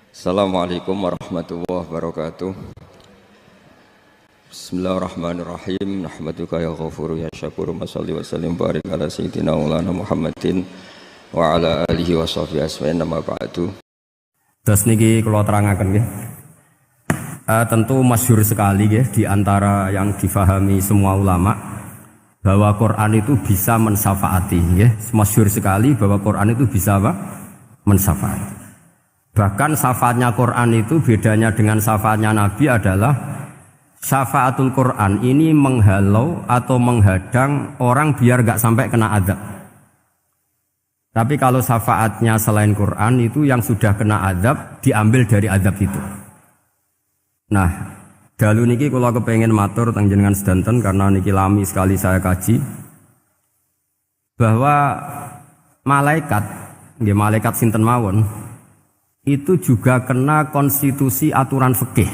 Assalamualaikum warahmatullahi wabarakatuh. Bismillahirrahmanirrahim. Nahmaduka ya ghafuru ya syakuru. Mashalli wa sallim barik ala sayyidina maulana Muhammadin wa ala alihi wa sahbihi asma'in nama ba'du. Terus niki kalau terangaken nggih. Tentu masyhur sekali nggih di antara yang difahami semua ulama bahwa Quran itu bisa mensyafaati nggih. Masyhur sekali bahwa Quran itu bisa apa? Mensyafaati. Bahkan syafaatnya Quran itu bedanya dengan syafaatnya Nabi adalah syafaatul Quran ini menghalau atau menghadang orang biar gak sampai kena azab. Tapi kalau syafaatnya selain Quran itu yang sudah kena azab diambil dari azab itu. Nah, dalu niki kalau kepengen matur teng jenengan sedanten karena niki lami sekali saya kaji bahwa malaikat, nggih malaikat sinten mawon itu juga kena konstitusi aturan fikih.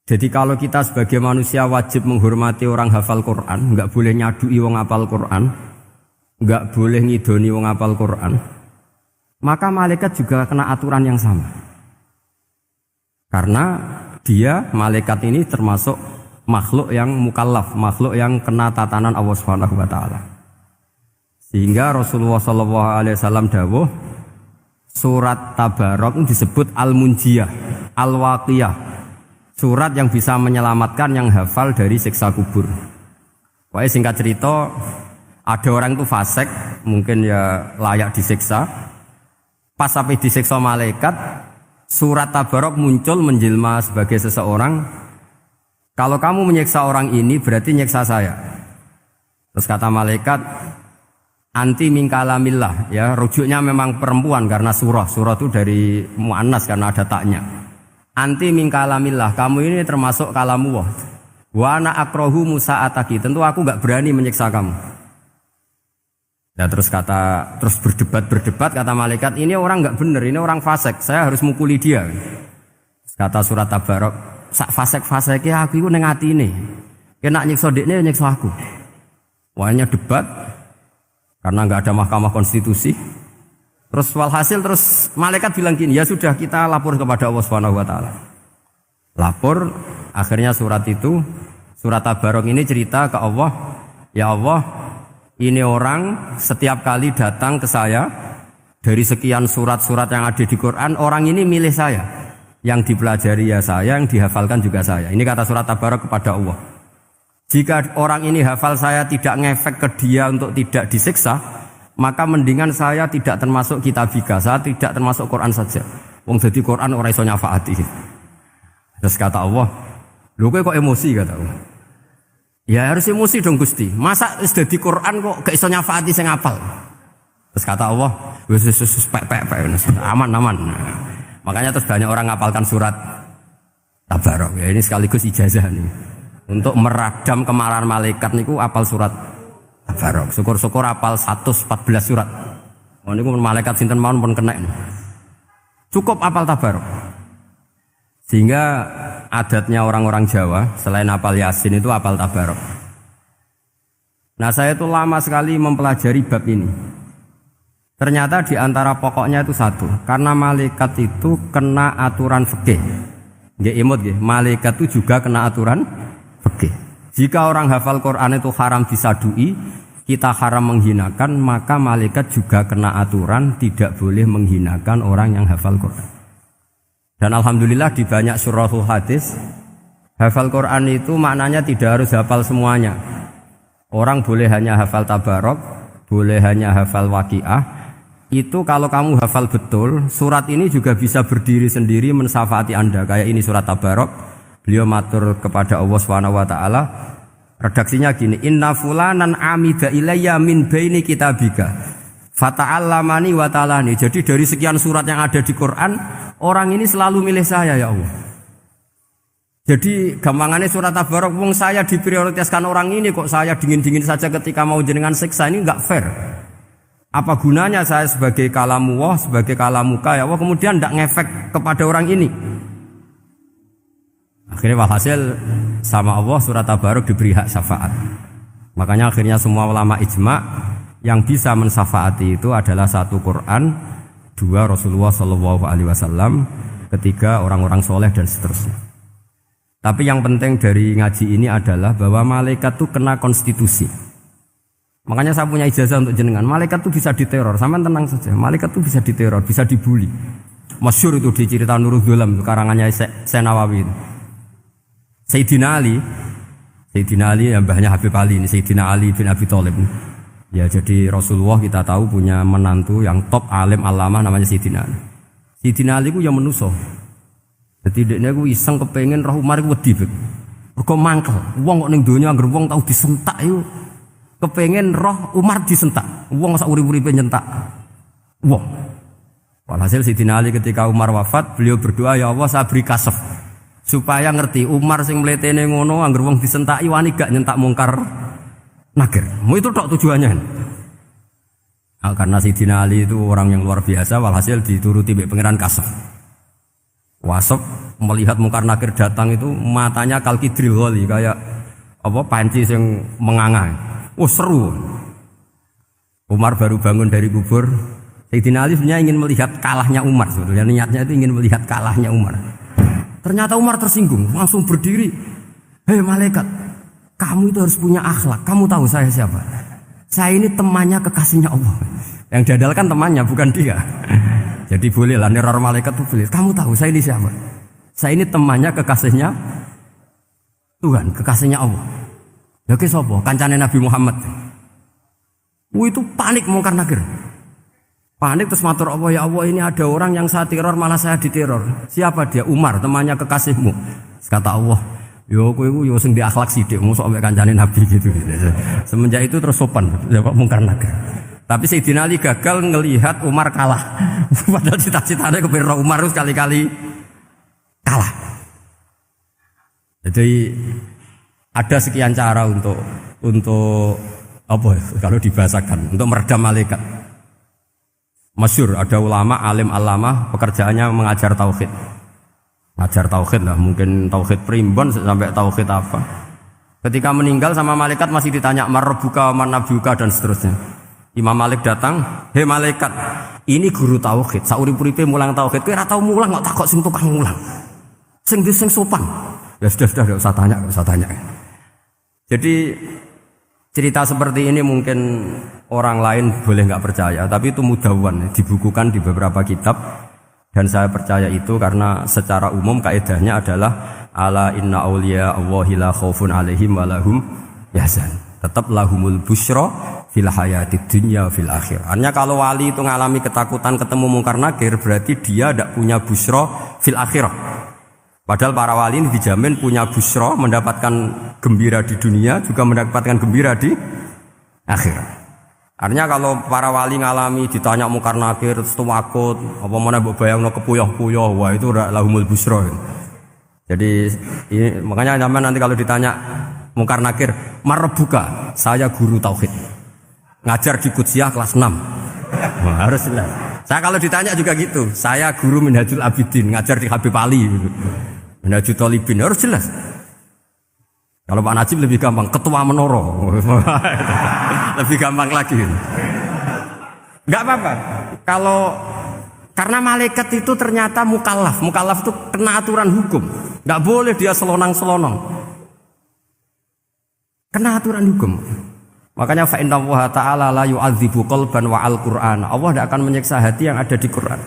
Jadi kalau kita sebagai manusia wajib menghormati orang hafal Quran, enggak boleh nyadui wong hafal Quran, enggak boleh ngidoni wong hafal Quran, maka malaikat juga kena aturan yang sama. Karena dia, malaikat ini termasuk makhluk yang mukallaf, makhluk yang kena tatanan Allah Subhanahu wa taala. Sehingga Rasulullah sallallahu alaihi wasallam dawuh surat Tabarok disebut Al-Munjiyah, Al-Waqiyah. Surat yang bisa menyelamatkan yang hafal dari siksa kubur. Pokoknya singkat cerita, ada orang itu fasik, mungkin ya layak disiksa. Pas sampai disiksa malaikat, surat Tabarok muncul menjelma sebagai seseorang. Kalau kamu menyiksa orang ini berarti nyiksa saya. Terus kata malaikat, anti min kalamillah, ya rujuknya memang perempuan karena surah itu dari muannas karena ada taknya. Anti min kalamillah, kamu ini termasuk kalamullah. Wa ana akrahu musa'ataki, tentu aku enggak berani menyiksa kamu. Ya terus berdebat kata malaikat, ini orang enggak benar, ini orang fasik, saya harus mukuli dia. Kata surat Tabarok, sak fasik-fasike aku iku ning atine. Kena nyiksa dekne nyiksa aku. Wahnya debat karena nggak ada mahkamah konstitusi. Terus walhasil terus malaikat bilang gini, ya sudah kita lapor kepada Allah Subhanahu wa taala. Lapor, akhirnya surat Tabarok ini cerita ke Allah, ya Allah, ini orang setiap kali datang ke saya dari sekian surat-surat yang ada di Quran, orang ini milih saya. Yang dipelajari ya saya, yang dihafalkan juga saya. Ini kata surat Tabarok kepada Allah. Jika orang ini hafal saya tidak ngefek ke dia untuk tidak disiksa, maka mendingan saya tidak termasuk kitabika, saya tidak termasuk Quran saja. Wong jadi Quran ora iso nyafaati. Terus kata Allah, lho kowe kok emosi kata Allah. Ya harus emosi dong Gusti. Masa wis dadi Quran kok gak iso nyafaati sing hafal. Terus kata Allah, wis pek aman. Makanya terus banyak orang ngapalkan surat Tabarok. Ya ini sekaligus ijazah nih. Untuk meradam kemarahan malaikat niku apal surat Tabarok. Syukur-syukur apal 114 surat. Oh niku malaikat sinten mawon pun kena. Cukup apal Tabarok. Sehingga adatnya orang-orang Jawa selain apal Yasin itu apal Tabarok. Nah, saya itu lama sekali mempelajari bab ini. Ternyata di antara pokoknya itu satu, karena malaikat itu kena aturan fikih. Nggih imut nggih, malaikat itu juga kena aturan fikih. Jika orang hafal Quran itu haram disadui, kita haram menghinakan, maka malaikat juga kena aturan tidak boleh menghinakan orang yang hafal Quran. Dan alhamdulillah di banyak surahul hadis, hafal Quran itu maknanya tidak harus hafal semuanya. Orang boleh hanya hafal Tabarok, boleh hanya hafal Waqiah. Itu kalau kamu hafal betul, surat ini juga bisa berdiri sendiri mensyafaati Anda. Kayak ini surat Tabarok. Beliau matur kepada Allah Subhanahu wa taala, redaksinya gini, inna fulanan amida ilayya min baini kitabika fata'allamani wa ta'alani. Jadi dari sekian surat yang ada di Quran, orang ini selalu milih saya ya Allah. Jadi gampangannya surat Tabarok, wong saya diprioritaskan orang ini kok saya dingin-dingin saja ketika mau jenengan siksa, ini enggak fair. Apa gunanya saya sebagai kalamullah, sebagai kalamuka ya Allah, kemudian enggak ngefek kepada orang ini. Akhirnya walhasil sama Allah surat Tabarok diberi hak syafaat. Makanya akhirnya semua ulama ijma yang bisa mensyafaati itu adalah satu Quran, dua Rasulullah SAW, ketiga orang-orang soleh dan seterusnya. Tapi yang penting dari ngaji ini adalah bahwa malaikat itu kena konstitusi. Makanya saya punya ijazah untuk jenengan. Malaikat itu bisa diteror, sampean tenang saja. Malaikat itu bisa diteror, bisa dibully. Masyhur itu di cerita Nurul Dhulam, karangannya Senawawi. Sayyidina Ali yang mbahnya Habib Ali ini, Sayyidina Ali bin Abi Thalib. Ya jadi Rasulullah kita tahu punya menantu yang top alim alama namanya Sayyidina Ali. Sayyidina Ali ku yang menuso. Jadi dekne ku iseng kepengen roh Umar ku wedi. Mergo mangkel. Wong kok ning donya anggere wong tau disentak iku kepengen roh Umar disentak. Wong sak urip-uripe nyentak wong. Walhasil Sayyidina Ali ketika Umar wafat, beliau berdoa, ya Allah saya beri kasef supaya ngerti Umar sing mletene ngono anggere wong disentaki wani gak nyentak mungkar nakir. Mu itu tok tujuannya. Nah, karena Sayyidina Ali itu orang yang luar biasa, walhasil dituruti mbek pangeran kasef. Wasef melihat mungkar nakir datang itu matanya kalkidril wali kayak apa panci yang menganga. Oh seru. Umar baru bangun dari kubur. Sayyidina Ali sebenarnya ingin melihat kalahnya Umar. Sebetulnya niatnya itu ingin melihat kalahnya Umar. Ternyata Umar tersinggung, langsung berdiri. Hei malaikat, kamu itu harus punya akhlak. Kamu tahu saya siapa? Saya ini temannya kekasihnya Allah. Yang diandalkan temannya bukan dia. Jadi bolehlah neror malaikat itu boleh. Kamu tahu saya ini siapa? Saya ini temannya kekasihnya Tuhan, kekasihnya Allah. Ya ke sapa? Kancane Nabi Muhammad. Itu panik mungkar nakir. Panik terus matur Allah, ya Allah ini ada orang yang saya teror malah saya diteror. Siapa dia? Umar, temannya kekasihmu. Kata Allah, yo kowe iku yo sing di akhlak sithik mosok ambek kancane Nabi gitu. Semenjak itu terus sopan jawab mungkar nakir. Tapi Sayyidina Ali gagal ngelihat Umar kalah. Padahal cita-citanya kepira Umar sekali-kali kalah. Jadi ada sekian cara untuk apa kalau dibahasakan untuk meredam malaikat. Masyhur ada ulama alim alama pekerjaannya mengajar tauhid. Ngajar tauhid lah, mungkin tauhid primbon sampai tauhid apa. Ketika meninggal sama malaikat masih ditanya marbuka, manabuka dan seterusnya. Imam Malik datang, hei malaikat, ini guru tauhid, saurip-uripe mulang tauhid, kowe ora tau mulang kok takok sing tukang mulang. Sing sopan. Ya sudah enggak usah tanya. Jadi cerita seperti ini mungkin orang lain boleh enggak percaya, tapi itu mudawwan, dibukukan di beberapa kitab dan saya percaya itu karena secara umum kaidahnya adalah ala inna auliya Allahi la khaufun alaihim wa lahum yahzan. Tetap lahumul busyra fil hayatid dunya fil akhir. Artinya kalau wali itu ngalami ketakutan ketemu mungkar nakir berarti dia tidak punya busyra fil akhirah. Padahal para wali ini dijamin punya busyra, mendapatkan gembira di dunia juga mendapatkan gembira di akhirat. Artinya kalau para wali ngalami ditanya mungkar nakir terus takut, apa mana mbok bayangno kepuyah-puyah, wah itu lahumul busyra. Jadi ini, makanya zaman nanti kalau ditanya mungkar nakir, marbuka, saya guru tauhid. Ngajar di Qudsiyah kelas 6. Wah, harus jelas. Saya kalau ditanya juga gitu, saya guru Minhajul Abidin, ngajar di Habib Ali. Minhajul Thalibin, harus jelas. Kalau Pak Najib lebih gampang, ketua menoro. Lebih gampang lagi. Enggak apa-apa. Kalau karena malaikat itu ternyata mukallaf. Mukallaf itu kena aturan hukum. Enggak boleh dia selonang-selonong. Kena aturan hukum. Makanya fa inna Allah ta'ala la yu'adzibu qalban wa al-Qur'an. Allah tidak akan menyiksa hati yang ada di Quran.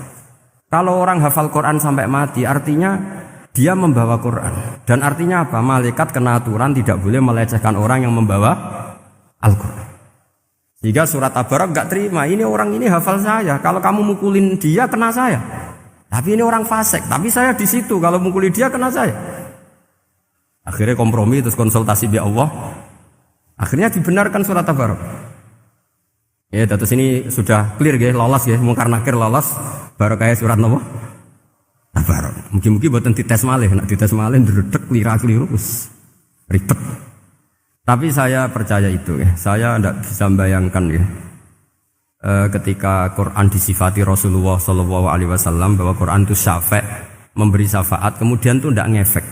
Kalau orang hafal Quran sampai mati, artinya dia membawa Quran. Dan artinya apa? Malaikat kena aturan tidak boleh melecehkan orang yang membawa Al-Quran. Sehingga surat Tabarak enggak terima. Ini orang ini hafal saya. Kalau kamu mukulin dia kena saya. Tapi ini orang fasik. Tapi saya di situ. Kalau mukulin dia kena saya. Akhirnya kompromi terus konsultasi bi Allah. Akhirnya dibenarkan surat Tabarak. Ya, terus ini sudah clear ya, lolos ya, mungkar nakir lolos. Baru kayak surat napa? Tabarak. Mungkin-mungkin buatan dites malih, nak dites malih ndredeg klira-kliru ribet. Tapi saya percaya itu ya. Saya tidak bisa membayangkan ya. Ketika Quran disifati Rasulullah Shallallahu Alaihi Wasallam bahwa Quran itu syafa', memberi syafaat, kemudian itu tidak ngefek.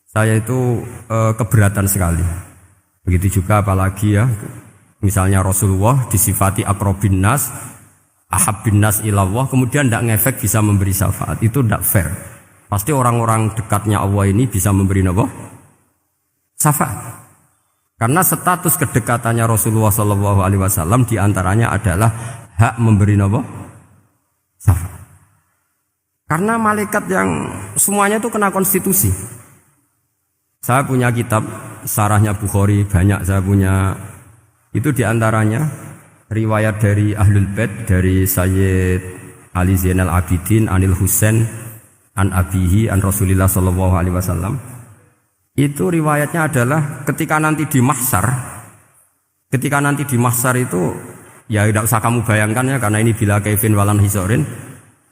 Saya itu keberatan sekali. Begitu juga apalagi ya, misalnya Rasulullah disifati aqrabin nas, ahabbin nas ilallah kemudian tidak ngefek bisa memberi syafaat, itu tidak fair. Pasti orang-orang dekatnya Allah ini bisa memberi apa? Syafaat. Karena status kedekatannya Rasulullah SAW diantaranya adalah hak memberi apa? Syafaat. Karena malaikat yang semuanya itu kena konstitusi. Saya punya kitab syarahnya Bukhari banyak, saya punya itu diantaranya riwayat dari Ahlul Bait dari Sayyid Ali Zainal Abidin Anil Husain an abihi an Rasulillah sallallahu alaihi wasallam. Itu riwayatnya adalah ketika nanti di mahsyar itu ya tidak usah kamu bayangkan ya, karena ini bila kaifin walan hisorin,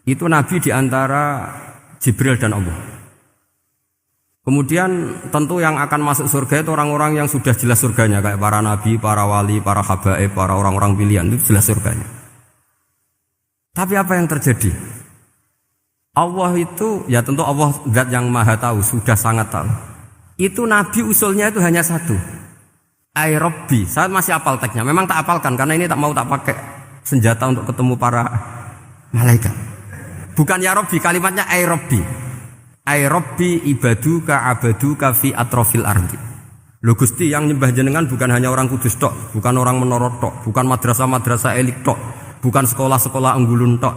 itu Nabi diantara Jibril dan Allah. Kemudian tentu yang akan masuk surga itu orang-orang yang sudah jelas surganya, kayak para nabi, para wali, para habaib, para orang-orang pilihan, itu jelas surganya. Tapi apa yang terjadi? Allah itu, ya tentu Allah zat yang maha tahu, sudah sangat tahu. Itu Nabi usulnya itu hanya satu, Ay Rabbi. Saya masih hafal teksnya, memang tak hafalkan karena ini tak mau tak pakai senjata untuk ketemu para malaikat. Bukan ya Rabbi, kalimatnya Ay Rabbi. Ay Rabbi ibaduka abaduka fi atrofil ardi. Lho Gusti, yang nyembah jenengan bukan hanya orang kudus tok, bukan orang menorot tok, bukan madrasah-madrasah elit tok, bukan sekolah-sekolah unggulun tok.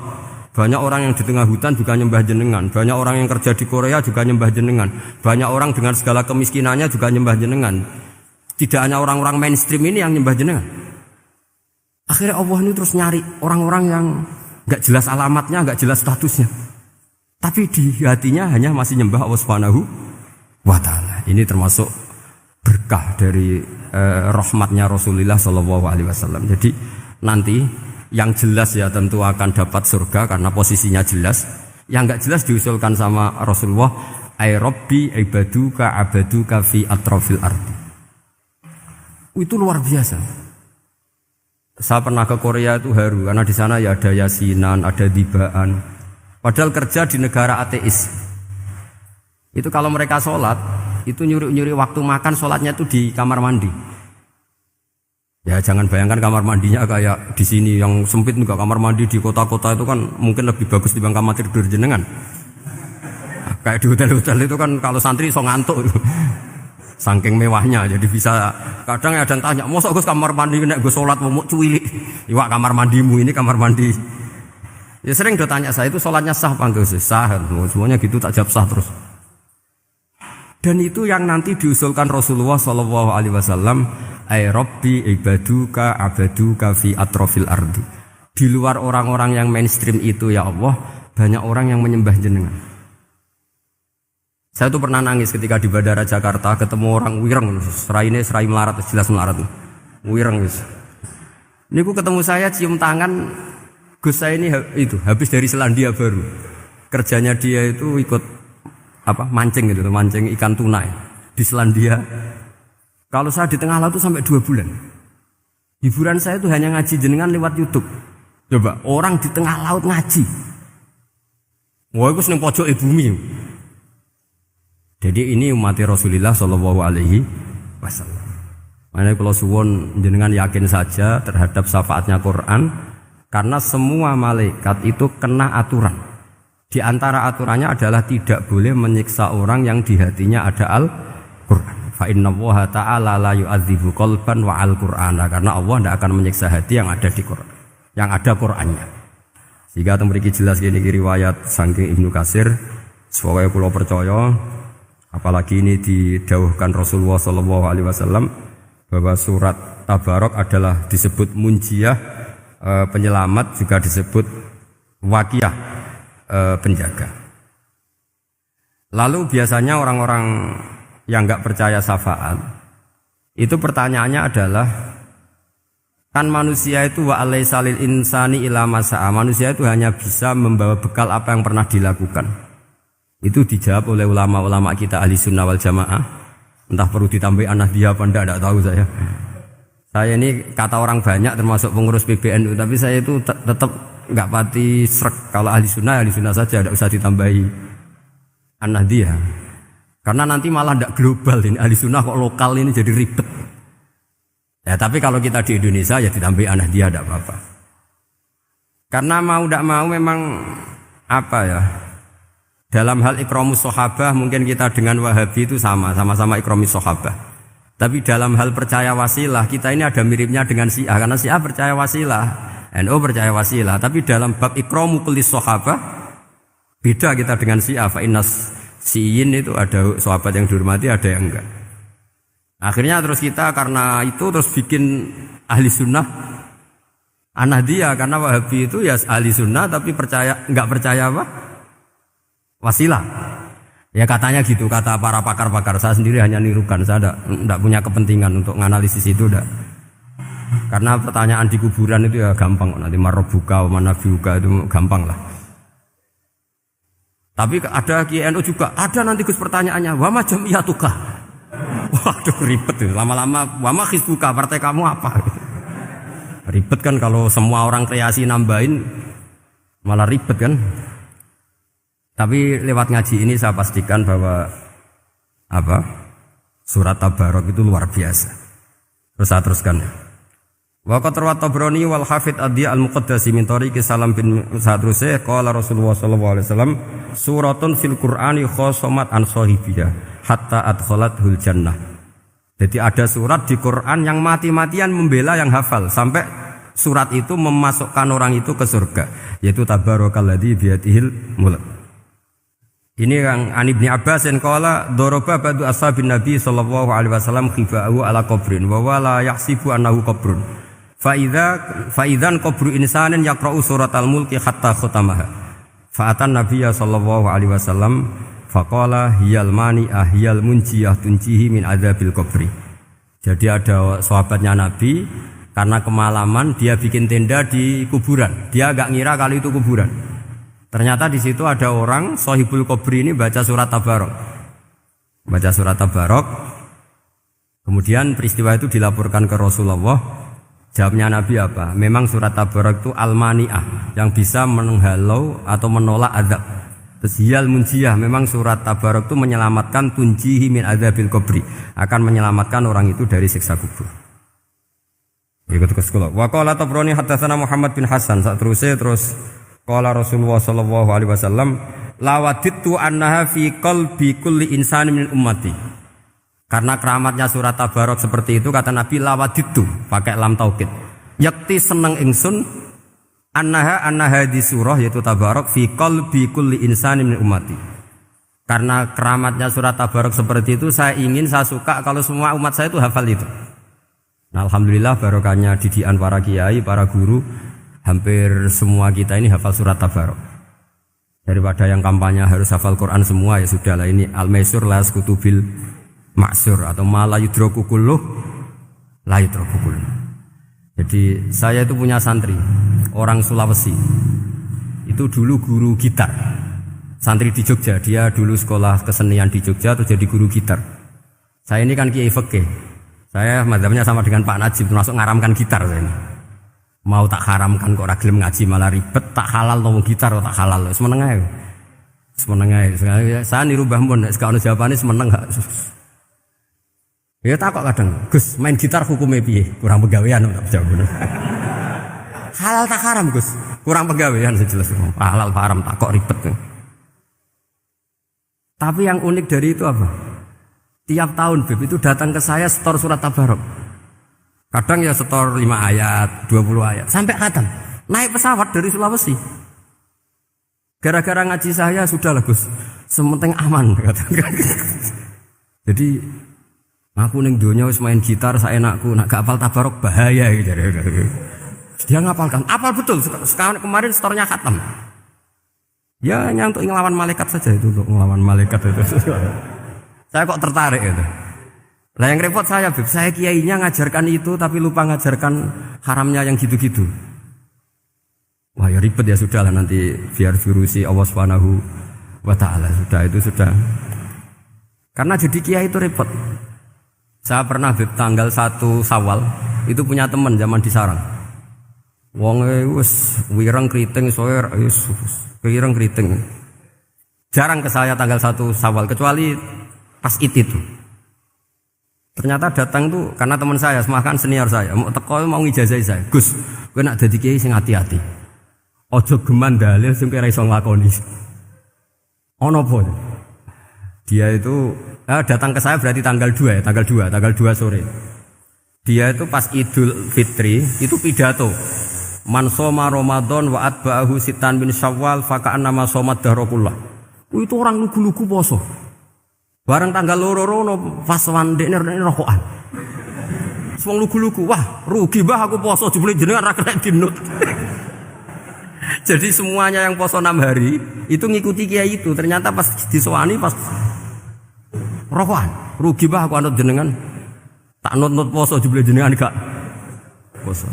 Banyak orang yang di tengah hutan juga nyembah jenengan, banyak orang yang kerja di Korea juga nyembah jenengan, banyak orang dengan segala kemiskinannya juga nyembah jenengan. Tidak hanya orang-orang mainstream ini yang nyembah jenengan. Akhirnya Allah ini terus nyari orang-orang yang gak jelas alamatnya, gak jelas statusnya, tapi di hatinya hanya masih nyembah Allah Subhanahu wa ta'ala. Ini termasuk berkah dari rahmatnya Rasulullah sallallahu alaihi wasallam. Jadi nanti yang jelas ya tentu akan dapat surga karena posisinya jelas. Yang enggak jelas diusulkan sama Rasulullah, ay rabbi ibaduka abaduka fi atrofil ardi. Itu luar biasa. Saya pernah ke Korea itu haru karena di sana ya ada yasinan, ada dibaan. Padahal kerja di negara ateis. Itu kalau mereka sholat, itu nyuri-nyuri waktu makan, sholatnya itu di kamar mandi. Ya jangan bayangkan kamar mandinya kayak di sini yang sempit, enggak. Kamar mandi di kota-kota itu kan mungkin lebih bagus dibanding kamar tidur jenengan. Kayak di hotel-hotel itu kan kalau santri so ngantuk. Saking mewahnya, jadi bisa kadang ada yang tanya, mosok Gus kamar mandi nek gue sholat mau cuwilik. Iwak kamar mandimu ini kamar mandi. Ya sering ditanya saya itu sholatnya sah apa enggak? Sah, semuanya gitu tak jawab sah terus. Dan itu yang nanti diusulkan Rasulullah sallallahu alaihi wasallam, ay rabbi ibaduka abaduka fi atrofil ardi. Di luar orang-orang yang mainstream itu ya Allah, banyak orang yang menyembah jenengan. Saya tuh pernah nangis ketika di Bandara Jakarta ketemu orang wireng, serai melarat, jelas melarat. Wireng wis. Niku ketemu saya cium tangan, Gus saya ini itu habis dari Selandia Baru. Kerjanya dia itu ikut mancing gitu, mancing ikan tuna di Selandia. Kalau saya di tengah laut itu sampai 2 bulan. Hiburan saya itu hanya ngaji jenengan lewat YouTube. Coba orang di tengah laut ngaji. Wah, itu seneng pojok bumi. Jadi ini umat Rasulullah sallallahu alaihi wasallam. Makanya kalau suwon jenengan yakin saja terhadap syafaatnya Quran. Karena semua malaikat itu kena aturan. Di antara aturannya adalah tidak boleh menyiksa orang yang di hatinya ada Al-Quran. Fa innallaha ta'ala la yu'adzibu qalban wa al-Qur'ana. Karena Allah tidak akan menyiksa hati yang ada di Quran, yang ada Qurannya. Sehingga memiliki jelas ini riwayat saking Ibnu Katsir. Sebagai kula percaya, apalagi ini didhawuhkan Rasulullah sallallahu alaihi wasallam bahwa surat Tabarok adalah disebut munjiyah, penyelamat, juga disebut wakiyah, penjaga. Lalu biasanya orang-orang yang enggak percaya syafaat itu pertanyaannya adalah, kan manusia itu wa alaisa lil insani ila masa'a, manusia itu hanya bisa membawa bekal apa yang pernah dilakukan. Itu dijawab oleh ulama-ulama kita ahli sunnah wal jamaah. Entah perlu ditambah anahdia apa enggak tahu saya. Saya ini kata orang banyak termasuk pengurus PBNU, tapi saya itu tetap enggak pati srek. Kalau ahli sunnah saja, tidak usah ditambahi an-nahdiyah. Karena nanti malah tidak global ini, ahli sunnah kok lokal ini jadi ribet. Ya tapi kalau kita di Indonesia ya ditambahi an-nahdiyah tidak apa-apa. Karena mau tidak mau memang apa ya? Dalam hal ikramus sahabah mungkin kita dengan Wahabi itu sama-sama ikramus sahabah. Tapi dalam hal percaya wasilah kita ini ada miripnya dengan Syiah karena Syiah percaya wasilah, NU percaya wasilah. Tapi dalam bab ikramu kulli sahabah beda kita dengan Syiah. Fa innas Syiin itu ada sahabat yang dihormati, ada yang enggak. Akhirnya terus kita karena itu terus bikin ahli sunnah An-Nahdiyah karena Wahabi itu ya ahli sunnah tapi enggak percaya apa? Wasilah. Ya katanya gitu, kata para pakar-pakar. Saya sendiri hanya nirukan, saya tidak punya kepentingan untuk menganalisis itu enggak. Karena pertanyaan di kuburan itu ya gampang, nanti marobuka, manabiuka itu gampang lah. Tapi ada KNU juga, ada nanti Gus pertanyaannya, wama jamiyatuka. Waduh ribet itu, lama-lama wama hizbuka, partai kamu apa? Ribet kan kalau semua orang kreasi nambahin, malah ribet kan. Tapi lewat ngaji ini saya pastikan bahwa surat Tabarok itu luar biasa. Terus saya teruskan. Wa qad rawat Tabrani wal Hafidz Ad-Diya al-Muqaddasi min tariqi Salam bin Sadrusih qala Rasulullah sallallahu alaihi wasallam suratun fil Qur'ani khosomat an sahibiyah hatta adkhalathul jannah. Jadi ada surat di Quran yang mati-matian membela yang hafal sampai surat itu memasukkan orang itu ke surga, yaitu tabarakalladzi biyadihil mulk. Ini yang An Ibnu Abbas yang qala daraba ba'du ashabin Nabi sallallahu alaihi wasallam khifa'u ala qabrin wa wala yahsibu annahu qabrun. Fa idzan qabru insanin yaqra'u suratal mulki hatta khatamaha. Fa atan Nabiyya sallallahu alaihi wasallam faqala hiyal mani'ah hiyal munjiyah tunjihi min adzabil qabri. Jadi ada sahabatnya Nabi karena kemalaman dia bikin tenda di kuburan. Dia enggak ngira kalau itu kuburan. Ternyata di situ ada orang Sohibul Qabri ini baca surat Tabarok. Baca surat Tabarok. Kemudian peristiwa itu dilaporkan ke Rasulullah. Jawabnya Nabi apa? Memang surat Tabarok itu al-mani'ah yang bisa menghalau atau menolak azab. Terus hiyal munjiyah, memang surat Tabarok itu menyelamatkan tunjihi min adzabil qabri, akan menyelamatkan orang itu dari siksa kubur. Ikut ke sekolah. Wa qala Tabrani haddatsana Muhammad bin Hasan. Terus qala Rasulullah sallallahu alaihi wasallam lawadittu annaha fi qalbi kulli insanin min ummati. Karena keramatnya surat Tabarok seperti itu kata Nabi lawadittu pakai lam taukid. Yakti seneng ingsun annaha di surah yaitu Tabarok fi qalbi kulli insanin min ummati. Karena keramatnya surat Tabarok seperti itu saya suka kalau semua umat saya itu hafal itu. Nah, alhamdulillah barokahnya didikan para kiai, para guru. Hampir semua kita ini hafal surat Tabarok. Daripada yang kampanye harus hafal Quran semua ya sudahlah ini al-maisur la kutubil maksur atau ma la yudraku kulluh la yudraku kulluh. Jadi saya itu punya santri orang Sulawesi. Itu dulu guru gitar. Santri di Jogja, dia dulu sekolah kesenian di Jogja terus jadi guru gitar. Saya ini kan kiai fikih. Saya madzhabnya sama dengan Pak Najib termasuk ngaramkan gitar saya ini. Mau tak haramkan kok ora gelem ngaji malah ribet, tak halal ngomong gitar kok tak halal. Semeneng ae. Saya niru Mbah Mun nek ono jawabane semeneng gak. Ya takok kadang, Gus, main gitar hukumnya piye? Kurang pegawean tak jawab. Halal tak haram, Gus? Kurang pegawean sejelas. Halal haram tak kok ribet. Tapi yang unik dari itu apa? Tiap tahun Beb itu datang ke saya setor surat Tabarok. Kadang ya setor 5 ayat, 20 ayat, sampai khatam. Naik pesawat dari Sulawesi. Gara-gara ngaji saya sudahlah Gus, sementing aman. Jadi aku ning donya wis main gitar saenakku, nak gak hafal Tabarok bahaya gitu. Dia ngapalkan, apal betul. Sekarang kemarin setornya khatam. Ya hanya untuk ngelawan malaikat saja itu, untuk ngelawan malaikat itu. Saya kok tertarik itu. Nah yang repot saya, Beb, saya kiainya ngajarkan itu tapi lupa ngajarkan haramnya yang gitu-gitu. Wah ya ribet ya sudahlah nanti biar virusi Allah Subhanahu wa ta'ala sudah. Karena jadi kiai itu repot. Saya pernah Beb tanggal 1 Syawal itu punya teman zaman di Sarang. Wonge wis wireng kriting soe wis wireng kriting. Jarang ke saya tanggal 1 Syawal kecuali pas itu. Ternyata datang tuh karena teman saya, semakan senior saya, mau teko mau ngijazah saya. Gus, kowe nak dadi kiai sing hati-hati. Ojo geman dalil sing ora iso nglakoni. Ono apa? Dia itu datang ke saya berarti tanggal 2 ya, tanggal 2 sore. Dia itu pas Idul Fitri itu pidato. Man shoma Ramadan wa atba'ahu sitan min Syawal faka'annama shomat dahrakullah. Itu orang lugu-lugu poso. Bareng tanggal loro pas wandekne rokokan. Wong lugu-lugu, wah rugi bah aku poso jebule jenengan ra kena dinut. Jadi semuanya yang poso 6 hari itu ngikuti kiai itu. Ternyata pas disowani pas rokokan, rugi bah aku anut jenengan. Tak nut-nut poso jebule jenengan gak poso.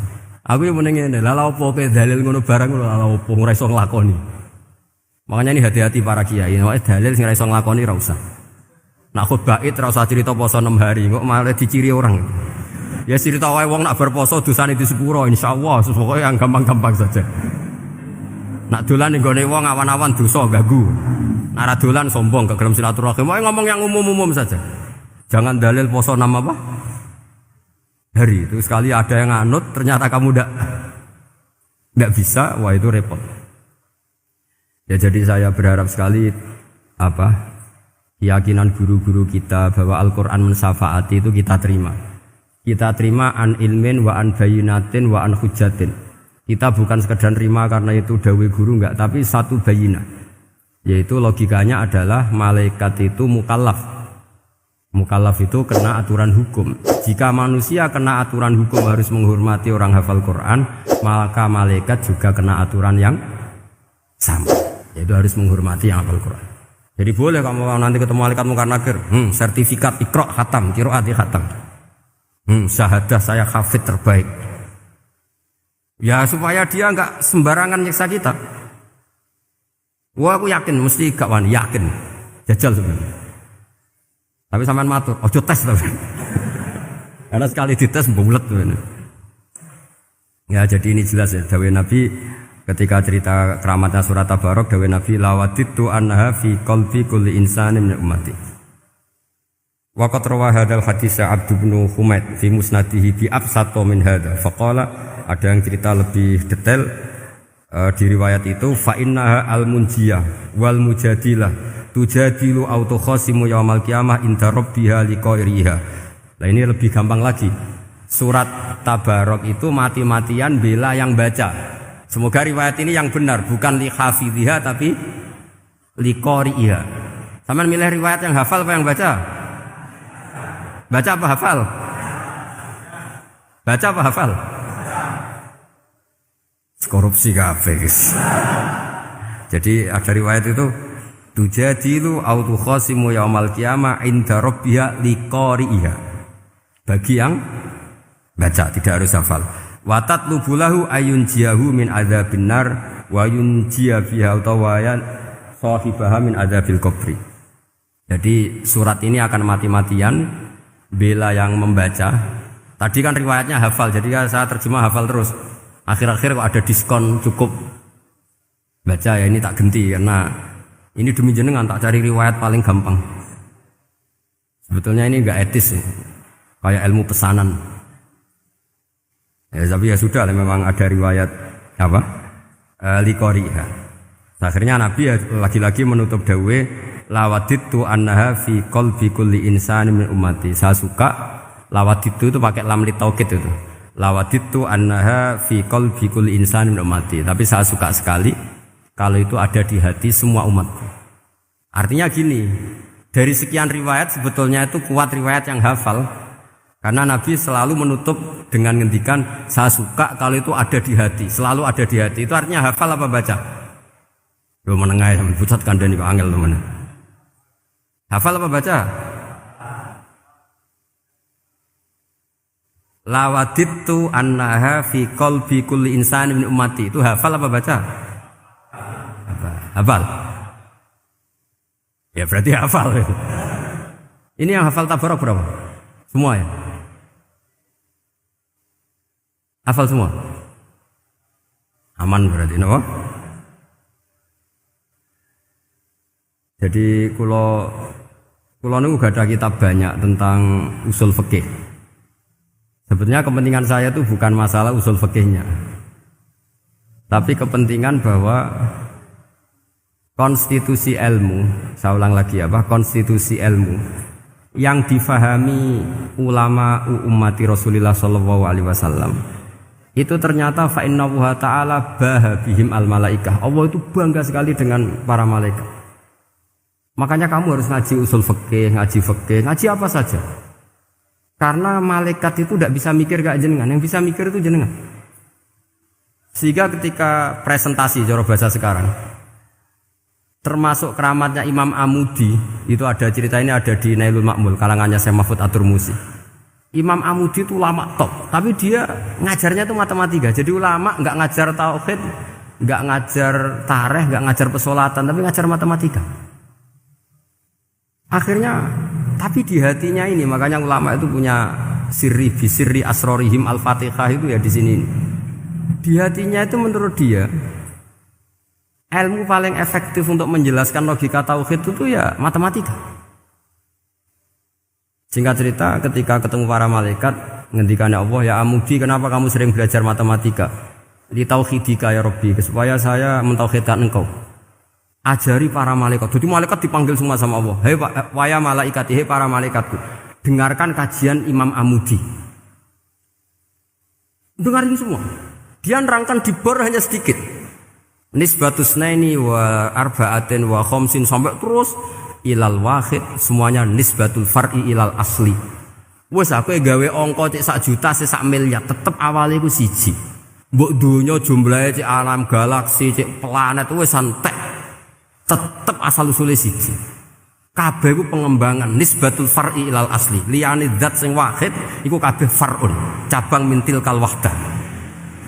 Aku yang meneng ngene, lha opo kowe dalil ngono barang ngono lha opo ora iso nglakoni. Makanya ini hati-hati para kiai, nek dalil sing ora iso nglakoni ora usah. Nak khutbah id ora usah cerita poso 6 hari, kok malah diciri orang. Ya cerita wae wong nak berposo dosane di sepuro insyaallah, pokoke yang gampang-gampang saja. Nak dolan ning gone wong awan-awan dosa ganggu. Nak ra dolan sombong kegelem silaturahim, wae ngomong yang umum-umum saja. Jangan dalil poso 6 apa? Hari itu sekali ada yang anut ternyata kamu enggak bisa, wah itu repot. Ya jadi saya berharap sekali keyakinan guru-guru kita bahwa Al-Qur'an mensyafaati itu kita terima. Kita terima an ilmin wa an bayinatin wa an hujatin. Kita bukan sekedar terima karena itu dawai guru enggak, tapi satu bayinah. Yaitu logikanya adalah malaikat itu mukallaf. Mukallaf itu kena aturan hukum. Jika manusia kena aturan hukum harus menghormati orang hafal Quran, maka malaikat juga kena aturan yang sama, yaitu harus menghormati yang hafal Quran. Jadi boleh kamu nanti ketemu malaikat mungkar nakir, sertifikat Iqra khatam, qiraati khatam. Syahadah saya hafid terbaik. Ya supaya dia enggak sembarangan nyiksa kita. Wah aku yakin mesti gak wani, yakin. Jajal sebenarnya. Tapi sampean matur, ojo tes tapi. Karena sekali dites bulet tuh. Ya jadi ini jelas ya dawuh Nabi ketika cerita keramatnya surat Tabarok, dawuh Nabi lawaditu anha fi qalbi kulli insanin min ummati. Wa qad rawa hadzal hadits Abd bin Humaid fi musnadihi bi absata min hadza. Faqala ada yang cerita lebih detail di riwayat itu fa innaha al-munjiyah wal mujadilah tujadilu autokhosimu yaumal qiyamah inda rabbiha liqairiha. Nah ini lebih gampang lagi. Surat Tabarok itu mati-matian bela yang baca. Semoga riwayat ini yang benar, bukan li hafidhiha tapi liqairiha. Sampeyan milih riwayat yang hafal apa yang baca? Baca apa hafal? Baca apa hafal? Korupsi kabeh guys. Jadi ada riwayat itu tujadilu autu khasimu yaumal qiyamah inda rabbiha liqari'iha. Bagi yang baca tidak harus hafal. Wa tatlubulahu ayun jiyahu min adzabin nar wa yunjiya biha utawayan sahibaha min adzabil qabri. Jadi surat ini akan mati-matian bela yang membaca. Tadi kan riwayatnya hafal, jadi saya terjemah hafal terus. Akhir-akhir kok ada diskon cukup baca ya ini tak ganti karena ini demi jenengan tak cari riwayat paling gampang. Sebetulnya ini enggak etis ya. Kayak ilmu pesanan. Ya tapi ya sudah memang ada riwayat apa? Liqariha. Akhirnya Nabi ya lagi-lagi menutup dawuh lawaditu annaha fi qalbi kulli insanin min ummati. Saya suka lawaditu itu pakai lam li taukid itu. Lawaditu annaha fi qalbi kulli insanin min ummati. Tapi saya suka sekali kalau itu ada di hati semua umatku. Artinya gini, dari sekian riwayat sebetulnya itu kuat riwayat yang hafal. Karena Nabi selalu menutup dengan ngendikan saya suka kalau itu ada di hati, selalu ada di hati. Itu artinya hafal apa baca? Loh menengah sampai pucat kandani kok angel teman. Hafal apa baca? Lawaditu annaha fi qalbi kulli insanin min ummati. Itu hafal apa baca? Hafal. Ya berarti hafal. Ini yang hafal Tabarok berapa? Semua ya? Hafal semua? Aman berarti, no? Jadi kalau niku gak ada kitab banyak tentang usul fikih. Sebetulnya kepentingan saya itu bukan masalah usul fikihnya. Tapi kepentingan bahwa konstitusi ilmu, saya ulang lagi konstitusi ilmu yang difahami ulama ummati Rasulullah sallallahu alaihi wasallam itu ternyata fa innahu ta'ala bahabihim al malaikah. Allah itu bangga sekali dengan para malaikat. Makanya kamu harus ngaji usul fikih, ngaji apa saja. Karena malaikat itu tidak bisa mikir kayak jenengan, yang bisa mikir itu jenengan. Sehingga ketika presentasi cara bahasa sekarang, termasuk keramatnya Imam Amudi, itu ada cerita ini ada di Nailul Ma'mul kalangannya Syekh Mahfud At-Turmusi. Imam Amudi itu ulama top, tapi dia ngajarnya itu matematika. Jadi ulama nggak ngajar tauhid, nggak ngajar tarikh, nggak ngajar pesolatan, tapi ngajar matematika. Akhirnya, tapi di hatinya ini, makanya ulama itu punya sirri asrorihim al-fatihah itu ya di sini. Di hatinya itu menurut dia ilmu paling efektif untuk menjelaskan logika tauhid itu ya matematika. Singkat cerita, ketika ketemu para malaikat, ngendikannya Allah, ya Amudi, kenapa kamu sering belajar matematika? Li tauhidika ya Rabbi, supaya saya mentauhidkan engkau. Ajari para malaikat. Jadi malaikat dipanggil semua sama Allah. Hei waya malaikat, hei para malaikatku, dengarkan kajian Imam Amudi. Dengarin semua. Dia nerangkan di bor hanya sedikit. Nisbatus naini wa arba'atin wa khamsin sampai terus ilal wahid, semuanya nisbatul far'i ilal asli. Wes aku gawe angka cek 1 juta cek 1 miliar, tetep awalnya ku siji. Mbok donya jumlahe cek alam galaksi cek planet wes santek. Tetep asal usule siji. Kabeh ku pengembangan nisbatul far'i ilal asli. Liyane zat sing wahid iku kabeh far'un, cabang mintil kal wahdah.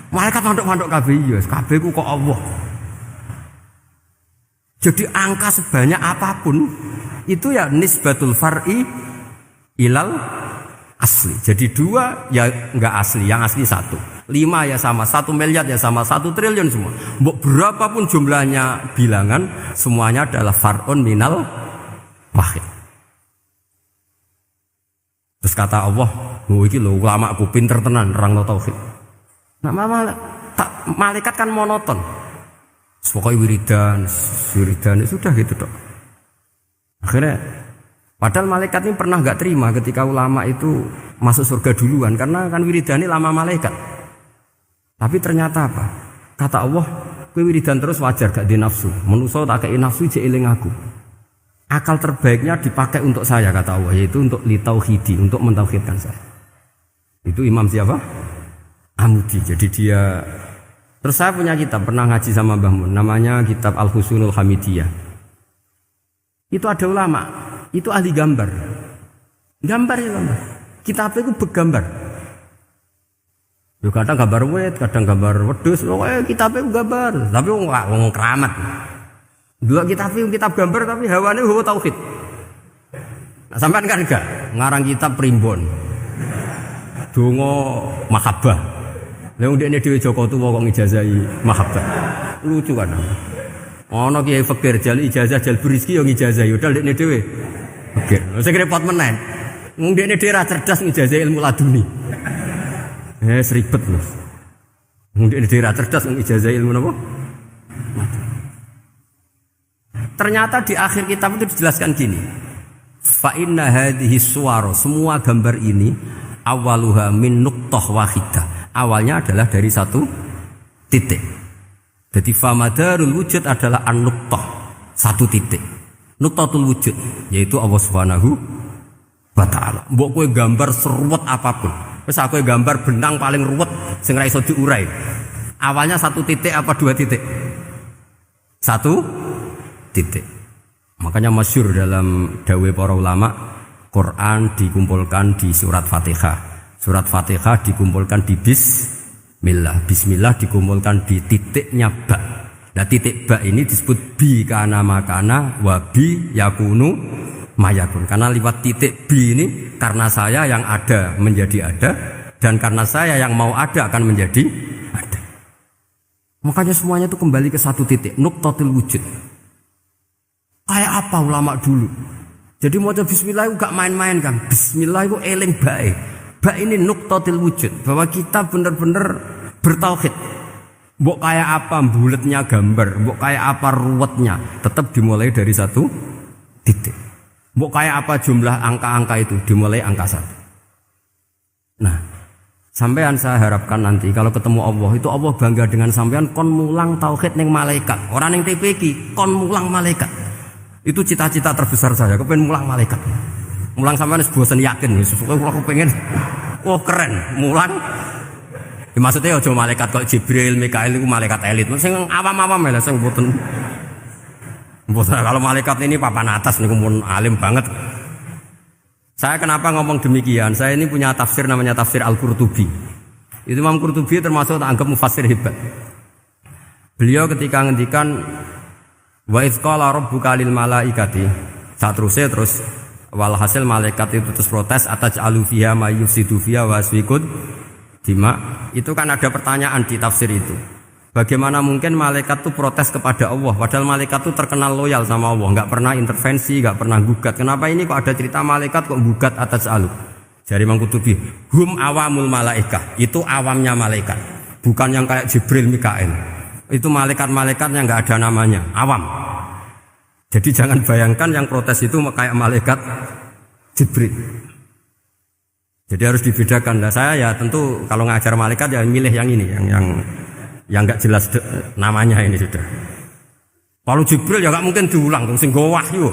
Malaikat manduk-manduk kabeh ya, kabeh ku kok Allah. Jadi angka sebanyak apapun itu ya nisbatul far'i ilal asli. Jadi 2 ya enggak asli, yang asli 1. 5 ya sama, 1 miliar ya sama, 1 triliun semua. Berapapun jumlahnya bilangan, semuanya adalah far'un minal wahid. Terus kata Allah, oh iki lho ulama aku pinter tenan nerangno tauhid. Nah malaikat kan monoton. Pokoknya wiridan sudah gitu dok. Akhirnya, padahal malaikat ini pernah nggak terima ketika ulama itu masuk surga duluan, karena kan wiridan ini lama malaikat. Tapi ternyata apa? Kata Allah, kowe wiridan terus wajar gak di nafsu. Manusa tak kei nafsu jek eling aku. Akal terbaiknya dipakai untuk saya kata Allah, yaitu untuk litauhidi, untuk mentauhidkan saya. Itu Imam siapa? Amudi. Jadi dia. Terus saya punya kitab, pernah ngaji sama Mbah Mun, namanya kitab Al-Husunul Hamidiyah. Itu ada ulama, itu ahli gambar. Gambar. Kitabnya itu bergambar. Yo kadang gambar wet, kadang gambar wedhus, pokoknya kitabnya itu gambar. Tapi wong keramat. Dua kitab gambar tapi hawane hawa tauhid. Nah, sampean kan enggak ngarang kitab primbon. Donga mahabbah. Lah ndekne dhewe Joko tuwa kok ngijazahi mahabbah. Lucu kan. Ana kiai fakir jali ijazah jal berizki yo ngijazahi padahal ndekne dhewe fakir. Sing repot menen. Wong ndekne dhewe ra cerdas ngijazahi ilmu laduni. Seribet lho. Wong ndekne dhewe ra cerdas ngijazahi ilmu napa? Ternyata di akhir kitab itu dijelaskan gini. Fa inna hadhihi suwara, semua gambar ini awaluha min nuqtah wahidah. Awalnya adalah dari 1 titik. Jadi famadarul wujud adalah an-nuqtah, 1 titik. Nuqtatul wujud yaitu Allah Subhanahu wa taala. Mbok kowe gambar seruwet apapun. Wis aku gambar benang paling ruwet sing ra iso diurai. Awalnya 1 titik apa 2 titik? 1 titik. Makanya masyhur dalam dawuh para ulama, Quran dikumpulkan di surat Fatihah. Surat Fatihah dikumpulkan di Bismillah. Bismillah dikumpulkan di titiknya ba. Nah titik ba ini disebut bi kana makana wa bi yakunu mayakun. Karena lewat titik bi ini, karena saya yang ada menjadi ada, dan karena saya yang mau ada akan menjadi ada. Makanya semuanya itu kembali ke 1 titik, nuqtatul wujud. Kayak apa ulama dulu? Jadi mau bismillah itu gak main-main kan. Bismillah itu eling bae. Ba ini nuqtatil wujud, bahwa kita benar-benar bertauhid. Mbok kayak apa buletnya gambar, mbok kayak apa ruwetnya, tetap dimulai dari satu titik. Mbok kayak apa jumlah angka-angka itu, dimulai angka 1. Nah, sampean saya harapkan nanti kalau ketemu Allah itu Allah bangga dengan sampean kon mulang tauhid ning malaikat, orang ning TPQ kon mulang malaikat. Itu cita-cita terbesar saya, kepengen mulang malaikat. Mulang sampean wis bosen yakin, wis aku pengen oh keren, mulang. Ya, maksudnya aja malaikat kok Jibril, Mikail itu malaikat elit. Sing awam-awam ya sing mboten. Kalau malaikat ini papan atas niku pun alim banget. Saya kenapa ngomong demikian? Saya ini punya tafsir namanya tafsir Al-Qurtubi. Itu Imam Qurtubi termasuk tak anggap mufassir hebat. Beliau ketika ngendikan wa idz qala rabbuka lil malaikati, saterusnya terus walhasil malaikat itu terus protes ataj'alu fiha may yufsidu fiha wa yasfikud dima. Itu kan ada pertanyaan di tafsir itu. Bagaimana mungkin malaikat itu protes kepada Allah padahal malaikat itu terkenal loyal sama Allah, enggak pernah intervensi, enggak pernah gugat. Kenapa ini kok ada cerita malaikat kok gugat ataj'alu? Jari Imam Qurtubi, hum awamul malaikah. Itu awamnya malaikat. Bukan yang kayak Jibril, Mikail. Itu malaikat-malaikat yang enggak ada namanya, awam. Jadi jangan bayangkan yang protes itu kayak malaikat Jibril. Jadi harus dibedakan. Nah, saya ya tentu kalau ngajar malaikat ya milih yang ini, yang enggak jelas namanya ini sudah. Kalau Jibril ya enggak mungkin diulang, sing nggawa wahyu.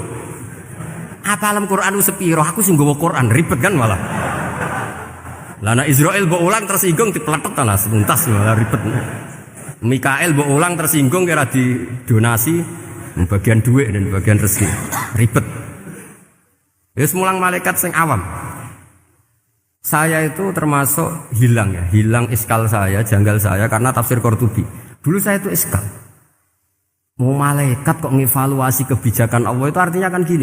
Apa alam Quran sepiro? Aku sing nggawa Quran ribet kan malah. Lah nek Israil mbok ulang tersinggung dipletet lah sebentas malah ribet. Mikael mbok ulang tersinggung kira di donasi bagian duit dan bagian rezeki. Ribet. Wis mulang malaikat sing awam. Saya itu termasuk hilang iskal saya, janggal saya karena tafsir Qurtubi. Dulu saya itu iskal. Mau malaikat kok ngevaluasi kebijakan Allah itu artinya kan gini.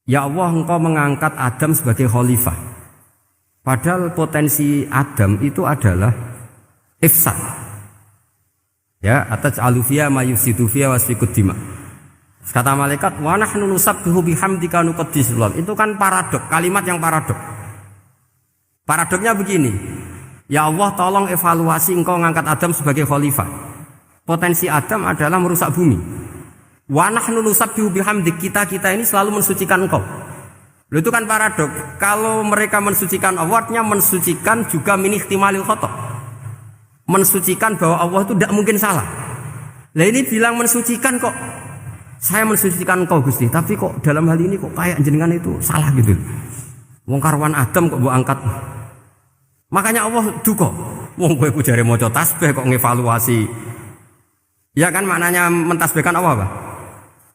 Ya Allah, engkau mengangkat Adam sebagai khalifah. Padahal potensi Adam itu adalah ifsad. Ya, ataj'alu fiha may yufsidu fiha wa yasfikud dima. Kata malaikat, wa nahnu nusabbihu bihamdika nuqaddisu lak. Itu kan paradok, kalimat yang paradok. Paradoknya begini, ya Allah tolong evaluasi engkau ngangkat Adam sebagai khalifah. Potensi Adam adalah merusak bumi. Wa nahnu nusabbihu bihamdik, kita ini selalu mensucikan engkau. Loh, itu kan paradok. Kalau mereka mensucikan Allah, artinya mensucikan juga min ihtimalil khata'. Mensucikan bahwa Allah itu tidak mungkin salah. Lah ini bilang mensucikan kok. Saya mensucikan engkau Gusti, tapi kok dalam hal ini kok kayak jenengan itu salah gitu. Wong karwan Adam kok mbok angkat. Makanya Allah duka. Wong kowe ku jare maca tasbih kok ngevaluasi. Ya kan maknanya mentasbihkan Allah apa?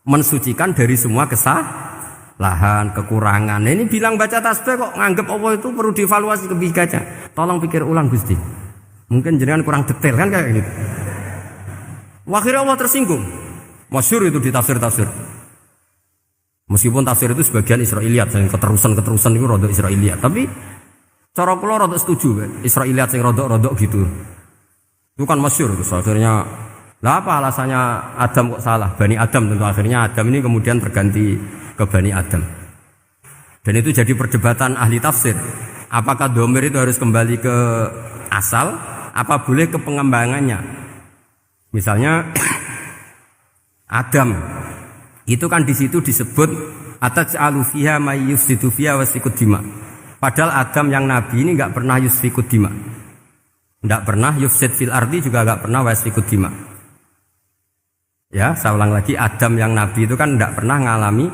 Mensucikan dari semua kesalahan, kekurangan. Ini bilang baca tasbih kok nganggep Allah itu perlu dievaluasi kebijakannya. Tolong pikir ulang Gusti. Mungkin jenengan kurang detail kan kayak gitu. Akhirnya Allah tersinggung. Masyhur itu di tafsir-tafsir. Meskipun tafsir itu sebagian Israiliyat, yang keterusan itu rodok Israiliyat. Tapi cara kula rodok setuju, Israiliyat yang rodok gitu. Itu kan masyhur terus akhirnya. Lah apa alasannya Adam kok salah? Bani Adam tentu akhirnya Adam ini kemudian berganti ke Bani Adam. Dan itu jadi perdebatan ahli tafsir. Apakah domir itu harus kembali ke asal? Apa boleh ke pengembangannya? Misalnya Adam itu kan di situ disebut ataj'alu fiha may yufsidu fiha wa yasfikud dima. Padahal Adam yang nabi ini enggak pernah yusfikud dima. Enggak pernah yufsid fil ardi, juga enggak pernah wa yasfikud dima. Ya, saya ulang lagi, Adam yang nabi itu kan enggak pernah ngalami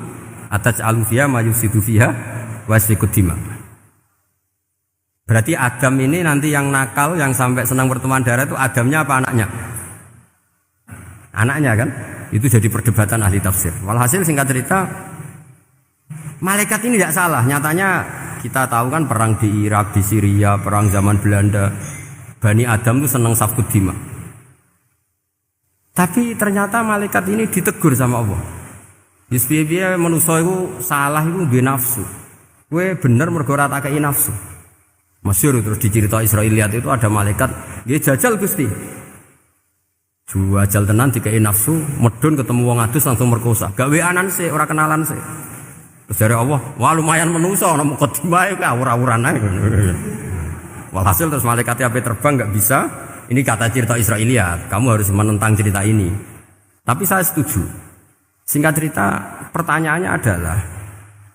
ataj'alu fiha may yufsidu fiha wa yasfikud dima. Berarti Adam ini nanti yang nakal, yang sampai senang berteman darah itu Adamnya apa anaknya? Anaknya kan? Itu jadi perdebatan ahli tafsir. Walhasil singkat cerita, malaikat ini tidak salah. Nyatanya kita tahu kan perang di Irak, di Syria, perang zaman Belanda. Bani Adam itu senang safkud dima. Tapi ternyata malaikat ini ditegur sama Allah. Yusbiya manusia itu salah itu bi nafsu. Kowe bener mergo ora takei nafsu. Masyhur terus dicerita Israiliyat itu ada malaikat, nggih jajal Gusti. Jajal tenan dikei nafsu, medun ketemu wong adus langsung merkosa. Gawe anan sih, ora kenalan sih. Terus dari Allah, wah lumayan menusa ana mukadimah ku awur-awuran ae. Walhasil terus malaikat ape terbang enggak bisa Ini kata cerita Israiliyat, kamu harus menentang cerita ini. Tapi saya setuju. Singkat cerita, pertanyaannya adalah,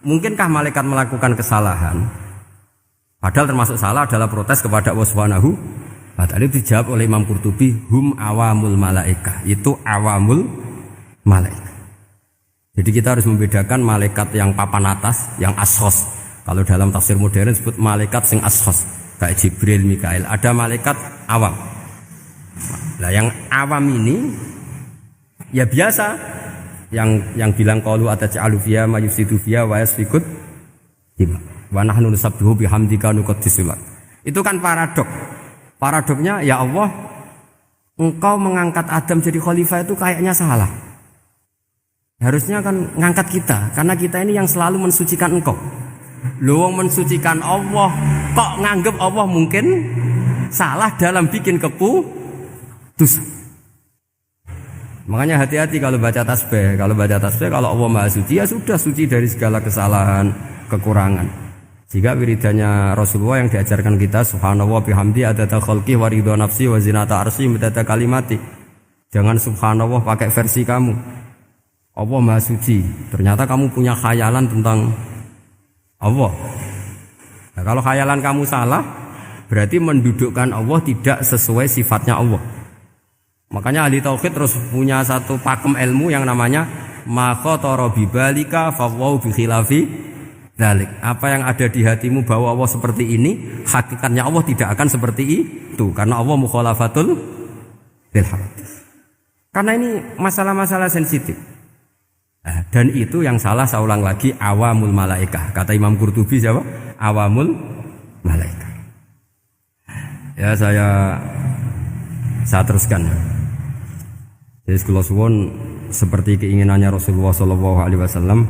mungkinkah malaikat melakukan kesalahan? Padahal termasuk salah adalah protes kepada Allah Subhanahu wa ta'ala. Itu dijawab oleh Imam Qurtubi, hum awamul malaikah. Itu awamul malaikat. Jadi kita harus membedakan malaikat yang papan atas, yang ashos. Kalau dalam tafsir modern disebut malaikat sing ashos, kayak Jibril, Mikail. Ada malaikat awam. Nah, yang awam ini ya biasa, yang bilang qalu ataj'alu fiha may yufsidu fiha wa yasfikut dima wa nahnu nusabbihu bihamdika nuqaddisu lak. Itu kan paradok. Paradoknya, ya Allah, engkau mengangkat Adam jadi khalifah itu kayaknya salah. Harusnya kan ngangkat kita, karena kita ini yang selalu mensucikan engkau. Lu mensucikan Allah, kok nganggep Allah mungkin salah dalam bikin keputusan. Makanya hati-hati kalau baca tasbih. Kalau baca tasbih, kalau Allah Maha Suci, ya sudah suci dari segala kesalahan, kekurangan. Jika wiridannya Rasulullah yang diajarkan kita, subhanallah bihamdi adada khalqi wa ridha nafsi wa zinata arsy midada kalimati. Jangan subhanallah pakai versi kamu. Allah Maha Suci. Ternyata kamu punya khayalan tentang Allah. Nah, kalau khayalan kamu salah, berarti mendudukkan Allah tidak sesuai sifatnya Allah. Makanya ahli tauhid terus punya satu pakem ilmu yang namanya ma khatara bibalika fawau bi khilafi dzalik. Apa yang ada di hatimu bahwa Allah seperti ini, hakikatnya Allah tidak akan seperti itu, karena Allah mukhalafatul lil haq. Karena ini masalah-masalah sensitif. Dan itu yang salah, saya ulang lagi, awamul malaikah. Kata Imam Qurtubi siapa? Awamul malaikah. Ya saya teruskan. Jadi kula suwun seperti keinginannya Rasulullah sallallahu alaihi wasallam.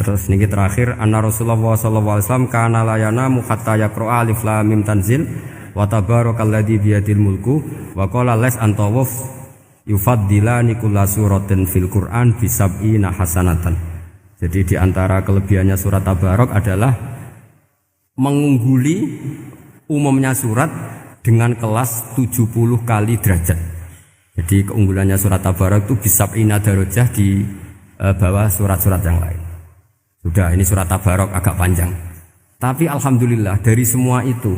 Terus niki terakhir, anna Rasulullah sallallahu alaihi wasallam kana la yanamu hatta yaqra alif lam mim tanzil wa tabarakalladzi biyadil mulku wa qala las antawuf yufaddilani kulla suratin fil Qur'an bisab'ina hasanatan. Jadi di antara kelebihannya surat Tabarok adalah mengungguli umumnya surat dengan kelas 70 kali derajat. Jadi keunggulannya surat Tabarok itu bisab'ina darajah di bawah surat-surat yang lain. Sudah, ini surat Tabarok agak panjang. Tapi alhamdulillah dari semua itu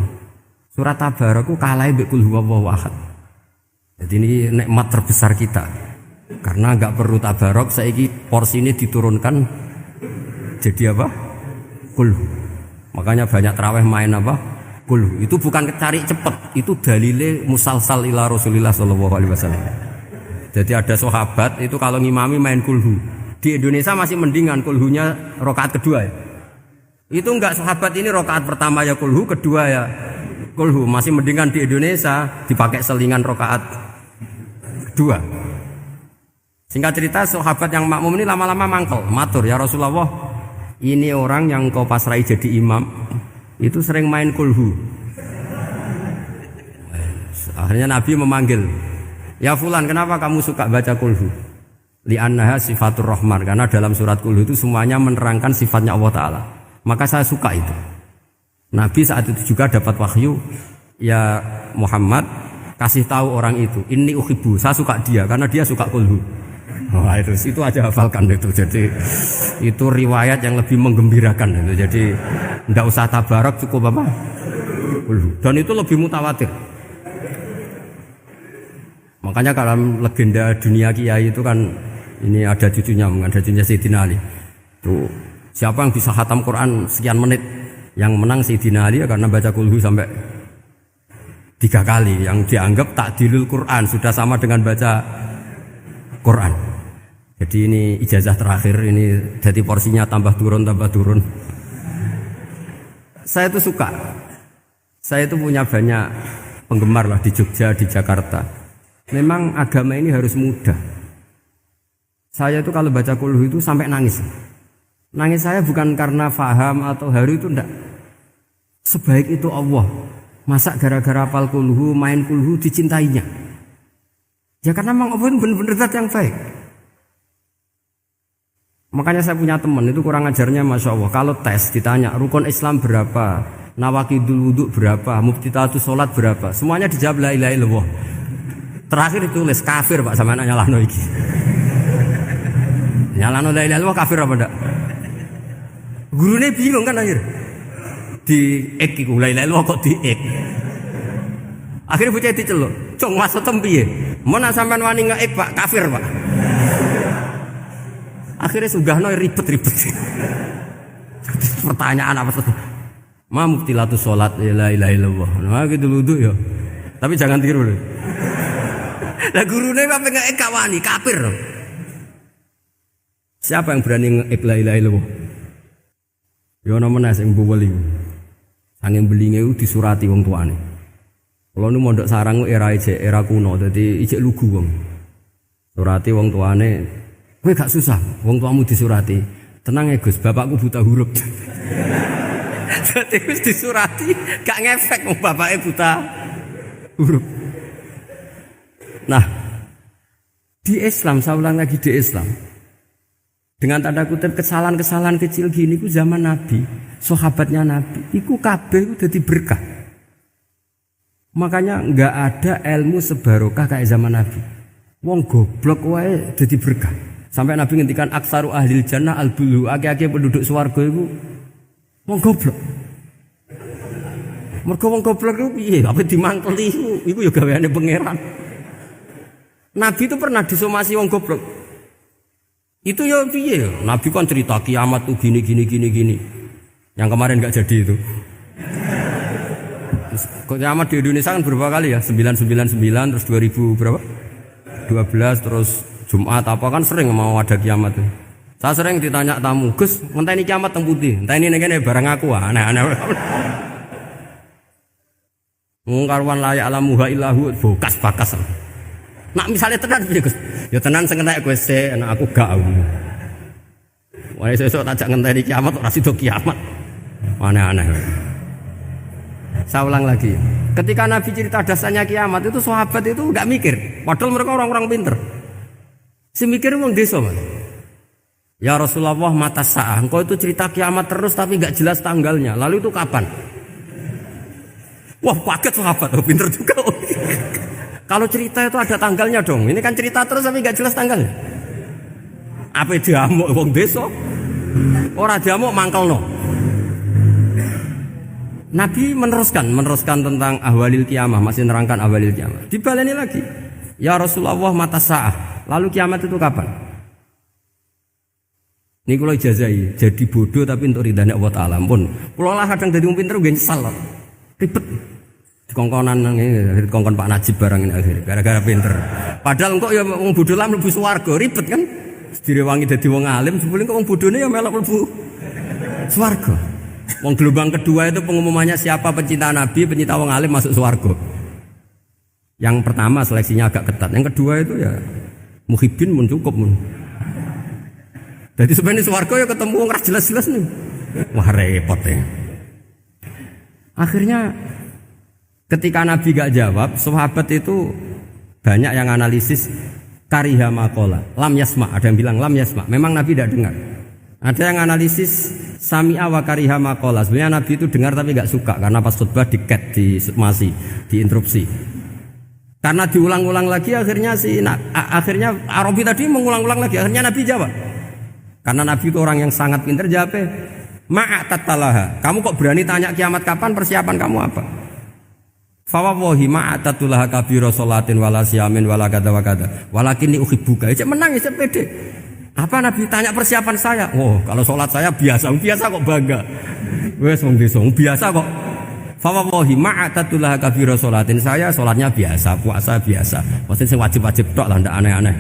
surat Tabarok itu kalah mbek qul huwallahu ahad. Jadi ini nikmat terbesar kita. Karena enggak perlu Tabarok, saiki porsi ini diturunkan jadi apa? Kulhu. Makanya banyak tarawih main apa? Kulhu. Itu bukan cari cepet, itu dalile musalsal ila Rasulillah sallallahu alaihi wasallam. Jadi ada sahabat itu kalau ngimami main kulhu. Di Indonesia masih mendingan kulhunya rakaat kedua ya. Itu enggak, sahabat ini rakaat pertama ya kulhu, kedua ya kulhu. Masih mendingan di Indonesia dipakai selingan rakaat kedua. Singkat cerita, sahabat yang makmum ini lama-lama mangkel, matur, ya Rasulullah, ini orang yang kau pasrai jadi imam itu sering main kulhu. Akhirnya Nabi memanggil, ya fulan, kenapa kamu suka baca kulhu? Li'annaha sifatur rahman, karena dalam surat kulhu itu semuanya menerangkan sifatnya Allah Ta'ala. Maka saya suka itu. Nabi saat itu juga dapat wahyu, ya Muhammad, kasih tahu orang itu, inni uhibbu, saya suka dia karena dia suka kulhu. Wah, itu aja hafalkan itu. Jadi itu riwayat yang lebih menggembirakan itu. Jadi enggak usah Tabarok, cukup apa? Kulhu. Dan itu lebih mutawatir. Makanya kalau legenda dunia kiai itu kan, ini ada cucunya Sayyidina Ali. Tuh, siapa yang bisa khatam Quran sekian menit? Yang menang Sayyidina Ali ya, karena baca kulhu sampai 3 kali. Yang dianggap takdilul Quran, sudah sama dengan baca Quran. Jadi ini ijazah terakhir, ini jadi porsinya tambah turun. Saya itu suka. Saya itu punya banyak penggemar lah di Jogja, di Jakarta. Memang agama ini harus mudah. Saya itu kalau baca kulhu itu sampai nangis. Nangis saya bukan karena faham atau haru, itu enggak. Sebaik itu Allah. Masa gara-gara hafal kulhu, main kulhu dicintainya? Ya karena memang Allah benar-benar zat yang baik. Makanya saya punya teman itu kurang ajarnya, masya Allah. Kalau tes ditanya rukun Islam berapa, nawakidul wudu berapa, muftitatus sholat berapa, semuanya dijawab la ilaha illallah. Terakhir ditulis kafir Pak sama anak nyalano iki. Nyalano la ilaha illallah kafir apa ndak? Gurune bingung kan akhir. Di ek iku la ilaha illallah kok di ek. Akhirnya bocah diceluk, "Cung maksudem piye?" "Mun sampean wani ngeek Pak, kafir Pak." Akhirnya sugahno ribet-ribet. Pertanyaan apa tuh? Ma muftilatus sholat la ilaha illallah. Nah gitu wudu ya. Tapi jangan tiru lho. Lah gurune kok pengen kawani kafir. Siapa yang berani ngeek la ilaha illallah? Ya ana meneh sing buwel iku. Sanging belinge iku disurati wong tuane. Kula nu mondok sarang era ijek era kuno dadi ijek lugu wong. Surati wong tuane, kowe gak susah, wong tuamu disurati. Tenang ya Gus, bapakku buta huruf. Jadi Gus disurati, gak ngefek wong bapaknya buta huruf. Nah, di Islam, saya ulang lagi di Islam. Dengan tanda kutip kesalahan-kesalahan kecil gini ku zaman Nabi, sahabatnya Nabi, iku kabeh ku dadi berkah. Makanya enggak ada ilmu sebarokah kayak zaman Nabi. Wong goblok wae dadi berkah. Sampai Nabi ngendikan aksaru ahlil jannah al-bulu, akeh-akeh penduduk swarga iku wong goblok. Mergo wong goblok iku piye? Apa dimangkeli iku ya gaweane pangeran. Nabi itu pernah disomasi wong goblok. Itu ya piye? Nabi kan cerita kiamat tuh gini. Yang kemarin enggak jadi itu. Kiamat di Indonesia kan berapa kali ya? 999 terus 2000 berapa? 12 terus Jumat apa kan sering mau ada kiamat tuh. Saya sering ditanya tamu, "Gus, ngenteni kiamat teng pundi? Enteni ning kene barang aku aneh-aneh." Wong karuan layak alamuha illahu bakas. Nak misalnya tenan piye Gus? Ya tenan sing entek kowe sik, anak aku gak. Wae sesuk tak ngenteni kiamat ora sida kiamat. Aneh-aneh. Saya ulang lagi. Ketika Nabi cerita dasarnya kiamat itu sahabat itu enggak mikir. Padahal mereka orang-orang pinter. Si mikir wong desa, Mas. Ya Rasulullah mata sa'ah. Engkau itu cerita kiamat terus tapi enggak jelas tanggalnya. Lalu itu kapan? Wah, kaget sahabat. Oh, pinter juga. Kalau cerita itu ada tanggalnya dong. Ini kan cerita terus tapi enggak jelas tanggalnya. Apa diamuk wong desa? Ora diamuk mangkelno. Nabi meneruskan tentang ahwalil kiamah, masih nerangkan ahwalil kiamah. Dibaleni lagi. Ya Rasulullah mata sa'ah. Lalu kiamat itu kapan? Ini kalau ijazai, jadi bodoh tapi untuk ridhanya Allah Ta'ala pun. Kalau lah kadang jadi pinter gue nyesal loh. Ribet. Dikongkonan ini, dikongkon Pak Najib barang ini akhirnya. Gara-gara pinter. Padahal kok ya wong bodoh lah mlebu swarga, ribet kan? Direwangi dadi wong alim, sebelum kok wong bodohnya ya melok mlebu swarga. Wong gelombang kedua itu pengumumannya siapa pencinta Nabi, pencinta wong alim masuk swarga. Yang pertama seleksinya agak ketat, yang kedua itu ya muhibbin mun cukup mun. Jadi sebenarnya swarga ya ketemu wong ra jelas-jelas nih. Wah repot ya. Akhirnya ketika Nabi gak jawab, sahabat itu banyak yang analisis kariha maqala, lam yasma, ada yang bilang lam yasma. Memang Nabi tidak dengar. Ada yang analisis sami'a wa kariha maqala. Sebenarnya Nabi itu dengar tapi gak suka karena pas khutbah di-cut, diinterupsi. Karena diulang-ulang lagi akhirnya akhirnya Arabi tadi mengulang-ulang lagi, akhirnya Nabi jawab. Karena Nabi itu orang yang sangat pintar, jawabnya ma'atatalaha. Kamu kok berani tanya kiamat kapan, persiapan kamu apa? Fawawahi ma'atatulaha kabira sholatin wala siyamin wala kada wa kada walakinni uhibbuka. Cek menang ya pede. Apa Nabi tanya persiapan saya? Oh, kalau sholat saya biasa kok bangga. Wes wong desa biasa kok. Fawawahi ma'atatulaha kabira sholatin. Saya sholatnya biasa, puasa biasa. Maksudnya saya wajib-wajib tok lah, ndak aneh-aneh.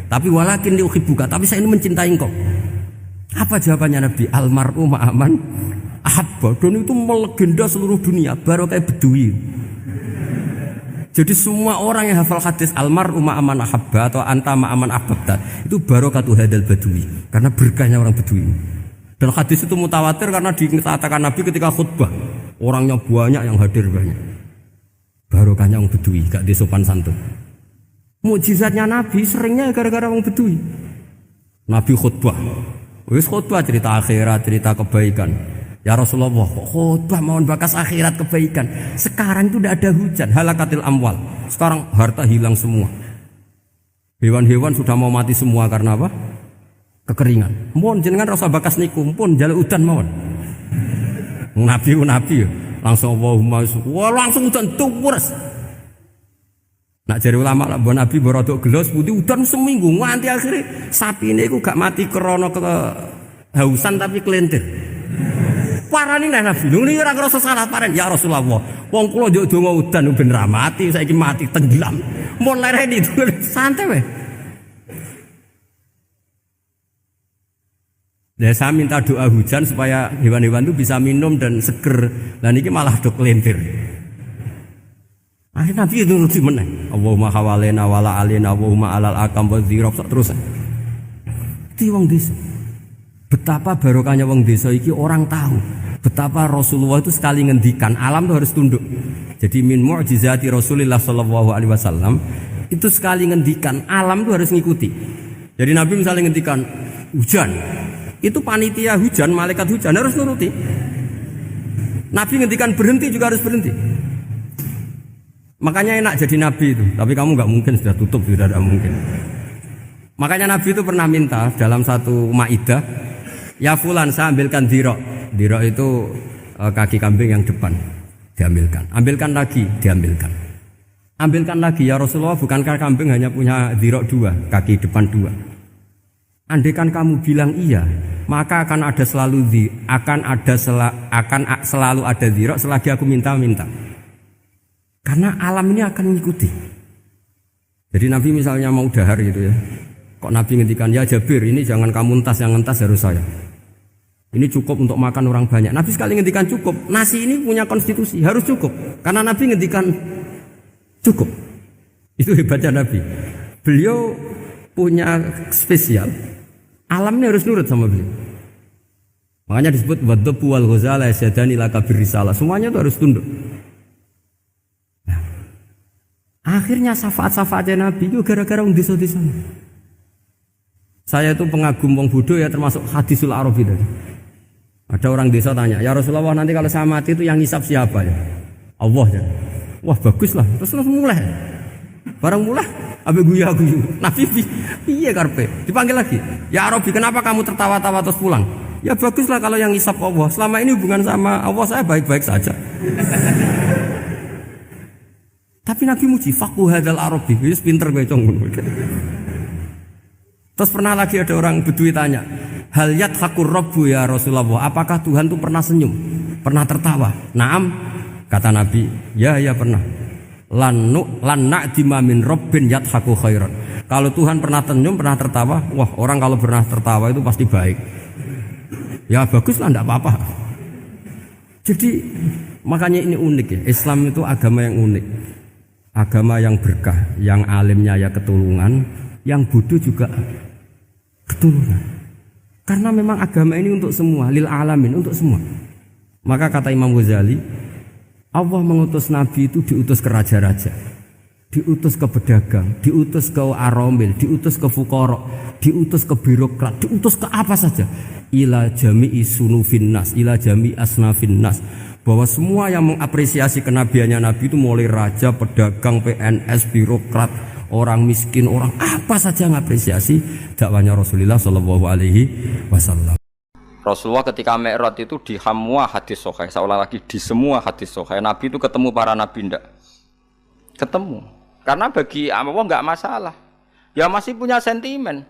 Tapi walakinni uhibbuka, tapi saya ini mencintai engkau. Apa jawabannya Nabi? Almar'u ma'aman ahabba. Dan itu melegenda seluruh dunia, baru kayak Bedui. Jadi semua orang yang hafal hadis almar'u ma'aman ahabba atau anta ma'aman ahbabta, itu barokatu hadal Badui, karena berkahnya orang Bedui. Dan hadis itu mutawatir karena dikatakan Nabi ketika khutbah, orangnya banyak yang hadir banyak. Barokahnya orang Bedui, gak disopan santun. Mukjizatnya Nabi seringnya gara-gara orang Bedui. Nabi khutbah, wis khutbah cerita akhirat, cerita kebaikan. Ya Rasulullah, kok khutbah mohon bakas akhirat kebaikan. Sekarang itu tidak ada hujan, halakatil amwal. Sekarang harta hilang semua. Hewan-hewan sudah mau mati semua karena apa? Kekeringan. Mohon jenengan rasa bakas niku pun jaluk udan mohon. Nabi langsung Allahumma wah langsung udan tuwres. Nak jari ulama lah mbok Nabi borodok gelos putih udan seminggu nganti akhirnya sapi ini gak mati krana kehausan tapi kelentir. Parani nek Nabi nuli ora ngrasa salah paren ya Rasulullah. Wong kula njuk donga udan ben ra mati saiki mati tenggelam. Mun lereni santai wae. Ya, saya minta doa hujan supaya hewan-hewan itu bisa minum dan seger. Dan ini malah do kelentir. Akhirnya Nabi itu nuruti meneng. Allahumma hawalena wala alena Allahumma alal akam wa dzirab terus. Itu wong desa. Betapa barokahnya wong desa iki orang tahu. Betapa Rasulullah itu sekali ngendikan alam itu harus tunduk. Jadi min mu'jizati Rasulullah sallallahu alaihi wasallam itu sekali ngendikan alam itu harus ngikuti. Jadi Nabi misalnya ngendikan hujan, itu panitia hujan, malaikat hujan harus nuruti. Nabi ngendikan berhenti juga harus berhenti. Makanya enak jadi Nabi itu. Tapi kamu nggak mungkin sudah tutup, sudah tidak mungkin. Makanya Nabi itu pernah minta dalam satu maidah, ya fulan saya ambilkan dirok. Dirok itu kaki kambing yang depan, diambilkan. Ambilkan lagi, diambilkan. Ambilkan lagi ya Rasulullah, bukankah kambing hanya punya dirok dua, kaki depan dua? Andaikan kamu bilang iya, maka akan selalu ada dzirok selagi aku minta-minta. Karena alam ini akan mengikuti. Jadi Nabi misalnya mau dahar gitu ya. Kok Nabi ngendikan ya Jabir, ini jangan kamu entas, yang entas harus saya. Ini cukup untuk makan orang banyak. Nabi sekali ngendikan cukup. Nasi ini punya konstitusi, harus cukup. Karena Nabi ngendikan cukup. Itu hebatnya Nabi. Beliau punya spesial. Alam ini harus nurut sama beliau. Makanya disebut wadhabu wal ghazala yasadani laka birrisalah. Semuanya itu harus tunduk. Nah, akhirnya syafaat-syafaatnya Nabi itu gara-gara wong desa-desa. Saya itu pengagum wong bodoh ya, termasuk hadisul Arabi tadi. Ada orang desa tanya, ya Rasulullah nanti kalau saya mati itu yang ngisap siapa ya? Allah ya. Wah bagus lah, terus mulai. Barang mulai, abe guyu. Nabi piye karepe? Dipanggil lagi. Ya Arabi, kenapa kamu tertawa-tawa terus pulang? Ya baguslah kalau yang ngisap Allah. Selama ini hubungan sama Allah saya baik-baik saja. Tapi Nabi muji faqhu hadzal Arabi, wis pinter kowe ngono. Terus pernah lagi ada orang Bedui tanya, hal yadhakur rabbu ya Rasulullah, apakah Tuhan itu pernah senyum, pernah tertawa? Naam, kata Nabi, ya pernah. Lan na'dima min rabbin yadhaku khairan. Kalau Tuhan pernah senyum, pernah tertawa, wah orang kalau pernah tertawa itu pasti baik. Ya baguslah, enggak apa-apa. Jadi makanya ini unik ya, Islam itu agama yang unik. Agama yang berkah, yang alimnya ya ketulungan, yang bodoh juga ketulungan. Karena memang agama ini untuk semua, lil alamin, untuk semua. Maka kata Imam Ghazali, Allah mengutus Nabi itu diutus ke raja-raja, diutus ke pedagang, diutus ke aromil, diutus ke fuqara, diutus ke birokrat, diutus ke apa saja. Ila jami'i sunufin nas, ila jami'i asnafin nas. Bahwa semua yang mengapresiasi kenabiannya Nabi itu mulai raja, pedagang, PNS, birokrat, orang miskin, orang apa saja mengapresiasi dakwahnya Rasulullah Shallallahu Alaihi Wasallam. Rasulullah ketika Mi'raj itu di semua hadis sahih, seolah lagi di semua hadis sahih Nabi itu ketemu para nabi ndak? Ketemu. Karena bagi Allah enggak masalah. Ya masih punya sentimen.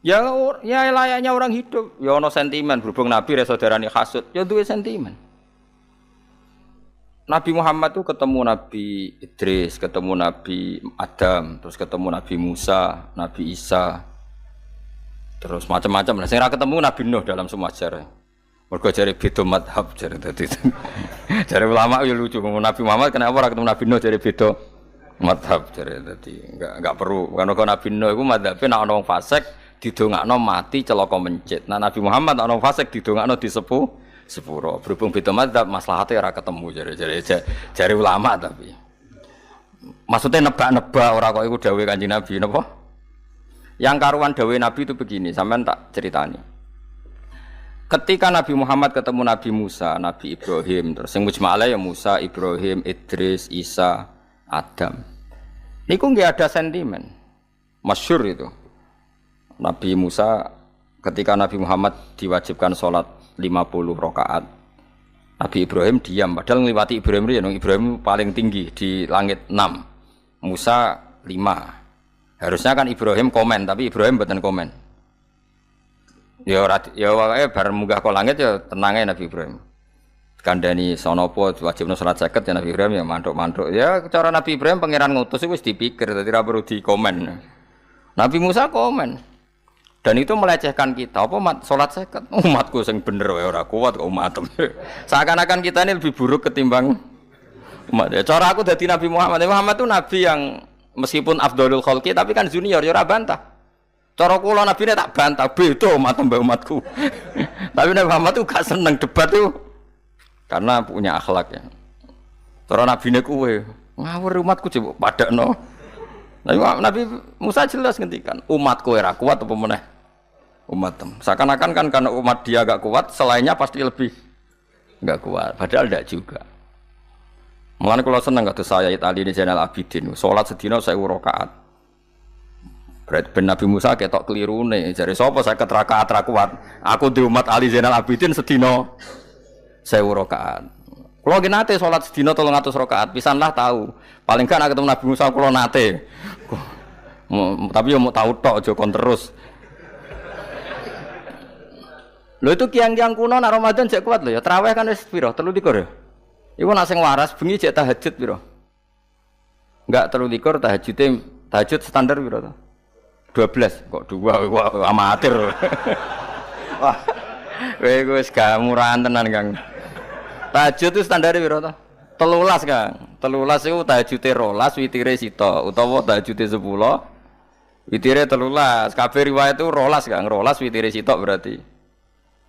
Ya layaknya orang hidup. Ya ono sentimen berhubung Nabi saudarane hasud, ya duwe sentimen. Nabi Muhammad itu ketemu Nabi Idris, ketemu Nabi Adam, terus ketemu Nabi Musa, Nabi Isa, terus macam-macam. Nah, saya ketemu Nabi Nuh dalam semua sejarah. Mergo jare beda madhab jare dadi. Jare ulama ya lucu ngomong Nabi Muhammad kenapa ora ketemu Nabi Nuh jare beda madhab jare dadi enggak perlu. Karena Nabi Nuh iku madhabe nek ana wong fasik didongakno mati celaka mencit. Nah Nabi Muhammad ana wong fasik didongakno disepuh sepuro. Berhubung beda madzhab maslahatnya ora ketemu jare ulama tapi. Maksudnya nebak-nebak ora kok iku dawuh Kanjeng Nabi napa? Yang karuan dawuh Nabi itu begini, sampean tak ceritani. Ketika Nabi Muhammad ketemu Nabi Musa, Nabi Ibrahim, terus yang mujma'alai ya Musa, Ibrahim, Idris, Isa, Adam. Niku nggak ada sentimen. Masyhur itu. Nabi Musa ketika Nabi Muhammad diwajibkan sholat 50 rakaat. Nabi Ibrahim diam, padahal ngliwati Ibrahim itu, Ibrahim paling tinggi di langit 6. Musa 5. Harusnya kan Ibrahim komen, tapi Ibrahim mboten komen. Ya wae bar munggah ke langit ya tenange Nabi Ibrahim. Kandhani sonopo wajibno salat 50 ya Nabi Ibrahim ya mantuk-mantuk. Ya cara Nabi Ibrahim pangeran ngutus wis dipikir dadi ora perlu dikomen. Nabi Musa komen. Dan itu melecehkan kita. Apa salat 50? Umatku sing bener wae ora kuat kok umatem. Seakan-akan kita ini lebih buruk ketimbang umat. Ya cara aku dadi Nabi Muhammad. Muhammad itu nabi yang meskipun afdhalul khalqi tapi kan junior ya ora bantah. Cara kula nabine tak bantah, beda umat mbak umatku. Tapi Nabi Muhammad tuh gak seneng debat tuh karena punya akhlak ya. Cara nabine kuwe ngawur umatku coba padakno. Nabi Musa jelas ngendikan umatku ora kuat apa meneh umatem. Seakan-akan kan karena umat dia gak kuat, selainnya pasti lebih gak kuat. Padahal tidak juga. Mulane kula seneng kados saya Ali ini Zainal Abidin, salat sedina 1000 rakaat. Berarti ben Nabi Musa ketok kelirune, jare sapa 50 rakaat ra kuat. Aku di umat Ali Zainal Abidin sedina 1000 rakaat. Kula nggih nate salat sedina 300 rakaat, pisanlah tahu. Paling gak nek ketemu Nabi Musa kula nate. Tapi yo mau tahu tok aja kon terus. Lho itu kiang-kiang kuno nek Ramadan jek kuat lho ya. Tarawih kan wis pira? 23 ya. Iku nek sing waras bengi jek tahajud pira? Enggak 23 tahajud standar pira to? 12 kok 2 amatir. Wah. Kowe wis gak murahan tenan, Kang. Tahajud itu standare pira to? 13, Kang. 13 iku tahajude 12, witire sita utawa tahajude 10, witire 13. Kabeh riwayat itu 12, Kang. 12 witire sita berarti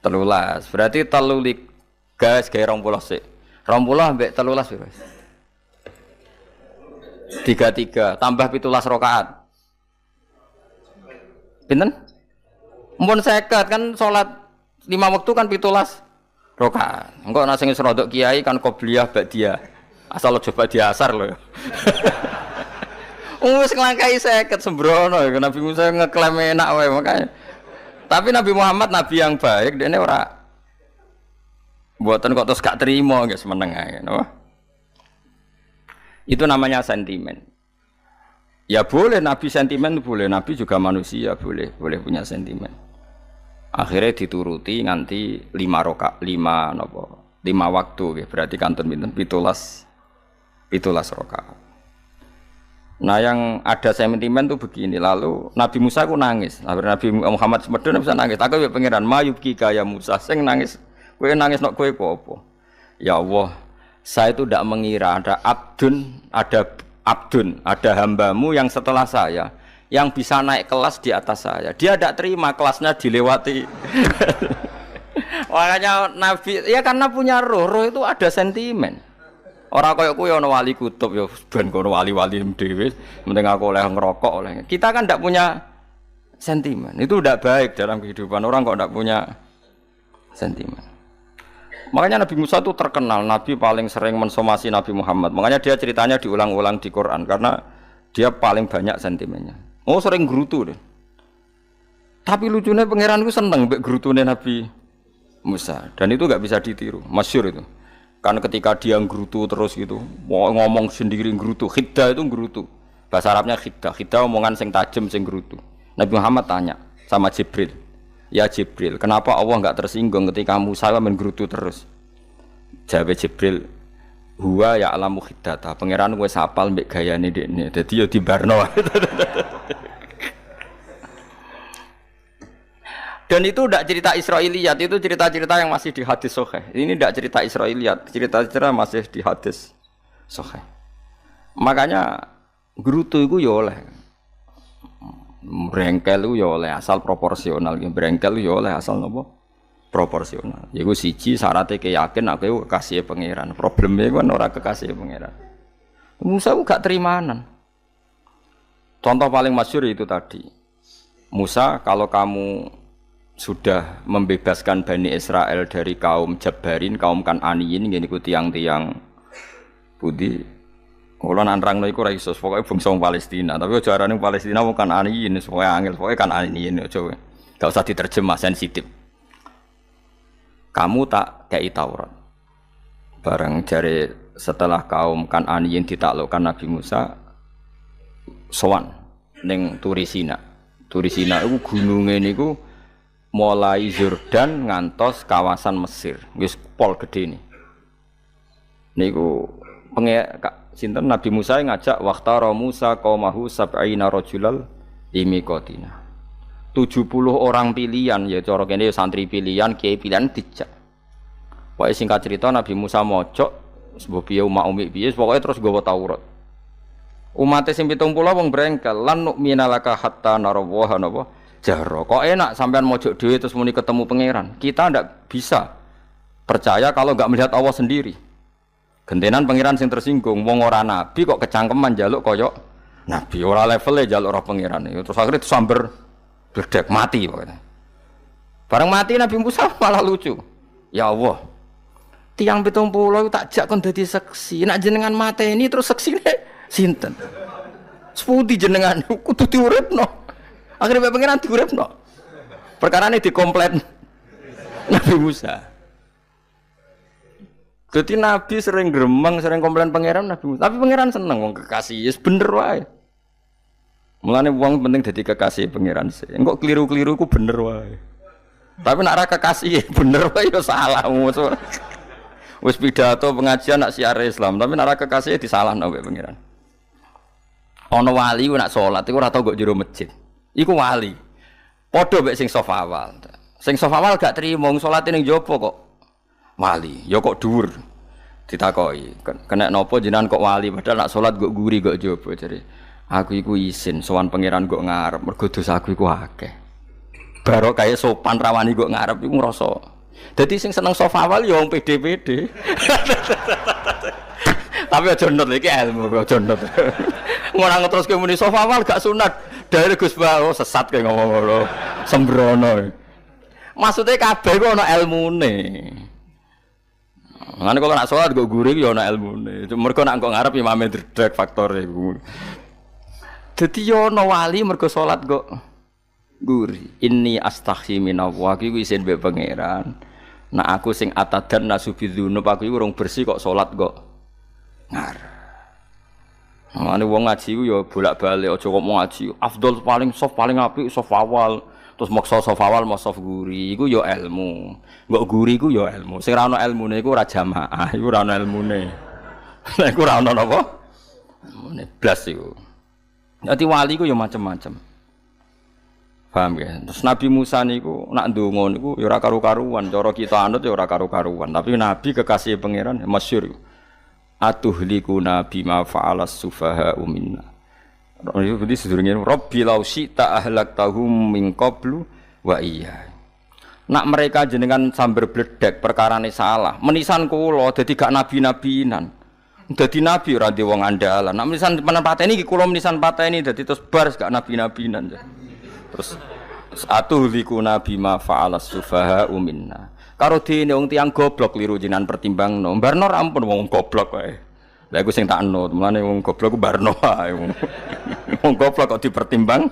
13. Berarti 3 gas gawe 20 sik. 20 mbek 13 piro? 33 tambah 17 rakaat. Pinten? Mumpun 50 kan salat 5 waktu kan 17 rakaat. Engko nek sing rodok kiai kan qobliyah ba'diyah. Asal aja ba'diyah asar lho. Wis nglangkai 50 sembrono Nabi Musa ngeklaim enak wae makanya. Tapi Nabi Muhammad nabi yang baik, dene ora mboten kok terus gak trimo nggih semeneng ae, napa? Itu namanya sentimen. Ya boleh Nabi sentimen boleh, Nabi juga manusia boleh punya sentimen. Akhirnya dituruti nganti 5 waktu nggih. Berarti kanton pinten 17 rakaat. Nah yang ada sentimen tuh begini, lalu Nabi Musa ku nangis. Nabi Muhammad semedon bisa nangis. Aku ya pangeran mayubki kaya Musa sing nangis. Kowe nangis nok kowe apa? Ya Allah, saya itu tidak mengira ada hambamu yang setelah saya yang bisa naik kelas di atas saya. Dia tidak terima kelasnya dilewati. Makanya Nabi ya karena punya roh itu ada sentimen. Orang koyo kuwi ana wali kutub ya ben kono wali-wali dhewe, penting aku oleh ngerokok oleh. Kita kan ndak punya sentimen. Itu ndak baik dalam kehidupan orang kok ndak punya sentimen. Makanya Nabi Musa itu terkenal Nabi paling sering mensomasi Nabi Muhammad. Makanya dia ceritanya diulang-ulang di Quran karena dia paling banyak sentimennya. Oh sering gerutu deh. Tapi lucunya pangeranku seneng mbek gerutune Nabi Musa dan itu nggak bisa ditiru. Masyhur itu. Karena ketika dia nggerutu terus gitu, ngomong sendiri nggerutu, khiddah itu nggerutu. Bahasa Arabnya khiddah, khiddah omongan sing tajem sing nggerutu. Nabi Muhammad tanya sama Jibril, ya Jibril, kenapa Allah enggak tersinggung ketika Musa menggerutu terus? Jawab Jibril, huwa ya'lamu khiddata, pangeran wis hafal mbek gayane dekne, dadi ya dibarno. Dan itu tidak cerita Israiliyat, itu cerita-cerita yang masih di hadis sahih. Ini tidak cerita Israiliyat, cerita-cerita masih di hadis sahih. Makanya gerutu itu ya oleh, brengkel itu ya oleh asal proporsional, brengkel itu ya oleh asal nopo proporsional. Iku siji syaratnya keyakin aku kekasih pangeran. Problemnya kan orang kekasih pangeran. Musa itu gak terimanan. Contoh paling masyhur itu tadi. Musa, kalau kamu sudah membebaskan Bani Israel dari kaum Jabbarin, kaum Kan'aniyin, ngene iku tiang-tiang budi. Kula nanrangno iku ra iso, pokoke bangsa Palestina, tapi aja arane Palestina wong Kan'aniyin, pokoke angel, pokoke Kan'aniyin aja. Enggak usah diterjemah sensitif. Kamu tak kei Taurat. Bareng jare setelah kaum Kan'aniyin ditaklukkan Nabi Musa sowan ning Turisina. Turisina iku gununge niku mulai Yordan ngantos kawasan Mesir, wis pol gede nih. Niku sinten Nabi Musa ngajak waqtara Musa qaumahu sab'ina rajulal limiqatina. 70 orang pilihan ya cara kene santri pilihan, kiai pilihan dijak. Pokoke singkat cerita Nabi Musa mojok sebab piye umat umi piye pokoke terus nggawa Taurat. Umat sing 70 wong brengkel lan nu'mina laka hatta narawaha napa jaro. Kok enak sampean mojok dhewe terus muni ketemu pangeran. Kita ndak bisa percaya kalau enggak melihat Allah sendiri. Gentenan pangeran sing tersinggung, wong ora nabi kok kecangkeman njaluk kaya nabi, ora levele njaluk ora pangeran. Terus akhirnya disamber bledek mati pokoknya. Bareng mati Nabi Musa malah lucu. Ya Allah, tiang 70 tak jak kon dadi seksi. Nek jenengan mateni terus seksine sinten? Sepundi jenengan kudu diuripno. Akhirnya pengiran diuripno. Perkarane dikomplain Nabi Musa. Jadi Nabi sering gremeng, sering komplain pangeran Nabi Musa. Tapi pangeran seneng wong kekasih, yes bener wae. Mulane wong penting dadi kekasih pangeran sih. Engko keliru-keliru ku bener wae. Tapi nek ora kekasih bener wae ya salah. Wis pidato pengajian nak siar Islam, tapi nek ora kekasih disalahno wae pangeran. Ana wali ku nak salat iku ora tau kok jero masjid. Iku wali. Padha mek sing saf awal. Sing saf awal gak trimo salate ning jaba kok wali. Ya kok dhuwur. Ditakoki, kena napa jenengan kok wali padahal nak salat kok guri kok jaba jare. Aku iku isin sowan pangeran kok ngarep mergo dosaku iku akeh. Baro kaya sopan rawani kok ngarep iku ngrasa. Dadi sing seneng saf awal ya wong pede-pede. Tapi aja nut iki ilmu aja nut. Ngono terus muni saf awal gak sunat. Dari Gus Bawo sesat kayak ngomong ngono, sembrono. Maksudnya kabeh ku ana ilmune. Ngene kok nak salat kok guri ya ana ilmune. Mergo nak kok ngarep imame dredeg faktor iku. Dadi yo ana wali mergo salat kok guri. Inni astaghfi minallah iki isin mbek pangeran. Nak aku sing atadan nasubidzunub aku iku urung bersih kok salat kok ngarep. Mane wong ngaji ku ya bolak-balik aja kok mau ngaji. Afdol paling soft paling apik soft awal. Terus maksa soft awal mau soft guri iku ya ilmu. Mbok guri iku ya ilmu. Sing ora ana ilmune iku ora jamaah, iku ora ana ilmune. Nek ora ana napa? Ilmune blas iku. Dadi wali ku ya macam-macam. Paham ya? Terus Nabi Musa niku nak ndonga niku ya ora karu-karuan, cara kita anut ya ora karu-karuan. Tapi Nabi kekasih pangeran masyhur. Atuhlikuna bima fa'alas sufaha'u minna. Jadi sedurunge Rabbi law syi'ta ahlaktahum min qablu wa iya. Nak mereka jenengan sambar bledek perkarane salah. Menisan kula dadi gak nabi-nabinan. Dadi nabi ora di wong andalan. Nak menisan pateni iki kula menisan pateni dadi terus bar gak nabi-nabinan. Terus atuhlikuna bima fa'alas sufaha'u minna. Karo dene wong tiyang goblok liru jinan pertimbangno. Barno ampun wong goblok wae. Lah iku sing tak anut, mulane wong goblok ku barno wae. Wong goblok kok dipertimbang.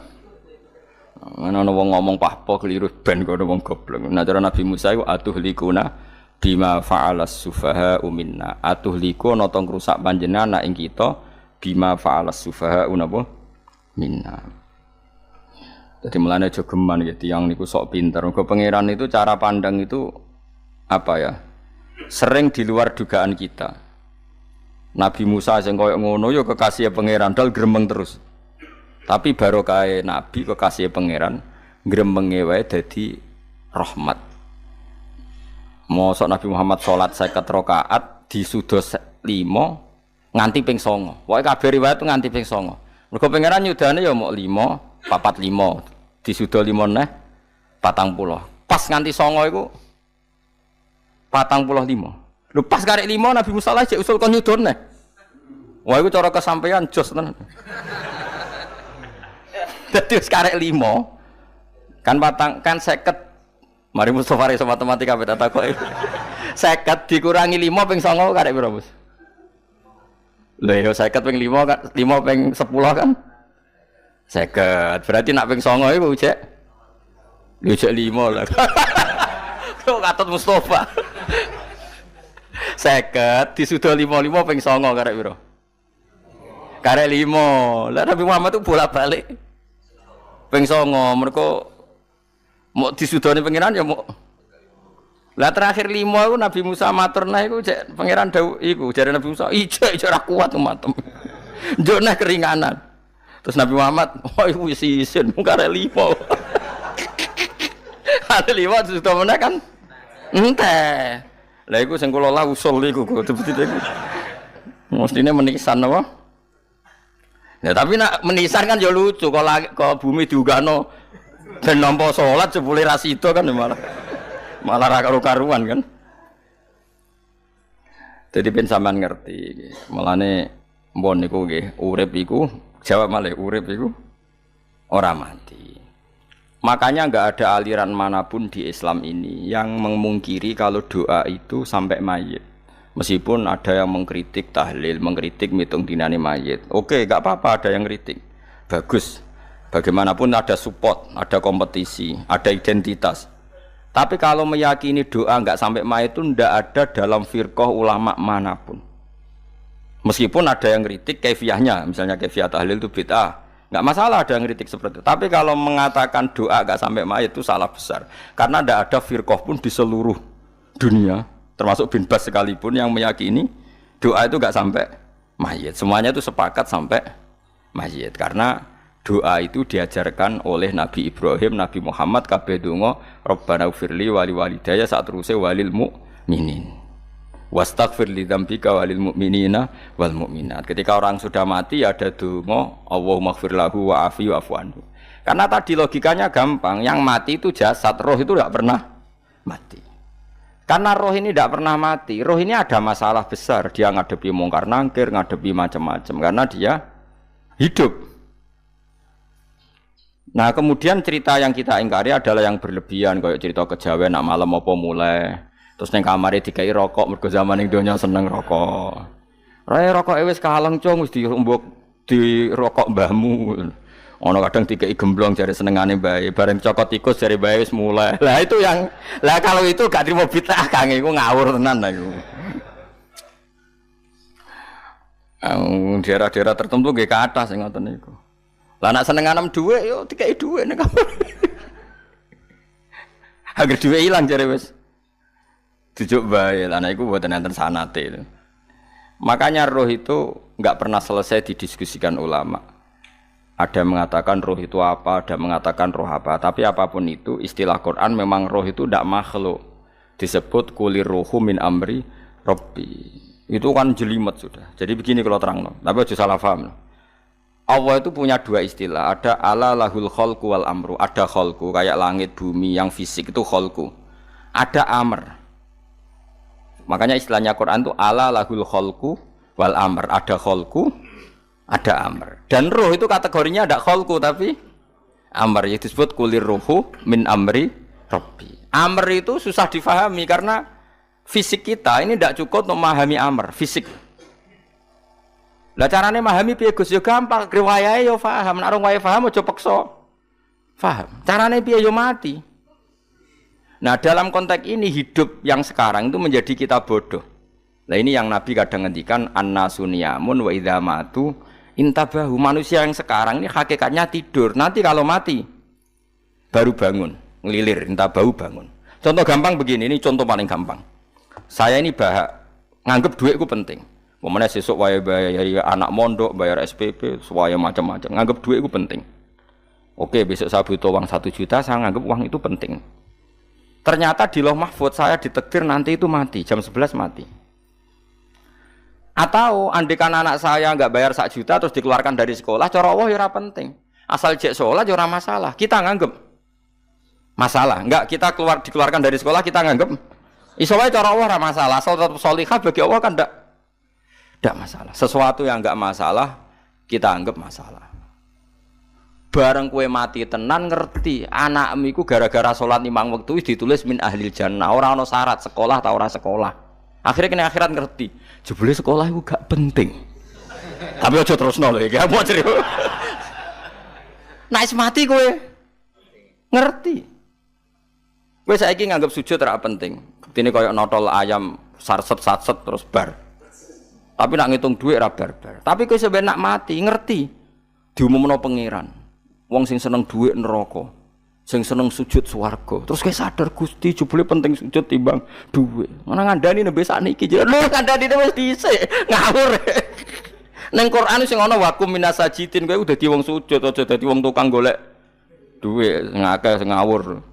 Ana wong ngomong pahpo keliru ben kok wong goblok. Nah cara Nabi Musa iku atuhlikuna bima fa'alas sufaha minna. Atuhliku ana tong rusak panjenengan ing kita bima fa'alas sufaha napa minna. Jadi mulane aja geman ya tiyang niku sok pinter. Mergo pangeran itu cara pandang itu apa ya? Sering di luar dugaan kita. Nabi Musa sing koyo ngono ya kekasih pangeran dal gremeng terus. Tapi barokah nabi kekasih pangeran gremenge wae dadi rahmat. Mosok Nabi Muhammad salat 50 rakaat disuda 5 nganti ping 9. Pokoke kabeh riwayat nganti ping 9. Mergo pangeran nyudane ya mok 5, 45 disuda 5 neh 40. Pas nganti 9 iku 45. Lho pas karek 5 Nabi Musa lah cek usul kon nyudone. Wah iku cara kesampaian jos tenan. Dadi wis karek 5 kan 50 Mari Mustofa iso matematika beta takoki. 50 dikurangi 5 ping 9 karek piro, Bos? Lho ya 50 ping 5 kan 5 ping 10 kan? 50. Berarti nak ping 9 iku jek. Yo jek 5 lah. Kok katut Mustofa. 50 disudo 5 ping 9 karek piro? Karek 5. Lah Nabi Muhammad itu bolak-balik. Ping 9 mergo mau disudoni pangeran ya mau. Lah terakhir 5 iku Nabi Musa matur nah iku jek pangeran dawuh iku jare Nabi Musa ijek ora kuat umatem. Njuk nah keringanan. Terus Nabi Muhammad, "Oh iku wis isin mung karek 5." Ada 5 disudo meneh kan. Enteh. Lah iku sing kula lah usul iku kudu-kudu iku. Mestine menisan apa? Ya tapi nak menisan kan ya lucu kalau bumi diugano ben nampa salat jebule ra sida kan malah ra karu-karuan kan. Jadi ben sampean ngerti. Mulane mbon niku nggih urip iku jawab malih urip iku ora mati. Makanya enggak ada aliran manapun di Islam ini yang memungkiri kalau doa itu sampai mayit. Meskipun ada yang mengkritik tahlil, mengkritik mitung dinane mayit. Oke, enggak apa-apa ada yang kritik. Bagus. Bagaimanapun ada support, ada kompetisi, ada identitas. Tapi kalau meyakini doa enggak sampai mayit itu enggak ada dalam firqah ulama manapun. Meskipun ada yang kritik kaifiahnya, misalnya kaifiah tahlil itu bid'ah. Enggak masalah ada yang kritik seperti itu. Tapi kalau mengatakan doa enggak sampai mayit itu salah besar. Karena enggak ada firqah pun di seluruh dunia, termasuk bin Bas sekalipun yang meyakini doa itu enggak sampai mayit. Semuanya itu sepakat sampai mayit. Karena doa itu diajarkan oleh Nabi Ibrahim, Nabi Muhammad kabeh donga Rabbana ufirli wali walidayya saat teruse walil mu'minin. Wastaghfir li dzambika walil mu'minina wal mu'minat. Ketika orang sudah mati ada donga Allahumma ighfir lahu wa afi wa'fu anhu. Karena tadi logikanya gampang, yang mati itu jasad, roh itu tidak pernah mati. Karena roh ini tidak pernah mati, roh ini ada masalah besar, dia ngadepi mungkar nangkir, ngadepi macam-macam karena dia hidup. Nah kemudian cerita yang kita ingkari adalah yang berlebihan, kayak cerita kejawen nak malam apa mulai, terus neng kamare dikai rokok, mergo zaman ning donya seneng rokok. Rokok wis kaleng cung wis dirumbuk di rokok mbahmu. Ono kadang dikai gemblong jare senengane bae, bareng cokot tikus jare bae wis mulai. Lah itu yang lah kalau itu gak trimo bid'ah Kang iku ngawur tenan lah iku. Daerah-daerah tertentu nggih kathah sing ngoten niku. Lah nek senenganem dhuwit yo dikai dhuwit nek agar dhuwit ilang jare wis dijuk bae. Lah nek iku mboten enten sanate. Makanya roh itu enggak pernah selesai didiskusikan ulama. Ada yang mengatakan roh itu apa, ada yang mengatakan roh apa. Tapi apapun itu, istilah Quran memang roh itu tidak makhluk. Disebut kulir ruhu min amri Rabbi. Itu kan jelimet sudah. Jadi begini kalau terang, tapi aja salah paham. Allah itu punya dua istilah. Ada ala lahul kholku wal amru. Ada kholku, kayak langit, bumi, yang fisik itu kholku. Ada amr. Makanya istilahnya Quran itu ala lahul kholku wal amr. Ada kholku, ada amr. Dan roh itu kategorinya ada kholku tapi amr, itu disebut kulir ruhu min amri Rabbi. Amr itu susah difahami karena fisik kita ini tidak cukup untuk memahami amr, fisik. Lah carane memahami piye Gus? Ya gampang, riwayahe yo paham, nek ora paham aja peksa. Paham. Carane piye yo mati. Nah, dalam konteks ini hidup yang sekarang itu menjadi kita bodoh. Nah, ini yang Nabi kadang ngendikan an-nasuniyamun wa idza matu intabahu. Manusia yang sekarang ini hakikatnya tidur. Nanti kalau mati baru bangun, ngelilir, intabahu bangun. Contoh gampang begini, ini contoh paling gampang. Saya ini nganggep duit itu penting. Momennya sesuk wae bayar anak mondok, bayar SPP, semuanya macam-macam. Nganggep duit itu penting. Oke, besok saya butuh uang 1 juta, saya nganggep uang itu penting. Ternyata di Lauh Mahfudz saya ditakdir nanti itu mati, jam 11 mati. Atau andekan anak saya nggak bayar 1 juta terus dikeluarkan dari sekolah, cara Allah ya ora penting. Asal jek sholat ya ora masalah. Kita nganggep masalah. Enggak, kita dikeluarkan dari sekolah kita nganggep iso wae cara Allah ora masalah. Asal tetap sholihah bagi Allah kan enggak masalah. Sesuatu yang enggak masalah kita anggap masalah. Bareng kowe mati tenan ngerti anakmu iku gara-gara salat 5 wektu ditulis min ahlil jannah. Ora ana syarat sekolah ta ora sekolah. Akhirnya kena akhirat ngerti. Jebule sekolah iku gak penting. Tapi aja terusno lho iki. Apa cerita? Nek mati kowe ngerti. Kowe saiki nganggep sujud ora penting. Buktine koyo notol ayam sarset-sarset terus bar. Tapi nak ngitung dhuwit ora bar-bar. Tapi kowe sampe nak mati ngerti diumumno pangeran. Wong sing seneng dhuwit neraka, sing seneng sujud swarga. Terus kowe sadar Gusti jebule penting sujud timbang dhuwit. Ana ngandani nembe sakniki. Lho kandhane wis dhisik. Ngawur. Nang Quran sing ana wakum minasajidin kowe dadi wong sujud aja dadi wong tukang golek dhuwit ngakeh sing ngawur.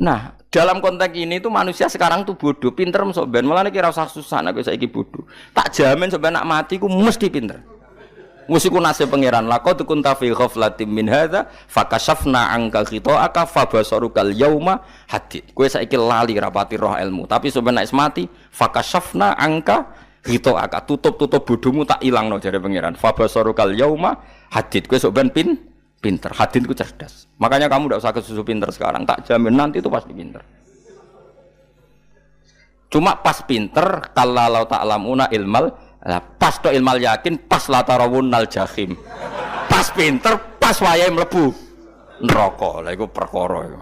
Nah, dalam konteks ini tuh manusia sekarang tuh bodoh, pinter sok ben. Mulane kira usah susah nek saiki bodoh. Tak jamin sampe nak mati ku mesti pinter. Musiku nasib pangeran laqad kunta fi ghaflatin min hadza fakashafna anka khita'aka fabasarukal yauma hadid. Kowe saiki lali rapati roh ilmu, tapi sampe nek mati fakashafna angka khita'aka tutup bodohmu tak ilangno jare pangeran. Fabasarukal yauma hadid. Kowe sok ben pinter. Hadid itu cerdas. Makanya kamu tidak usah kesusu pinter sekarang. Tak jamin nanti itu pasti pinter. Cuma pas pinter, kalau ta'lamuna ilmal, pas to ilmal yakin, pas latarawunnal jahim. Pas pinter, pas wayahe mlebu neraka. Lha iku perkara iku.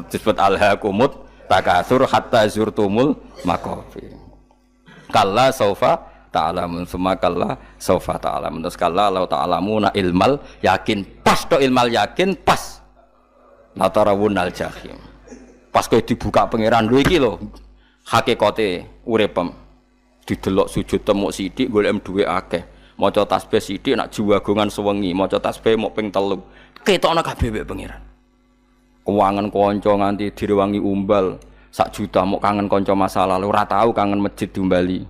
Disebut alhaakumut takatsur hatta zurtumul maqabir. Kalla saufa ta'lamun summa kalla saufa ta'lamun. Terus kalla law ta'lamuna ilmal yakin, pas to ilmal yakin, pas latarawunnal jahim. Pas kowe dibuka pangeran lho iki lho hakikate uripem. Didelok sujud temuk sithik golek dhuwit akeh. Maca tasbih sithik nak jiwagongan sewengi, maca tasbih mok ping 3. Ketokno kabeh wek pangeran. Kewangan kanca nganti direwangi umbal 1 juta mok kangen kanca masa lalu ora tau kangen masjid diumbali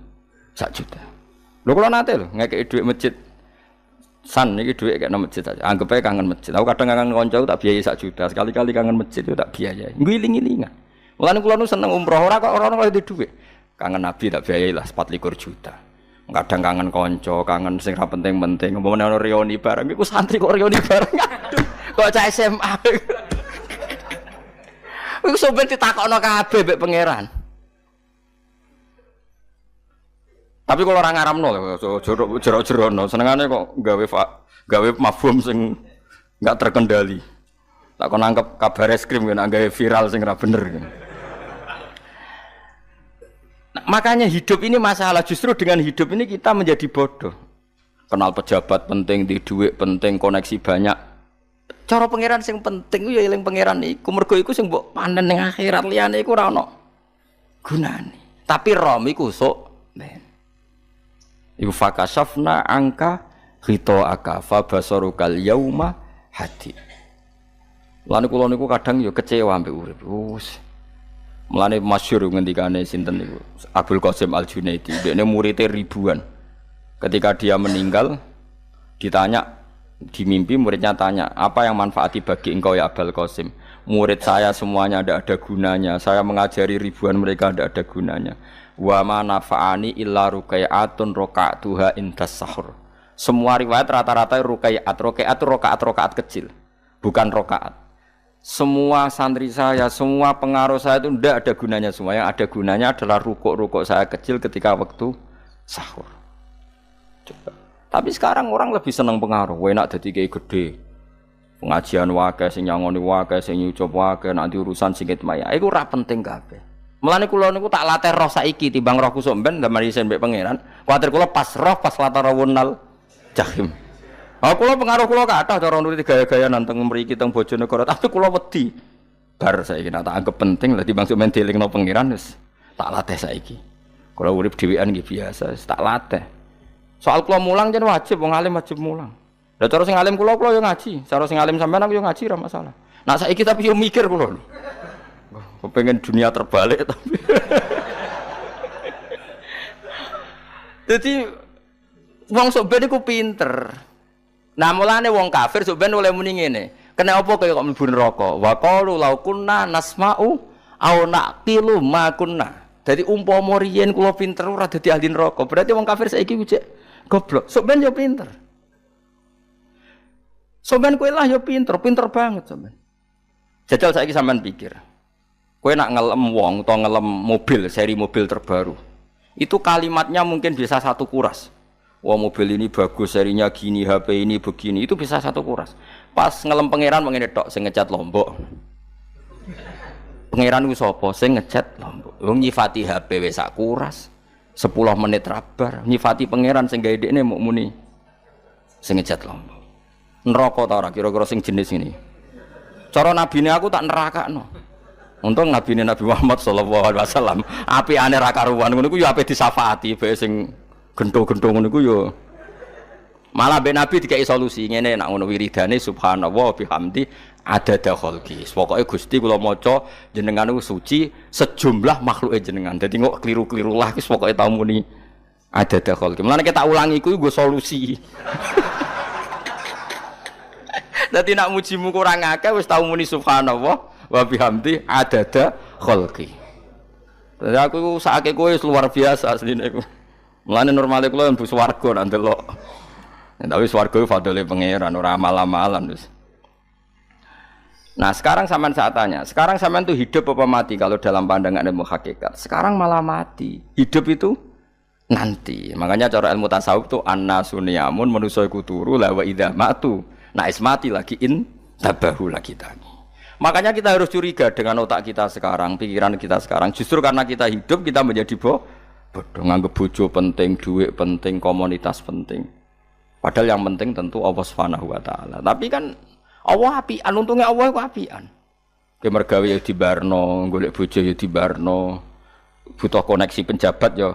1 juta. Lho kula nate lho ngekeki dhuwit masjid. San iki dhuwit kekno masjid aja. Anggap ae kangen masjid. Aku kadang kangen kanca tak biayai 1 juta. Sekali-kali kangen masjid itu tak biayai. Ngiling-ilingan. Mulane kula nu seneng umroh ora kok ora oleh dhuwit. Kangen Nabi tak biayai lah 24 juta. Kadang kangen konco, kangen sing ra penting-penting. Umpamane ana reuni bareng iku santri kok reuni bareng. Aduh, kok cah SMA. Iku sampe ditakokno kabeh mbek pangeran. Tapi kalau orang ngaramno jero-jerono senengane kok gawe mafhum sing enggak terkendali. Tak kon nangkep kabar eskrim nek gawe viral sing ra bener. Nah, makanya hidup ini masalah, justru dengan hidup ini kita menjadi bodoh. Kenal pejabat penting, di duit penting, koneksi banyak. Cara pangeran sing penting ya eling pangeran iku, mergo iku sing mbok panen ning akhirat, liyane iku ora ono gunane. Tapi rom iku sok ben. Iku fakashafna angka ghita'aka fa basarukal yauma hadid. Lan kula niku kadang ya kecewa mbek urip. Mulane masyhur ngendikane sinten niku Abdul Qasim Al-Junaidi, dekne muridé ribuan. Ketika dia meninggal ditanya di mimpi, muridnya tanya, "Apa yang manfaati bagi engkau ya Abdul Qasim?" "Murid saya semuanya tidak ada gunanya. Saya mengajari ribuan mereka tidak ada gunanya. Wa ma nafa'ani illa ruqai'atun raqa'tuha indas sahur." Semua riwayat rata-rata ruqai'at. Ruqai'at itu rakaat kecil, bukan rakaat. Semua santri saya, semua pengaruh saya itu tidak ada gunanya semua. Yang ada gunanya adalah rukuk-rukuk saya kecil ketika waktu sahur. Coba. Tapi sekarang orang lebih senang pengaruh. Enak dadi kiai gede. Pengajian wae, sing nyangoni wae, sing nyucup wae, nanti urusan singit maya. Iku ora penting kabeh. Mulane kula niku tak latih roh saiki timbang roh kusuk ben gambar isen mbek pangeran. Kuwatir kula pas roh pas latarawunnal jahim. Kula pengaruh kula kathah cara nuruti gaya-gaya nanteng mriki teng Bojonegoro, tapi kula wedi. Bar saiki nek tak anggap penting lah timbang men dielingno pangeran wis tak latih saiki. Kula urip dhewean nggih biasa, wis tak latih. Soal kula mulang jen wajib, wong alim wajib mulang. Lah cara sing alim kula yo ngaji, cara sing alim sampean aku yo ngaji ora masalah. Nah saiki tapi yo mikir kula lho. Kepengen dunia terbalik tapi. Jadi wong sok ben iku pinter. Nah mulane wong kafir sok ben oleh muni ngene. Kena apa kaya kok mlebu neraka? Wa qalu law kunna nasma'u aw naqilu ma kunna. Dadi umpama riyen kula pinter ora dadi ahli neraka. Berarti wong kafir saiki cek goblok. Sok ben yo pinter. Sampeyan kowe lah ya pinter banget sampeyan. Jajal saiki sampean pikir. Kowe nak ngelem wong utawa ngelem mobil, seri mobil terbaru. Itu kalimatnya mungkin bisa satu kuras. Wah mobil ini bagus, serinya gini, HP ini begini, itu bisa satu kuras. Pas ngelem pangeran mengene tok sing ngecat Lombok. Pangeran ku sapa sing ngecat Lombok. Wong nyifati HP wis sak kuras. 10 menit rabar, nyifati pangeran sing gawe dekne muk muni sing ngecat Lombok. Neraka ta ora kira-kira sing jenis ini. Cara nabine aku tak nerakakno. Untung nabine Nabi Muhammad sallallahu alaihi wasallam apikane ra karuan ngono iku ya ape disafaati bae sing gento-gento ngono iku ya. Malah ben Nabi dikai solusi ngene nek ngono wiridane subhanallah bihamdi adada khalqi. Pokoke Gusti kula maca jenengan niku suci sejumlah makhluke jenengan. Dadi kok kliru-kliru lah wis pokoke tau muni adada khalqi. Mulane tak ulangi iku nggo solusi. Dadi nak mujimu kurang akeh wis tau muni subhanallah wa bihamdi adada khalqi. Dadi aku sakake kowe luar biasa asline iku. Mulane normale kula mlebu swarga nak ndelok. Tapi swarga iku fadhole pangeran ora amal-amalan wis. Nah, sekarang sampean saat tanya, sekarang sampean tuh hidup apa mati kalau dalam pandangan ilmu hakikat? Sekarang malah mati. Hidup itu nanti. Makanya cara ilmu tasawuf tuh annasuniyamun manusa iku turu la wa idza matu. Nah, mati lagi tabahu lagi tani. Makanya kita harus curiga dengan otak kita sekarang, pikiran kita sekarang. Justru karena kita hidup kita menjadi bodoh, nganggep bojo penting, duit penting, komunitas penting. Padahal yang penting tentu Allah Subhanahu wa taala. Tapi kan Allah apian, untungnya Allah itu apian. Kowe mergawe ya dibarno, golek bojo ya dibarno. Butuh koneksi penjabat ya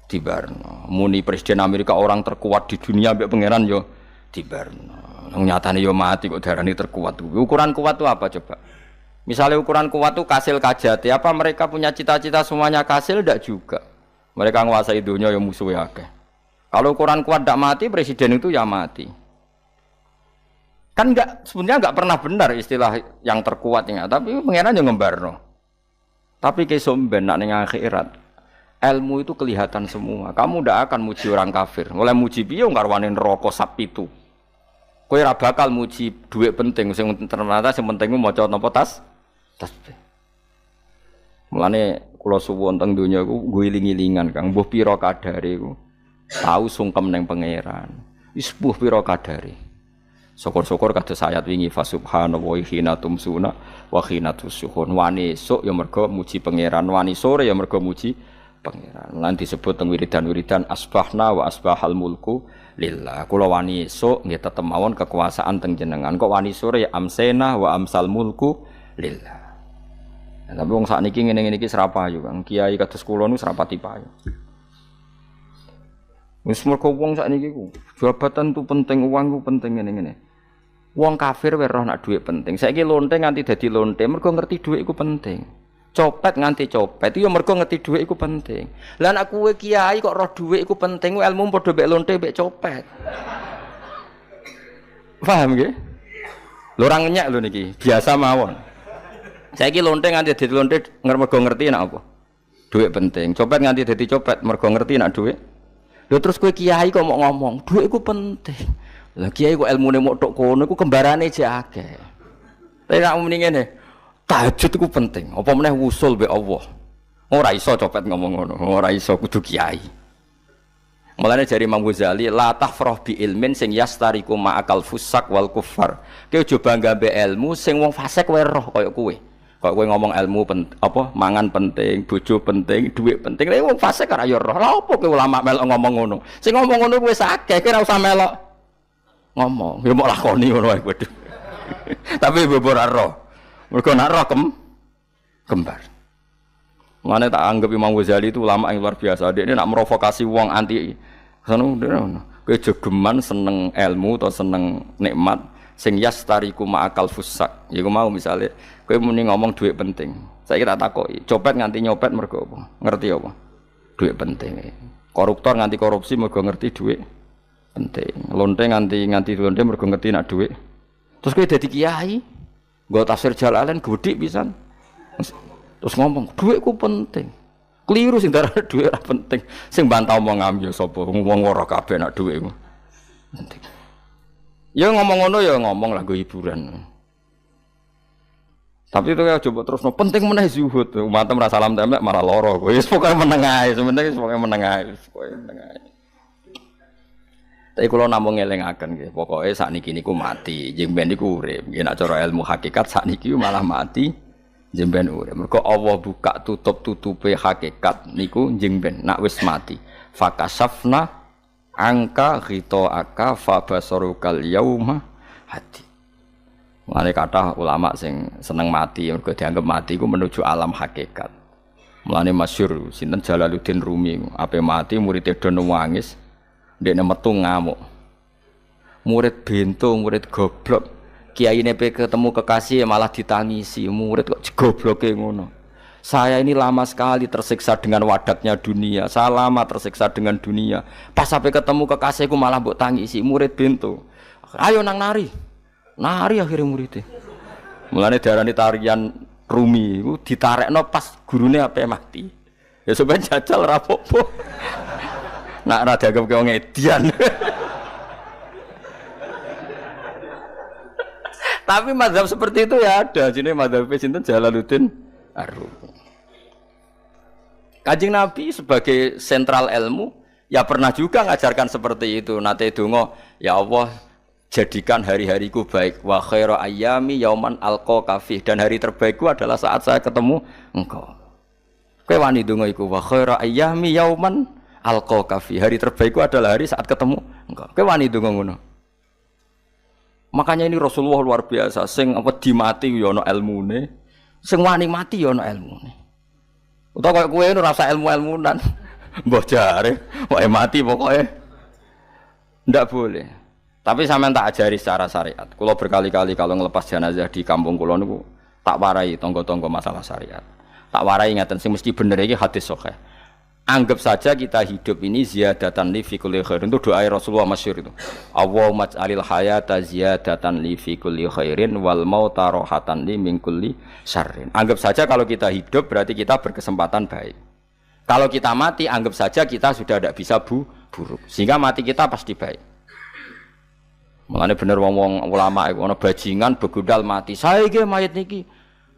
dibarno. Muni presiden Amerika orang terkuat di dunia mbek pangeran ya dibarno. Nyatane yo mati kok darani terkuat. Ukuran kuat itu apa coba? Misalnya ukuran kuat itu kasil kajati, apa mereka punya cita-cita semuanya kasil? Tidak juga. Mereka nguasai dunia yang musuhnya akeh. Kalau ukuran kuat tidak mati, presiden itu ya mati. Kan sebenarnya enggak pernah benar istilah yang terkuat ya, tapi pengenan yang ngembarno. Tapi kesomben nak ning akhirat. Ilmu itu kelihatan semua. Kamu tidak akan muji orang kafir. Oleh muji piye ngarwane neraka sap itu. Kowe ora bakal muji dhuwit penting sing ternyata sing penting maca napa tasbih. Mulane kula suwun teng donya iku guling-gilingan Kang mbuh pira kadare iku. Tau sungkem ning pangeran. Wis mbuh pira kadare. Syukur-syukur kados ayat wingi fa subhanallahi hina tumsuna wa hina tusuhun. Wani esuk ya mergo muji pangeran, wani sore ya mergo muji pangeran. Lan disebut teng wiridan-wiridan asbahna wa asbahal mulku lillah. Kula wani esuk nggih tetep mawon kekuasaan teng jenengan. Kok wani sore ya amsena wa amsal mulku lillah. Nah, tapi wong sakniki ngene-ngene iki serapayu Kang. Kiai kados kula nu serapati payu. Wis mergo wong sakniki ku jabatan tu penting, uang ku penting ngene-ngene. Wong kafir wae roh nak dhuwit penting. Saiki lonte nganti dadi lonte mergo ngerti dhuwit iku penting. Copet nganti copet itu ya mergo ngerti dhuwit iku penting. Lah nek kowe kiai kok roh dhuwit iku penting, ilmu padha mek lonte mek copet. Paham nggih? Lho ora ngenyek lho niki, biasa mawon. Saiki lonte nganti dadi lonte mergo ngerti nek apa? Dhuwit penting. Copet nganti dadi copet mergo ngerti nek dhuwit. Lho terus kowe kiai kok mau ngomong, dhuwit iku penting. Lah kiai kok ilmune mok tok kono iku kembarane jek akeh. Tapi nek muni ngene, tahajud itu penting. Apa meneh wusul be Allah. Ora iso copet ngomong ngono. Ora iso kudu kiai. Mulane jari Imam Ghazali la tafrah bi ilmin sing yastariku ma'akal fusak wal kufar. Kowe aja bangga be ilmu sing wong fasik wae roh kaya kowe. Kaya kowe ngomong ilmu mangan penting, bojo penting, dhuwit penting. Lah wong fasik ora ya roh. Lah opo kowe ulama melok ngomong ngono? Sing ngomong ngono kowe sakeh, kowe ora usah melok ngomong. Ya mok lakoni ngono wae kudu. Tapi bobor roh. Mereka nak roh kembar. Mana tak anggap Imam Ghazali itu ulama yang luar biasa. Dia ini nak merovokasi wong anti. Sono kowe jogeman seneng ilmu atau seneng nikmat sing yastariku ma'akal fusak. Ya mau misalnya kowe muni ngomong duit penting. Saya tak takoki, copet nganti nyopet mergo apa? Ngerti apa? Duit penting. Koruptor nganti korupsi mergo ngerti duit penting. Lonte nganti lonte mergo ngerti nak duit. Terus kowe dadi kiai nggo tafsir Jalalain gedhe pisan. Terus ngomong, dhuwitku penting. Keliru sing darane dhuwit ora penting. Sing bantah omong ambil sapa? Wong ora kabeh nak dhuwit. Penting. Ya ngomong ngono ya ngomong lah gue hiburan. Tapi itu ya coba terus penting meneh zuhud. Umatem ra salam templek malah loro. Wis pokoke meneng ae, sebenarnya pokoke meneng ae, pokoke meneng ae. Tapi kula namung ngelingaken nggih, pokoke sakniki niku mati, jeng ben niku urip. Nggih nek cara ilmu hakikat sakniki malah mati, jeng ben urip. Mergo Allah buka tutup-tutupe hakikat niku jeng ben nak wis mati. Fakasafna angka ghita'aka fa basarukal yauma hadi. Mulane kathah ulama sing seneng mati mergo dianggap mati iku menuju alam hakikat. Mulane masyhur sinten Jalaluddin Rumi ape mati murid do nangis ndekne metu ngamuk. Murid bento, murid goblok. Kiyaine pe ketemu kekasih malah ditangisi, murid kok gobloke ngono. Saya ini lama sekali tersiksa dengan wadaknya dunia. Saya lama tersiksa dengan dunia. Pas sampai ketemu kekasihku malah mbok tangisi, murid bento. Ayo nang nari. Nari akhirnya muridnya. Mulane diarani tarian Rumi iku ditarekno pas gurune ape mati. Ya sampeyan jajal ra apa-apa. Nak ra dianggap wong edian. Tapi mazhab seperti itu ya ada. Jenenge mazhab sinten Jalaluddin Ar-Rumi. Kanjeng Nabi sebagai sentral ilmu ya pernah juga ngajarkan seperti itu. Nate donga, ya Allah jadikan hari-hariku baik. Wa khairu ayyami yauman alqa fi, dan hari terbaikku adalah saat saya ketemu engkau. Kowe wani donga iku wa khairu ayyami yauman alqa fi. Hari terbaikku adalah hari saat ketemu engkau. Kowe wani donga ngono. Makanya ini Rasulullah luar biasa, sing wedi mati ya ana ilmune, sing wani mati ya ana ilmune. Utawa kowe ora rasa ilmu-ilmunan. Mbah jare, wae mati pokoke. Ndak boleh. Tapi sampean tak ajari secara syariat. Kula berkali-kali kalau ngelepas jenazah di kampung kula niku tak warai tangga-tangga masalah syariat. Tak warai ngaten sing mesti bener iki hadis sahih. Anggap saja kita hidup ini ziyadatan li fi kulli khairin. Itu doa Rasulullah masyhur itu. Allahumma ij'alil hayata ziyadatan li fi kulli khairin wal mauta rahatan li min kulli syarrin. Anggap saja kalau kita hidup berarti kita berkesempatan baik. Kalau kita mati anggap saja kita sudah tidak bisa buruk. Sehingga mati kita pasti baik. Mulane bener wong-wong ulama iku ana bajingan begudal mati. Saya nggih mayit niki.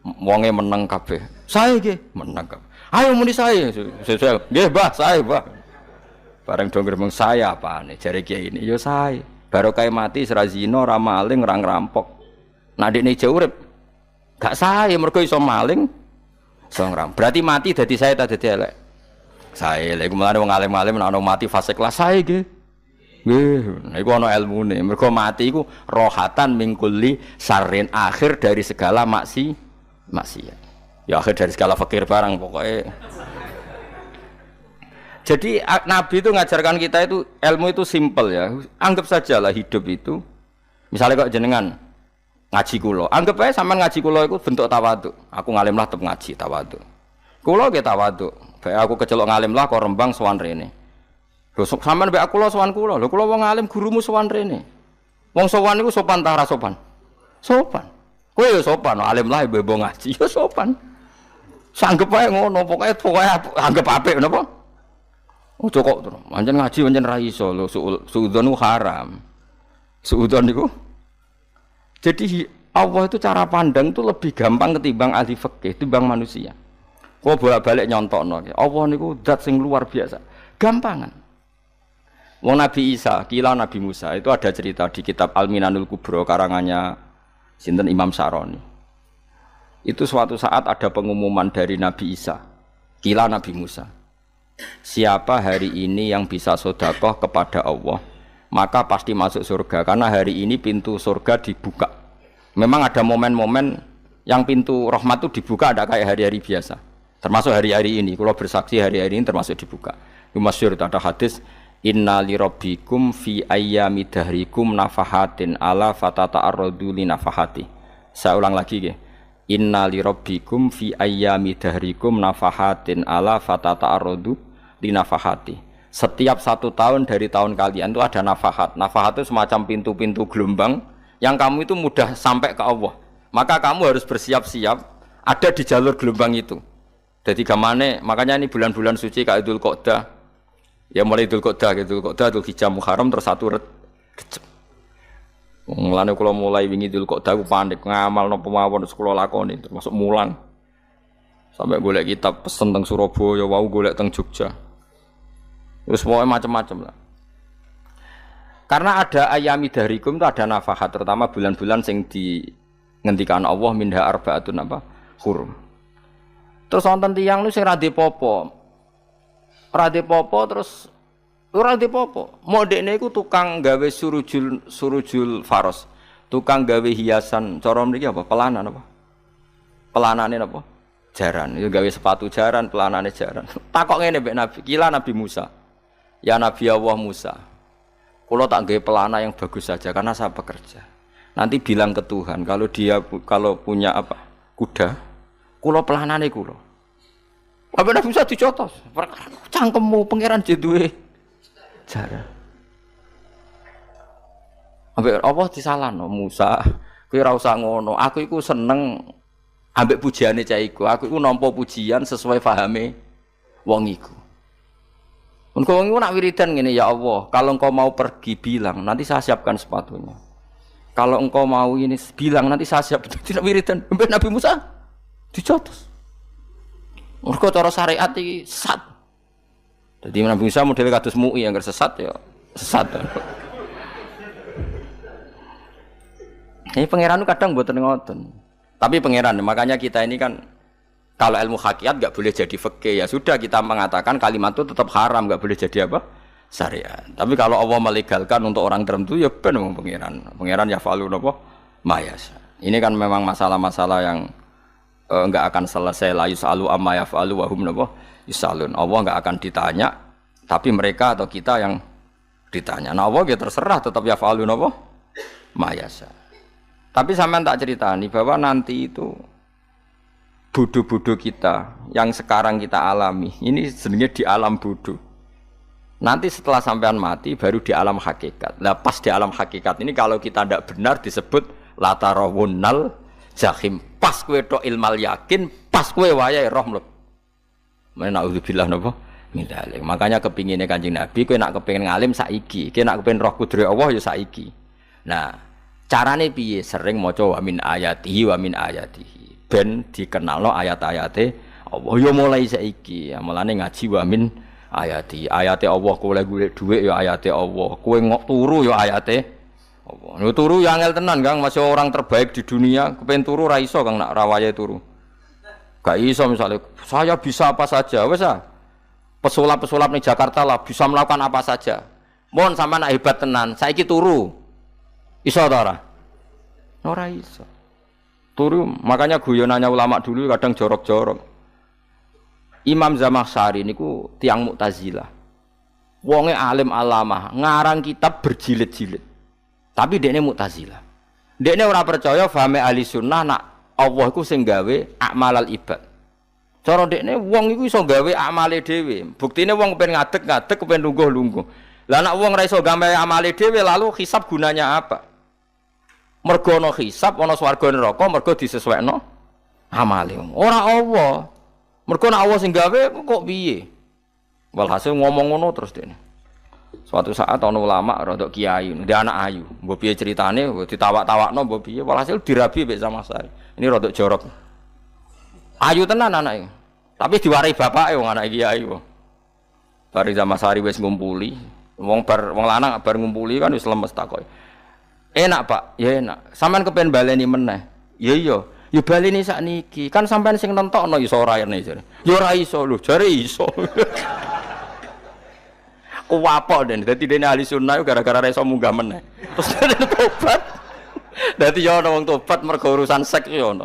Wonge meneng kabeh. Saya nggih meneng kabeh. Ayo muni saya, nggih Mbah, saya Mbah. Bareng do gremeng saya apane jare kiai ini, ya saya. Baru kae mati sira zina, ra maling, ra ngrampok. Nek dekne jauh urip, gak saya mergo iso maling, iso ngrampok. Berarti mati dadi saya ta dadi elek. Saya lha iku mulane wong alim-alim nek ana mati fase kelas saya nggih. Nggih, iku ana ilmune. Mergo mati iku rohatan mingkuli sarin akhir dari segala maksiat. Ya akhir dari segala fakir barang pokoknya. Jadi Nabi itu ngajarkan kita itu ilmu itu simpel ya. Anggap saja lah hidup itu. Misalnya kok jenengan ngaji kulo, anggap aja sampean ngaji kulo itu bentuk tawaduk. Aku ngalim lah tetep ngaji tawaduk. Kulo ge tawaduk. Bae aku kecelok ngalim lah kok Rembang sowan rene. Lho sampean mbek aku lo sowan kulo. Lho kulo wong ngalim gurumu sowan rene. Wong sowan niku sopan ta ora sopan? Sopan. Kowe ya sopan, alim lah ibu ngaji ya sopan. Sanggep wae ngono, pokoke anggap apik napa? Ojo kok terus. Pancen ngaji pancen ra iso lho, suudzon haram. Suudzon niku. Jadi Allah itu cara pandang itu lebih gampang ketimbang ahli fikih, ketimbang manusia. Kok bolak-balik nyontokno. Allah niku zat sing luar biasa. Gampangan. Wong Nabi Isa, kila Nabi Musa itu ada cerita di kitab Al-Minanul Kubra karangannya sinten Imam Saroni. Itu suatu saat ada pengumuman dari Nabi Isa, kila Nabi Musa. Siapa hari ini yang bisa sedekah kepada Allah, maka pasti masuk surga. Karena hari ini pintu surga dibuka. Memang ada momen-momen yang pintu rahmat itu dibuka, ada kayak hari-hari biasa. Termasuk hari-hari ini. Kalau bersaksi hari-hari ini termasuk dibuka. Itu masyhur ada hadis. Inna li rabbikum fi ayyami dahrikum nafahatin ala fatata'arradu li nafahati. Saya ulang lagi ya. Inna li rabbikum fi ayyami dahrikum nafahatin ala fatata'arradu li nafahati. Setiap 1 tahun dari tahun kalian itu ada nafahat. Nafahat itu semacam pintu-pintu gelombang yang kamu itu mudah sampai ke Allah. Maka kamu harus bersiap-siap ada di jalur gelombang itu. Jadi gamane, makanya ini bulan-bulan suci kayak Dzul Qa'dah. Ya mulai Dzul Qa'dah, Dzul Hijjah, Muharram terus 1 Rajab. Mulane kula mulai wingi dul kok daku panik ngamal napa mawon kula lakoni termasuk mulang. Sampai golek kitab pesen teng Surabaya, wau golek teng Jogja. Terus pokoknya macam-macam lah. Karena ada ayami darikum itu ada nafahat, terutama bulan-bulan sing di ngendikan Allah minha arbaatun apa? Hurum. Terus wonten tiyang nu sing ra dipopo. Ra dipopo terus ora dipopo. Mau dekne iku tukang gawe surujul faros. Tukang gawe hiasan, cara mriki apa? Pelanan apa? Pelanane apa? Jaran. Itu gawe sepatu jaran, pelanane jaran. Takok ngene mbek Nabi, kila Nabi Musa. Ya Nabi Allah Musa. Kulo tak gawe pelana yang bagus saja karena saya bekerja. Nanti bilang ke Tuhan kalau punya apa? Kuda, kulo pelanane kulo. Apa Nabi Musa dicotos? Cangkemmu pangeran duwe jaran. Ambek apa disalahno Musa? Kowe ora usah ngono. Aku iku seneng ambek pujiane cah iku. Aku iku nampa pujian sesuai pahame wong iku. Engkau nak wiridan gini, ya Allah, kalau engkau mau pergi bilang, nanti saya siapkan sepatunya. Kalau engkau mau ini bilang, nanti saya siap. Tidak wiridan, Nabi Musa dicotos. Engkau cara syariat ini sesat. Jadi Nabi Musa model kados MUI yang sesat ya sesat. Ini pangeran kadang buatan ngoten. Tapi pangeran, makanya kita ini kan kalau ilmu hakikat enggak boleh jadi fikih, ya sudah kita mengatakan kalimat itu tetap haram, enggak boleh jadi apa? Syariat. Tapi kalau Allah melegalkan untuk orang tertentu ya ben wong pangeran. Pangeran ya falu napa? Mayasa. Ini kan memang masalah-masalah yang enggak akan selesai, la yusalu amma yafalu wa hum napa? Yusalun. Allah enggak akan ditanya, tapi mereka atau kita yang ditanya. Nah, Allah ya terserah tetap ya falu napa? Mayasa. Tapi sampean tak ceritani bahwa nanti itu bodoh-bodoh kita yang sekarang kita alami ini sebenarnya di alam bodoh. Nanti setelah sampean mati baru di alam hakikat. Nah pas di alam hakikat ini kalau kita tidak benar disebut latarawunnal jahim. Pas kue tok ilmal yakin, pas kue wayai roh mleb. Na'udzubillah napa min dzalik. Makanya kepingine Kanjeng Nabi kue nak kepengin ngalim saiki, kue nak kepengin roh kudrat Allah ya saiki. Nah, carane piye? Sering maca wa min ayatihi wa min ayatihi. Ben dikenalno ayat-ayate Allah ya mulai saiki ya mulane ngaji wa min ayati Allah kowe golek dhuwit ya ayate Allah kowe ngok turu ya ayate Allah yo turu ya angel tenan Kang masih orang terbaik di dunia kepen turu ra iso Kang nak rawaye turu gak iso misalnya saya bisa apa saja wis ah pesulap-pesulap ning Jakarta lah bisa melakukan apa saja mohon sampean nak hebat tenan saiki turu iso ta ora iso turu, makanya guyonannya ulama dulu kadang jorok-jorok. Imam Zamakhsyari niku tiang Mu'tazilah. Wonge alim alamah, ngarang kitab berjilid-jilid. Tapi dekne Mu'tazilah. Dekne ora percaya fahame ahli sunnah nak Allah iku sing gawe akmalal ibad. Cara dekne wong iku iso gawe amale dhewe. Buktine wong kepen ngadeg-ngadeg, kepen lungguh-lungguh. Lah nek wong ora iso gawe amale dhewe lalu hisab gunanya apa? Mergo ana hisab ana swarga neraka mergo disesuaikno amale. Ora Allah. Mergo nek Allah sing gawe kok piye? Walhasil ngomong ngono terus dene. Suatu saat ana ulama rodok kiai, ndek anak ayu. Mbok piye critane ditawak-tawakno mbok piye walhasil dirabi mek Zamakhsyari. Ini rodok jorok. Ayu tenan anake. Tapi diwarai bapake wong anak kiai kok. Bari Zamakhsyari wis ngumpuli, wong lanang bar ngumpuli kan wis lemes takoki. Enak Pak, ya enak. Sampean kepen baleni meneh. Ya iya, ya baleni sakniki. Kan sampean sing nentokno iso ora rene jare. Ya ora iso lho, jare iso. Kuwapok den. Dadi dene ahli sunnah gara-gara ora iso munggah meneh. Terus tobat. Dadi ya ana wong tobat mergo urusan seks ya ana.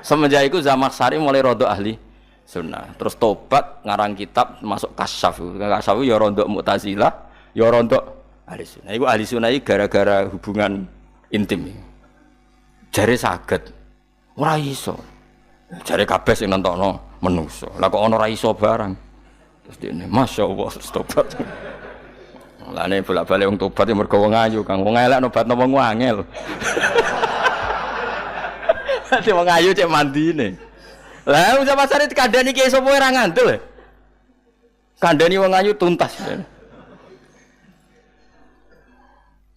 Semenjak iku Zamakhsyari mulai rodo ahli sunnah. Terus tobat ngarang kitab masuk kasyaf. Kasyaf ya rondo Mu'tazilah, ya rondo ahli sunnah. Iku ahli sunnah iki gara-gara hubungan intim. Jare saged. Ora iso. Jare kabeh sing nentokno menungso. Lah kok ana ora iso barang. Terus dene masyaallah tobat. Lane bolak-balik wong tobat mergo wong ayu Kang. Wong elek nobatno wong angel. Dadi wong ayu cek mandine. Lah wong pasare kandhani ki sapa ora ngandel. Kandhani wong ayu tuntas.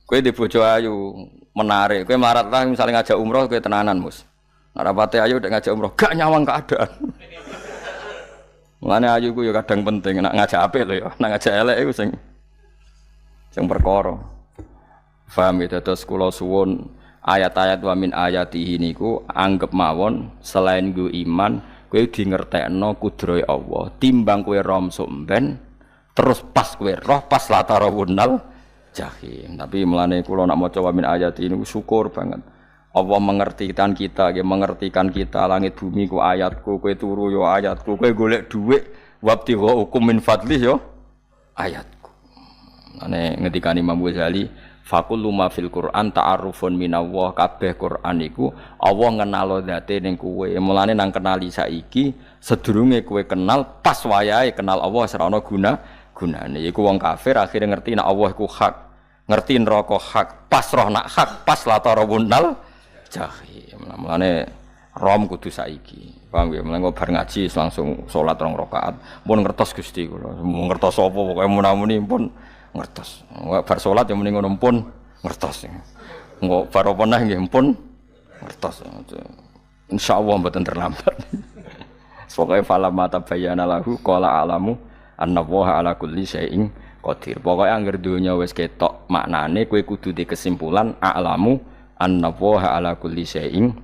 Kowe di bojo ayu, menarik. Kowe melarat lah misalnya ngajak umroh kowe tenanan, Mus. Nek rapate ayo udah ngajak umroh, gak nyawang keadaan. Mulane ayu ku ya kadang penting nek ngajak apik lho ya. Nek ngajak elek iku sing perkara. Paham ya terus kula suwun ayat-ayat wa min ayatihi niku anggap mawon selain nggo iman kowe di ngertekno kudrohe Allah. Timbang kowe rom somben terus pas kowe roh pas latarawunal jahim. Tapi mulane kula nak maca wa min ayatihi niku syukur banget. Allah mengertikan kita, mengertikan kita langit bumi ku ayatku, kowe turu yo ayatku, kowe golek dhuwit wabtigha hukum min fadlih yo ayatku. Ane ngendikane Imam Ghazali, faqullu ma fil Qur'an ta'arufun minallah, kabeh Qur'an iku Allah ngenalo zate ning kowe. Mulane nang kenali saiki, sedurunge kowe kenal pas wayahe kenal Allah ora ana gunane. Iku wong kafir akhire ngerti nek Allah iku hak, ngerti neraka hak, pas roh nak hak, pas latarawunal jahim. Mulane rom kudu saiki. Paham ya? Mulane bar ngaji langsung salat 2 rakaat. Mun ngertos Gusti kula. Mun ngertos apa pokoke munamuni pun ngertos. Bar salat ya muni ngono pun ngertos. Engko bar apa neh nggih pun ngertos. Insyaallah mboten terlambat. Pokoke fala mata bayana lahu qala alamu annallaha ala kulli syai'in qadir. Pokoke anggere donya wis ketok maknane kowe kudu di kesimpulan alamu annallaha ala kulli syai'in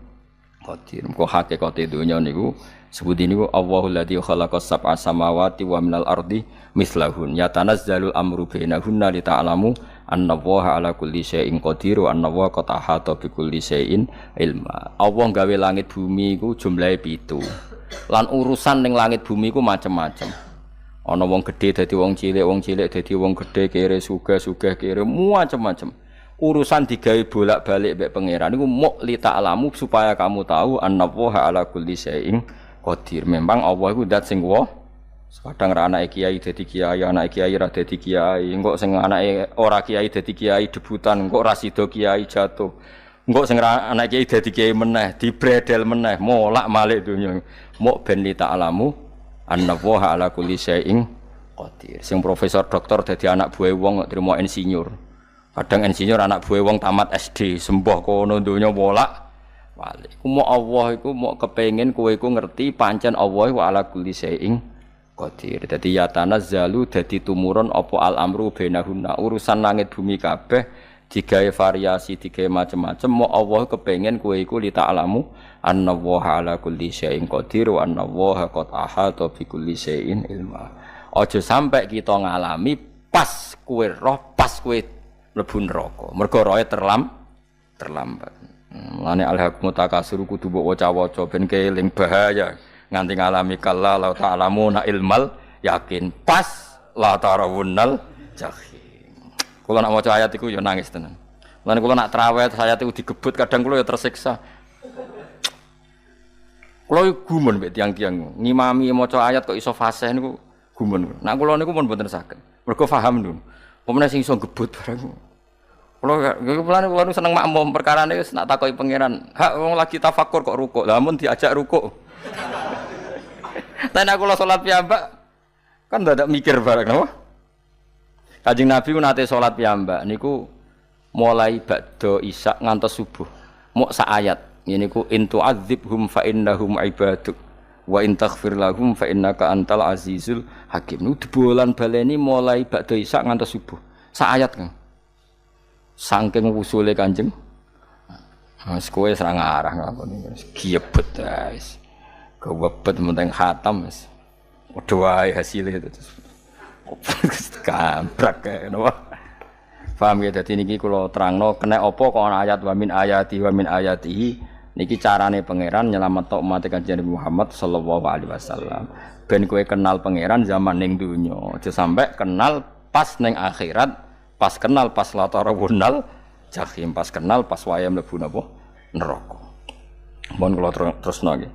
qadir. Kok hakikate donya niku sebuti niku Allahul ladzi khalaqas sab'a samawati wa minal ardi mislahun yatanazzalul amru bainahunna li ta'lamu annallaha ala kulli syai'in qadir wa annallaha qad ahata bi kulli syai'in ilma. Allah gawe langit bumi iku jumlahe 7. Lan urusan ning langit bumi iku macam-macam. Ana wong gedhe dadi wong cilik dadi wong gedhe, kere sugih kere macam-macam. Urusan digawe bolak-balik mbek pangeran niku muk li ta'lamu supaya kamu tahu annallaha ala kulli syai'in qadir. Memang Allah iku zat sing kuwasa. Kadang ra anake kiai dadi kiai, anake kiai ra dadi kiai, engko sing anake ora kiai dadi kiai debutan, engko ra sida kiai jatuh. Engko sing anake kiai dadi kiai meneh, dibredel meneh, molak-malik donya. Muk ben li ta'lamu annallaha ala kulli syai'in qadir. Sing profesor doktor dadi anak buah wong kok trimo insinyur. Kadang insinyur anak buah wong tamat SD, sembah kono donya bolak-balik. Iku mau Allah iku mau kepengin kowe iku ngerti pancen Allah wa ala kulli syai'in qadir. Dadi ya tanazzalu dadi tumurun apa al amru bainahunna. Urusan langit bumi kabeh digawe variasi, digawe macam-macam. Mau Allah kepengin kowe iku li ta'lamu annallaha ala kulli syai'in qadir wa annallaha qad ahata bi kulli syai'in ilma. Aja sampai kita ngalami pas kowe roh, pas kowe mlebu neraka. Mergo roe terlambat. Mulane alhaqum takasur kudu mbok waca-waca ben keling bahaya nganti ngalami kalla la ta'lamuna ilmal yakin pas la tarawunnal jahim. Kula nak maca ayat iku ya nangis tenan. Mulane kula nak traweh ayat iku digebut kadang kula ya tersiksa. Kula gumun mbek tiang-tiang ngimami maca ayat kok iso fasih niku gumun. Nak kula niku pun mboten saged. Mergo paham lho. Pemene sing iso gebut barang. Kula seneng makmum perkarane wis nak takoki pangeran. Hak wong lagi tafakur kok rukuk. Lah mun diajak rukuk. Tapi aku salat piyambak kan ndak mikir bareng napa? Kanjeng Nabi ku nate salat piyambak niku mulai ba'da isya ngantos subuh. Mok sak ayat. Niku in tu'adzibhum fa innahum ibaduk wa in taghfir lahum fa innaka antal azizul hakim. Niku dibolan baleni mulai ba'da isya ngantos subuh. Sak ayat kan. Saking usule Kanjeng. Mas kowe ora ngarah ngakoni. Giebet guys. Kewebet menteng khatam wis. Padha wae hasile itu. Gambrak kae napa. Paham ya dadi niki kula terangno kena apa kok ana ayat wa min ayatihi niki carane pangeran nyelametno umat Kanjeng Muhammad sallallahu alaihi wasallam. Ben kowe kenal pangeran zaman ning donya, aja sampe kenal pas ning akhirat. Pas kenal pas latarawunal jahim, pas kenal pas wayah mlebu napa neraka. Mohon kula terusno nggih.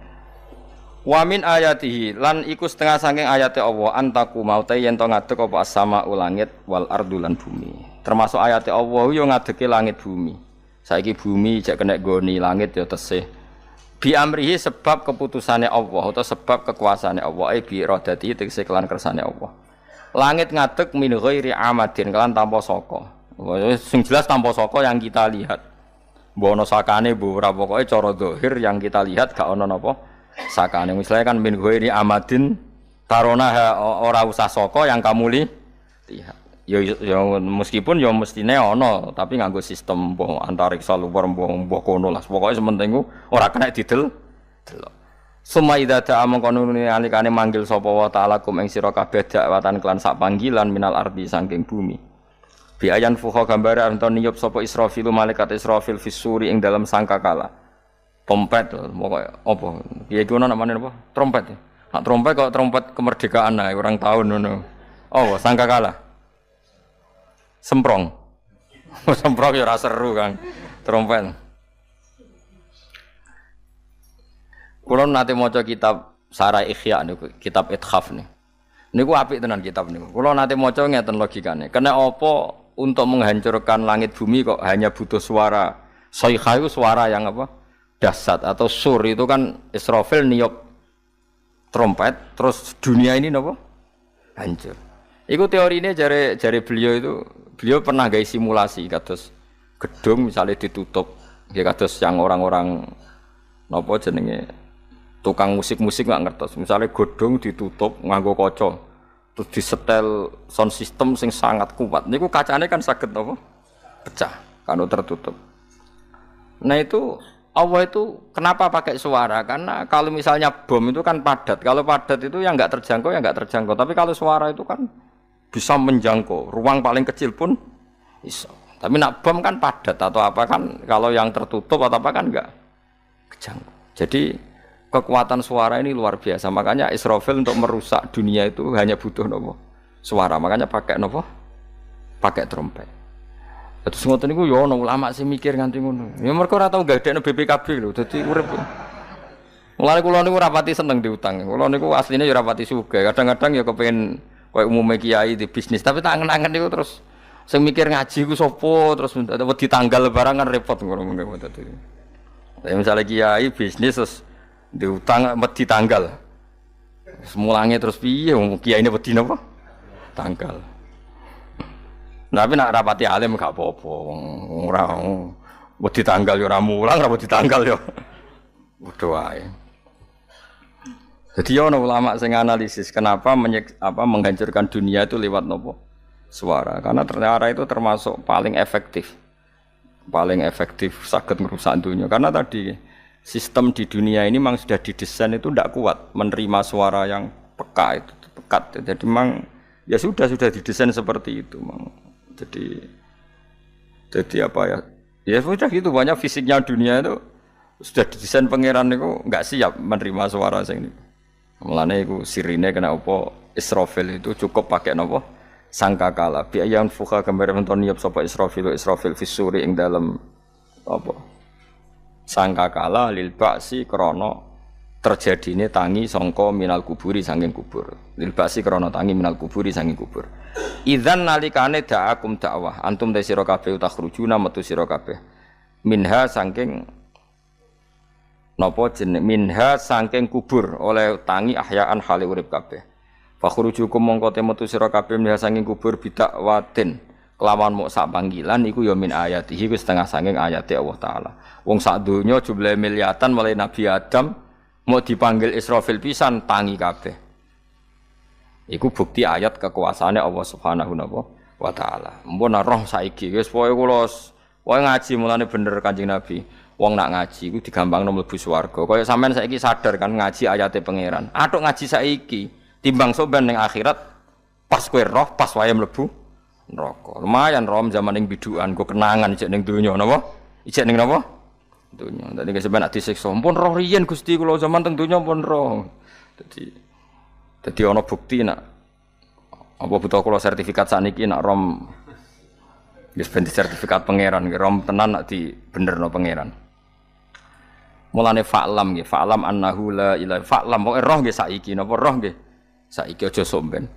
Wa min ayatihi lan iku setengah saking ayate Allah antaku maute yen to ngadeg apa as-sama langit wal ardu lan bumi. Termasuk ayate Allah yo ngadege langit bumi. Saiki bumi jek kena goni langit yo tesih. Bi amrihi sebab keputusane Allah atau sebab kekuasaane Allah bi iradati tegese kelan kersane Allah. Langit ngadeg min ghairi amadin kelan tanpa saka. Sing jelas tanpa saka yang kita lihat. Mbok ana sakane mbok ora pokoke cara zahir yang kita lihat gak ana napa sakane. Misalnya kan min ini amadin tarona ora usah saka yang kamu lihat. Ya meskipun ya mestine ana, tapi nganggo sistem mbok antariksa luar mbok kono lah. Pokoke sementing ora kena didel. Delok. Suma idza ta'a mangkono alikane manggil sapa wa ta'ala kum ing sira kabeh dakwatan kelan sak panggilan minal ardi saking bumi. Bi ayan fuha gambare anton niyup sapa Israfil malaikat Israfil fisuri ing dalam sangkakala. Trompet pokoke apa? Piye iku namane apa? Trompet. Nak trompet kok trompet kemerdekaan ae orang tahun ngono. Oh, sangkakala. Semprong. Semprong ya ora seru kan. Trompet. Kulo nate maca kitab Sarah Ikhya niku, kitab Ithaf niku. Niku apik tenan kitab niku. Kulo nate maca ngeten logikane. Kena apa untuk menghancurkan langit bumi kok hanya butuh suara. Sayha itu suara yang apa? Dahsyat atau sur itu kan Israfil niup trompet terus dunia ini napa? Hancur. Iku teorine jare beliau pernah gawe simulasi kados gedung misalnya ditutup. Ya kados yang orang-orang napa jenenge tukang musik-musik nggak ngertos. Misalnya godong ditutup nganggo kaca, terus disetel sound system sing sangat kuat. Niku kacane kan saged apa? Pecah kalau tertutup. Nah itu Allah itu kenapa pakai suara? Karena kalau misalnya bom itu kan padat. Kalau padat itu yang nggak terjangkau ya nggak terjangkau. Tapi kalau suara itu kan bisa menjangkau. Ruang paling kecil pun bisa. Tapi nak bom kan padat atau apa kan? Kalau yang tertutup atau apa kan nggak kejangkau. Jadi kekuatan suara ini luar biasa. Makanya Israfil untuk merusak dunia itu hanya butuh nopo suara. Makanya pakai nopo, pakai trompet. Terus ngoten niku yo ono ulama sing mikir nganti ngono. Ya mergo ora tau gadekno BPKB lho. Dadi urip. Mulane kula niku ora pati seneng diutang. Kula niku asline ya ora pati sugih. Kadang-kadang ya kepengin koyo umume kiai di bisnis, tapi tak angen-angen niku terus sing mikir ngaji ku sapa terus wedi tanggal barang kan repot ngono mengko dadi. Tapi misalnya kiai bisnis terus diutang wedi tanggal. Semulange terus piye wong kiai ini wedi napa? Tanggal. Tapi nak rapati alim gak apa-apa. Ora wedi tanggal ya ora mulang, ora wedi tanggal ya. Padha wae. Jadi ana ulama sing analisis kenapa menghancurkan dunia itu lewat napa? Suara. Karena ternyata itu termasuk paling efektif. Paling efektif saged merusak dunia. Karena tadi sistem di dunia ini memang sudah didesain itu tidak kuat menerima suara yang peka itu pekat. Jadi memang ya sudah didesain seperti itu memang. Jadi apa ya? Ya sudah gitu banyak fisiknya dunia itu sudah didesain pangeran itu nggak siap menerima suara sing ini. Mulane iku sirine kena apa Israfil itu cukup pakai napa sangkakala. Bi ayan fuka gambar menton niap sapa Israfil fisuri ing dalam apa sangkakala lil ba'si krana terjadine tangi sangka minal kuburi saking kubur. Lil ba'si krana tangi minal kuburi saking kubur. Idzan nalikane da'akum dakwah antum ta sira kabeh takhrujuna metu sira kabeh. Minha saking napa jeneng minha saking kubur oleh tangi ahyaan hale urip kabeh. Fakhrujukum mongko te metu sira kabeh minha saking kubur bidakwatin kelawan mok sak panggilan iku ya min ayatihi wis setengah saking ayate Allah taala. Wong sak donya jumlahe miliatan mulai Nabi Adam mau dipanggil Israfil pisan tangi kabeh. Iku bukti ayat kekuasaane Allah Subhanahu wa taala. Mumpun roh saiki wis pokoke kula ngaji mulane bener Kanjeng Nabi. Wong nak ngaji iku digampangno mlebu swarga. Kaya sampean saiki sadar kan ngaji ayate pangeran. Atuk ngaji saiki timbang soban ning akhirat pas kowe roh pas wae mlebu neraka. Lumayan rom zaman ning bidukan kok kenangan ijek ning donya napa? Ijek ning napa? Donya. Dadi sampean nak disiksa. Mumpun roh riyen Gusti kula zaman teng donya pun roh. Dadi ana bukti nak apa butuh kula sertifikat saniki nak rom wis ben sertifikat pangeran rom tenan nak di benerno pangeran. Mulane fa'lam nggih, fa'lam annahu la ilaha fa'lam pokoke roh nggih saiki napa roh nggih. Saiki aja somben.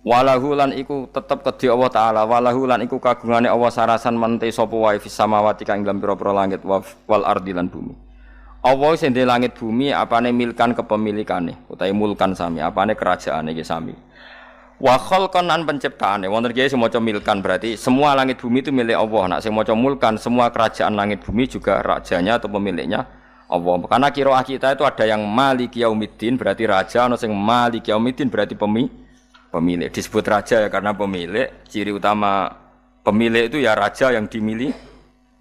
Walahu lan iku tetep kedhi Allah taala, walahu lan iku kagungane Allah sarasan mente sapa wae fis samawati kang ing pira-pira langit wal ardi lan bumi. Allah sing ndek langit bumi apane milkan kepemilikane utawi mulkan sami, apane kerajaane iki sami. Wa khalqan lan penciptaane. Wonten kiye sing maca milkan berarti semua langit bumi itu milik Allah. Nak sing maca mulkan semua kerajaan langit bumi juga rajanya atau pemiliknya Allah. Karena qiraah kita itu ada yang Maliki Yaumiddin berarti raja, ana sing Maliki Yaumiddin berarti pemilik. Disebut raja ya karena pemilik. Ciri utama pemilik itu ya raja yang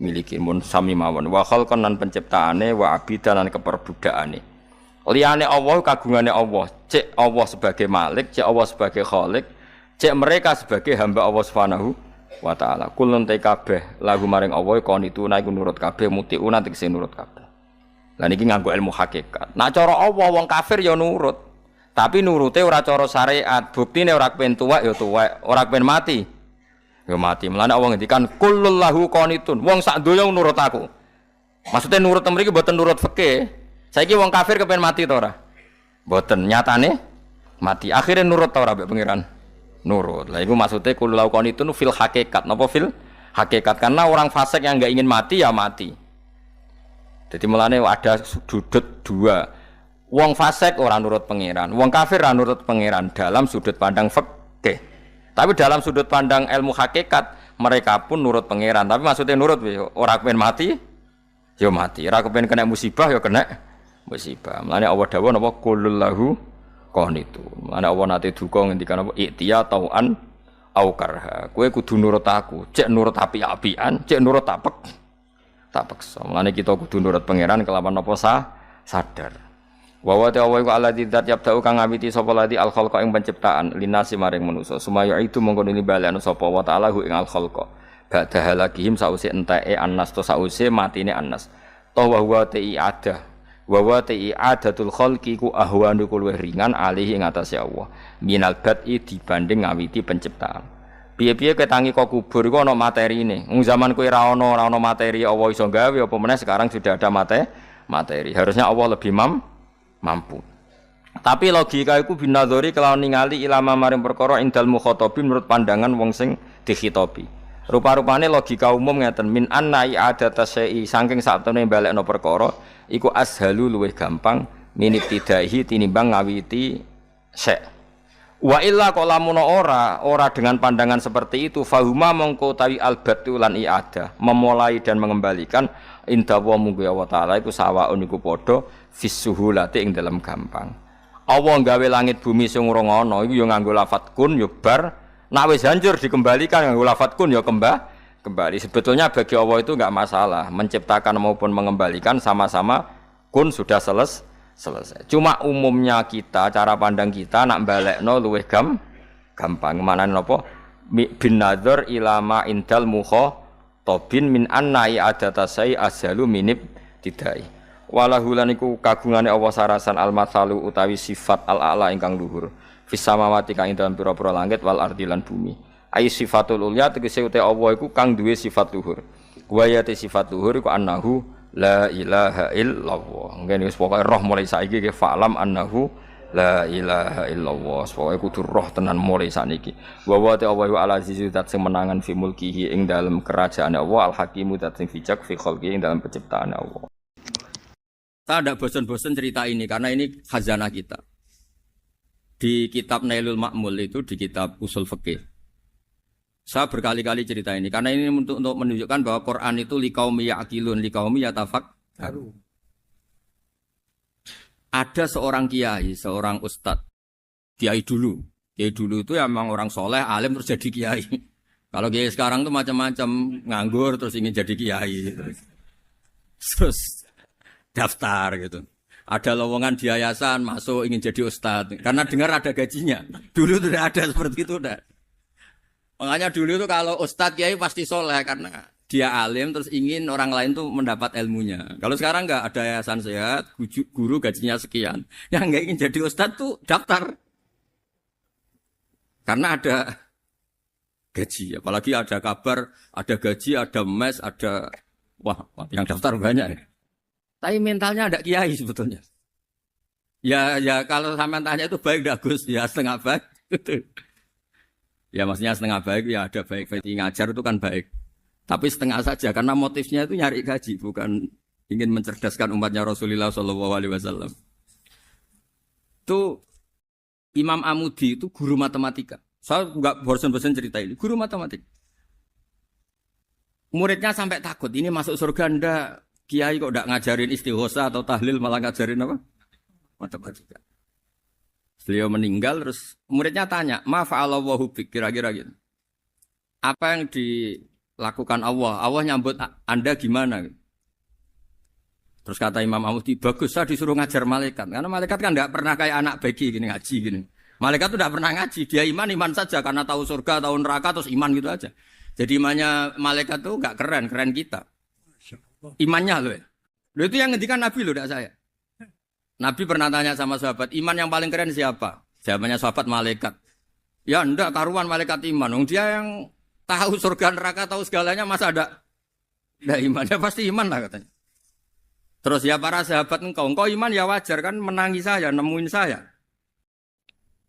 miliki mun sami mawon. Wa khalqan lan penciptaane wa abidan lan keperbudakane. Liyane Allah kagungane Allah, cek Allah sebagai Malik, cek Allah sebagai Khalik, cek mereka sebagai hamba Allah Subhanahu wa taala. Kulun te kabeh lagu maring Allah kon itu naik nurut kabeh mutiuna tegese nurut kabeh. Lah niki nganggo ilmu hakikat. Nah cara Allah wong kafir ya nurut. Tapi nurute ora cara syariat. Buktine ora kepen tuwek ya tuwek, ora kepen mati. Ya mati. Mulane Allah ngendikan kullul lahu qanitun. Wong sak donya nurut aku. Maksudnya nurut mriki mboten nurut fikih. Saiki wong kafir kepen mati ta ora? Mboten, nyatane mati. Akhirnya nurut ta ora mbek pangeran? Nurut. Lah iku maksude kullul lahu qanitun fil hakikat. Napa fil hakikat? Karena orang fasik yang enggak ingin mati ya mati. Jadi mulane ada sudut dua. Wong fasik ora nurut pangeran, wong kafir ora nurut pangeran dalam sudut pandang fikih. Tapi dalam sudut pandang ilmu hakikat mereka pun nurut pangeran. Tapi maksudnya nurut ora kepen mati, ya mati. Ora kepen kena musibah ya kena musibah. Mulane Allah dawuh napa qulul lahu qanitun. Mulane Allah nate duka ngendikan apa iktiya tauan au karha. Kowe kudu nurut aku, cek nurut api-apian, cek nurut tak paksa. Mulane kita kudu nurut pangeran kelawan apa sadar. Wa wa ta'ala iku alladzi dzat yabda'u kang ngawiti sapa ladi al khalqa ing penciptaan linasi maring manusa sumaya itu mongko nili balekno sapa wa ta'ala hu ing al khalqa ba'da halakihim sause enteke annas to sause matine annas to wa huwa ta'iadah wa wa ta'iadatul khalqi ku ahwanu luwih ringan alih ing atase Allah minal bad'i dibanding ngawiti penciptaan piye-piye ketangi kok kubur iku ana materine wong zaman kowe ora ana materi Allah iso gawe apa meneh sekarang sudah ada materi harusnya Allah lebih mampu. Tapi logika iku binadzori kelawan ningali ilama maring perkara indal mukhatabin menurut pandangan wong sing dikhitobi. Rupa-rupane logika umum ngeten min anna i'adata syai'i saking saktemene balekno perkara iku ashalu luwih gampang minit tidaihi tinimbang ngawiti syai'. Wa illa qalamun ora dengan pandangan seperti itu fahuma mongko tawi albatu lan i'adah memulai dan mengembalikan inda wa munggu ya wa ta'ala iku sawaun iku padha fis suhulati ing dalam gampang. Allah gawe langit bumi sing ora ana iku ya nganggo lafat kun ya bar nek wis hancur dikembalikan nganggo lafat kun ya kembali. Sebetulnya bagi Allah itu enggak masalah menciptakan maupun mengembalikan sama-sama kun sudah selesai. Cuma umumnya kita cara pandang kita nak balekno luwih gampang. Manane napa bin nadzar ilama indal mukhatabin min anna i'adatasai ashalu minib tidai. Walahu lan iku kagungane Allah sarasan al-matsalu utawi sifat al-a'la ingkang luhur fis samawati kang ing dalem pira-pira langit wal ardi lan bumi ai sifatul ulya tegese uta Allah iku kang duwe sifat luhur wa ya sifat luhur iku annahu la ilaha illallah ngene wis pokoke roh mulai saiki ke fa'lam annahu la ilaha illallah pokoke kudu roh tenan mulai saniki wa wa ta Allah al-azizu zat sing menangan fi mulkihi ing dalem kerajaan Allah al-hakimu zat sing bijak fi khalqi ing dalem penciptaan Allah. Saya tidak bosan-bosan cerita ini karena ini khazanah kita. Di kitab Nailul Ma'mul itu di kitab Usul Fiqih. Saya berkali-kali cerita ini karena ini untuk menunjukkan bahwa Quran itu liqaumi ya'qilun, liqaumi yatafakkarun. Ada seorang kiai, seorang ustadz, kiai dulu. Kiai dulu itu memang orang soleh, alim terus jadi kiai. Kalau kiai sekarang tuh macam-macam nganggur terus ingin jadi kiai. Terus daftar gitu. Ada lowongan di yayasan masuk ingin jadi ustadz karena dengar ada gajinya. Dulu tidak ada seperti itu udah. Makanya dulu itu kalau ustadz kiai pasti soleh karena dia alim terus ingin orang lain tuh mendapat ilmunya. Kalau sekarang enggak ada yayasan sehat, guru gajinya sekian. Yang enggak ingin jadi ustadz tuh daftar. Karena ada gaji, apalagi ada kabar, ada gaji, ada mes, ada wah yang daftar banyak ya. Tapi mentalnya ada kiai sebetulnya. Ya kalau sampean tanya itu baik enggak Gus? Ya setengah baik. Ya maksudnya setengah baik ya ada baik ngajar itu kan baik. Tapi setengah saja karena motifnya itu nyari gaji bukan ingin mencerdaskan umatnya Rasulullah sallallahu alaihi wasallam. Itu Imam Amudi itu guru matematika. Saya nggak bosan-bosan cerita ini. Guru matematik. Muridnya sampai takut, ini masuk surga ndak? Kiai kok ndak ngajarin istighosa atau tahlil, malah ngajarin apa? Matematika. Beliau meninggal, terus muridnya tanya, ma fa'alallahu bik, kira-kira gitu. Apa yang dilakukan Allah? Allah nyambut Anda gimana? Terus kata Imam Ahmadi, bagus saya disuruh ngajar malaikat. Karena malaikat kan tidak pernah kayak anak bagi gini ngaji gini. Malaikat itu tidak pernah ngaji, dia iman saja karena tahu surga, tahu neraka, terus iman gitu aja. Jadi imannya malaikat itu nggak keren, keren kita. Imannya loh. Loh itu yang ngendikan Nabi loh, tidak saya. Nabi pernah tanya sama sahabat, iman yang paling keren siapa? Jawabannya sahabat malaikat. Ya enggak, karuan malaikat iman. Dia yang tahu surga neraka, tahu segalanya, masa ada iman? Ya pasti iman lah katanya. Terus ya para sahabat engkau iman ya wajar kan menangi saya, nemuin saya.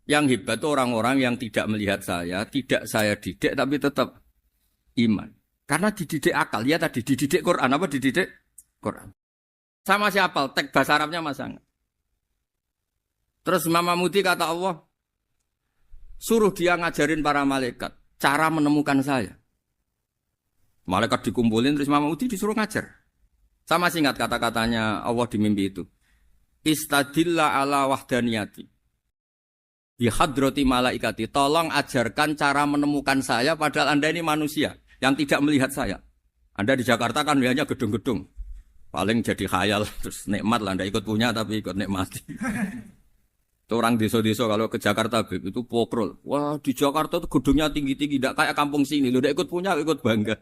Yang hebat itu orang-orang yang tidak melihat saya, tidak saya didik tapi tetap iman. Karena dididik akal, ya tadi dididik Quran, apa dididik Quran. Sama siapa? Teks bahasa Arabnya masang. Terus Imam Ahmadi kata Allah, suruh dia ngajarin para malaikat cara menemukan saya. Malaikat dikumpulin terus Imam Ahmadi disuruh ngajar. Sama singkat kata-katanya Allah di mimpi itu. Istadilla ala wahdaniyati. Bihadrati malaikati. Tolong ajarkan cara menemukan saya padahal Anda ini manusia yang tidak melihat saya. Anda di Jakarta kan lihatnya gedung-gedung. Paling jadi khayal terus nikmat lah. Anda ikut punya tapi ikut nikmati. Itu orang desa-desa kalau ke Jakarta itu pokrol. Wah di Jakarta itu gedungnya tinggi-tinggi. Tidak kayak kampung sini. Lu udah ikut punya ikut bangga.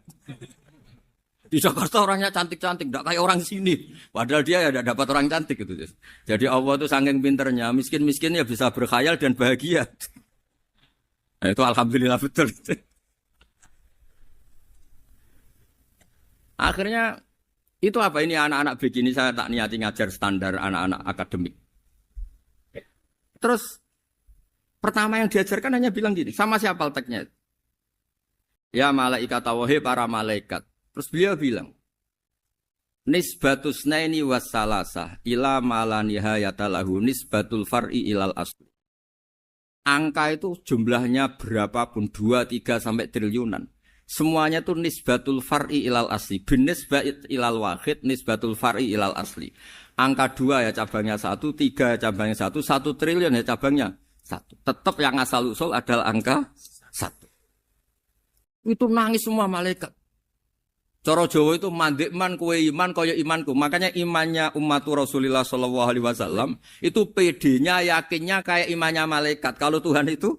Di Jakarta orangnya cantik-cantik, tidak kayak orang sini. Padahal dia ya tidak dapat orang cantik gitu. Jadi Allah itu saking pinternya, miskin-miskin ya bisa berkhayal dan bahagia. Nah, itu alhamdulillah betul. Akhirnya itu apa ini anak-anak begini saya tak niati ngajar standar anak-anak akademik. Terus pertama yang diajarkan hanya bilang gini, sama siapa teknya? Ya malaikat wahi para malaikat. Terus beliau bilang, nisbatus naini wassalasah ila malanihayatalahu nisbatul far'i ilal asli. Angka itu jumlahnya berapapun, 2, 3 sampai triliunan. Semuanya itu nisbatul far'i ilal asli. Binisbat ilal wahid, nisbatul far'i ilal asli. Angka 2 ya cabangnya 1, 3 ya cabangnya 1, 1 triliun ya cabangnya 1. Tetap yang asal usul adalah angka 1. Itu nangis semua malaikat. Cara Jawa itu mandekman kowe iman kaya imanku. Makanya imannya ummatu Rasulullah sallallahu alaihi wasallam itu PD-nya yakinnya kayak imannya malaikat. Kalau Tuhan itu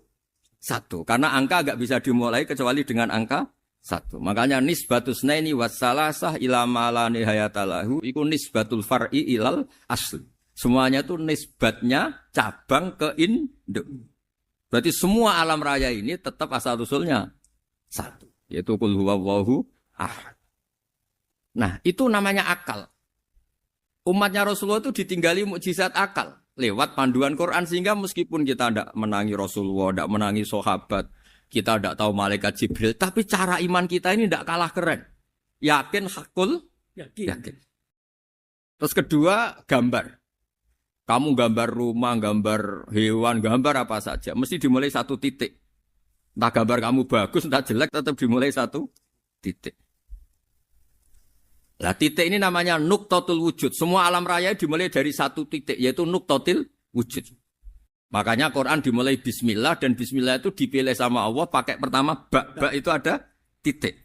1. Karena angka enggak bisa dimulai kecuali dengan angka 1. Makanya nisbatus naini wassalasah ila ma nihayatalahu iku nisbatul far'i ilal asli. Semuanya itu nisbatnya cabang ke induk. Berarti semua alam raya ini tetap asal usulnya 1. Yaitu qul huwallahu ahad. Nah, itu namanya akal. Umatnya Rasulullah itu ditinggali mukjizat akal lewat panduan Quran sehingga meskipun kita tidak menangi Rasulullah, tidak menangi sahabat, kita tidak tahu malaikat Jibril, tapi cara iman kita ini tidak kalah keren. Yakin hakul, yakin. Terus kedua, gambar. Kamu gambar rumah, gambar hewan, gambar apa saja, mesti dimulai 1 titik. Entah gambar kamu bagus, entah jelek, tetap dimulai 1 titik. Lah titik ini namanya nuktatul wujud. Semua alam raya dimulai dari 1 titik, yaitu nuktatil wujud. Makanya Quran dimulai bismillah, dan bismillah itu dipilih sama Allah pakai pertama bak itu ada titik.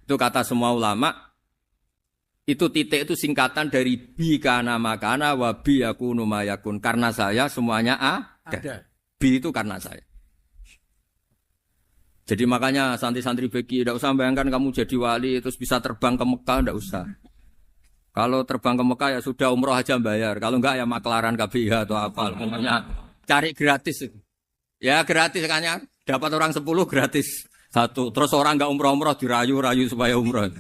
Itu kata semua ulama. Itu titik itu singkatan dari bi kana makana wa bi yakunu mayakun. Karena saya semuanya ada. Bi itu karena saya. Jadi makanya santri-santri beki tidak usah bayangkan kamu jadi wali terus bisa terbang ke Mekah, tidak usah. Kalau terbang ke Mekah ya sudah umroh aja bayar. Kalau enggak ya maklaran KBIH atau apa. Pokoknya cari gratis. Ya gratis kan ya. Dapat orang 10 gratis 1. Terus orang enggak umroh-umroh dirayu-rayu supaya umroh.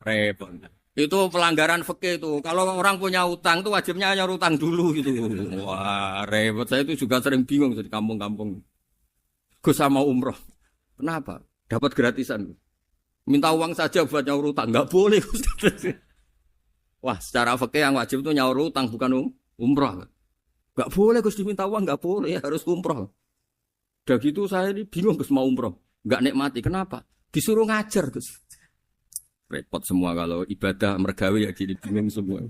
Repot. Itu pelanggaran fikih itu. Kalau orang punya utang itu wajibnya hanya utang dulu gitu. Wah repot. Saya itu juga sering bingung di kampung-kampung. Gus sama umroh. Kenapa? Dapat gratisan. Minta uang saja buat nyaur utang. Enggak boleh. Wah, secara fikih yang wajib itu nyaur utang bukan umroh. Enggak boleh Gus diminta uang, enggak boleh, harus umroh. Udah gitu saya ini bingung Gus mau umroh, nggak nikmati. Kenapa? Disuruh ngajar Gus. Repot semua kalau ibadah mergawe ya gini bingung semua.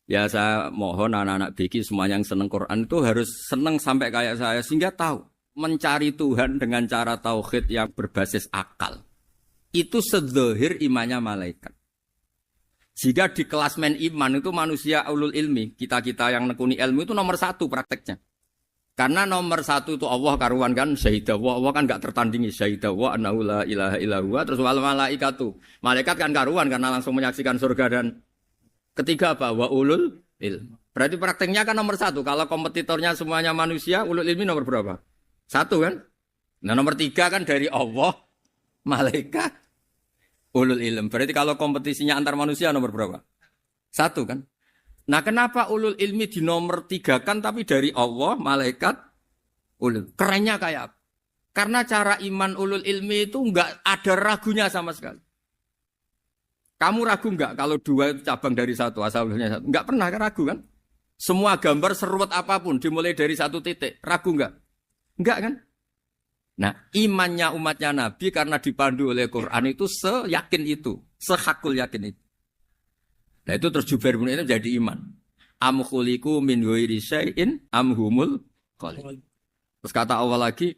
Ya saya mohon anak-anak BK semuanya yang seneng Quran itu harus seneng sampai kayak saya sehingga tahu mencari Tuhan dengan cara tauhid yang berbasis akal. Itu sedzahir imannya malaikat. Jika di kelas men iman itu manusia ulul ilmi, kita-kita yang nekuni ilmu itu nomor 1 prakteknya. Karena nomor 1 itu Allah karuan kan syahidah Allah kan enggak tertandingi syahidah wa annahu la ilaha illallah terus wal malaikatu. Malaikat kan karuan karena langsung menyaksikan surga dan ketiga apa? Wa ulul ilm. Berarti prakteknya kan nomor 1. Kalau kompetitornya semuanya manusia, ulul ilmi nomor berapa? 1 kan? Nah nomor 3 kan dari Allah, malaikat, ulul ilm. Berarti kalau kompetisinya antar manusia nomor berapa? 1 kan? Nah kenapa ulul ilmi di nomor 3 kan tapi dari Allah, malaikat, ulul. Kerennya kayak apa? Karena cara iman ulul ilmi itu enggak ada ragunya sama sekali. Kamu ragu enggak kalau 2 itu cabang dari 1, asalnya 1? Enggak pernah ragu kan? Semua gambar seruat apapun dimulai dari 1 titik. Ragu enggak? Enggak kan? Nah imannya umatnya Nabi karena dipandu oleh Quran itu seyakin itu. Sehakul yakin itu. Nah itu terus Jubair bin itu jadi iman. Am khuliqu min ghairi syai'in am humul khaliq. Terus kata Allah lagi,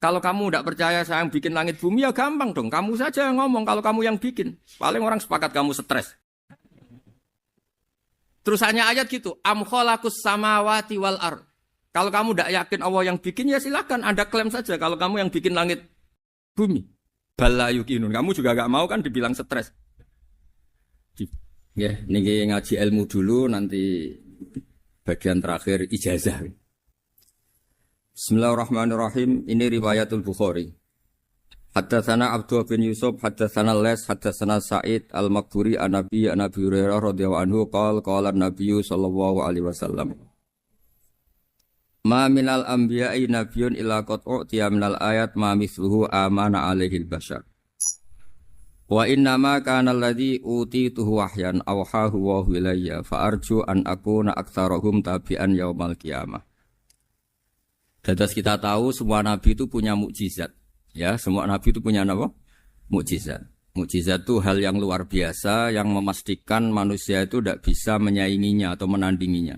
kalau kamu tidak percaya saya yang bikin langit bumi ya gampang dong. Kamu saja yang ngomong kalau kamu yang bikin. Paling orang sepakat kamu stres. Terus hanya ayat gitu. Am khalaqus samawati wal ard. Kalau kamu tidak yakin Allah yang bikin ya silakan Anda klaim saja kalau kamu yang bikin langit bumi. Bala yuqinun. Kamu juga gak mau kan dibilang stres. Ya, ini ngaji ilmu dulu nanti bagian terakhir ijazah. Bismillahirrahmanirrahim. Ini riwayatul Bukhari. Haddatsana Abdullah bin Yusuf, haddatsana Les, haddatsana Sa'id al-Maqburi an-Nabi Hurairah radhiyallahu anhu qala an-Nabiy sallallahu alaihi wasallam. Ma minal anbiya'i nabiyyun illa qad u'tiya minal ayat ma mithluhu amana alaihi al-bashar. Wa innama kana alladhi utituhu wahyan awhahu wa ilayya fa arju an akuna aktsarahum tabi'an yaumal qiyamah. Dados kita tahu semua nabi itu punya mukjizat. Ya, semua nabi itu punya apa? Mukjizat. Mukjizat itu hal yang luar biasa yang memastikan manusia itu tidak bisa menyainginya atau menandinginya.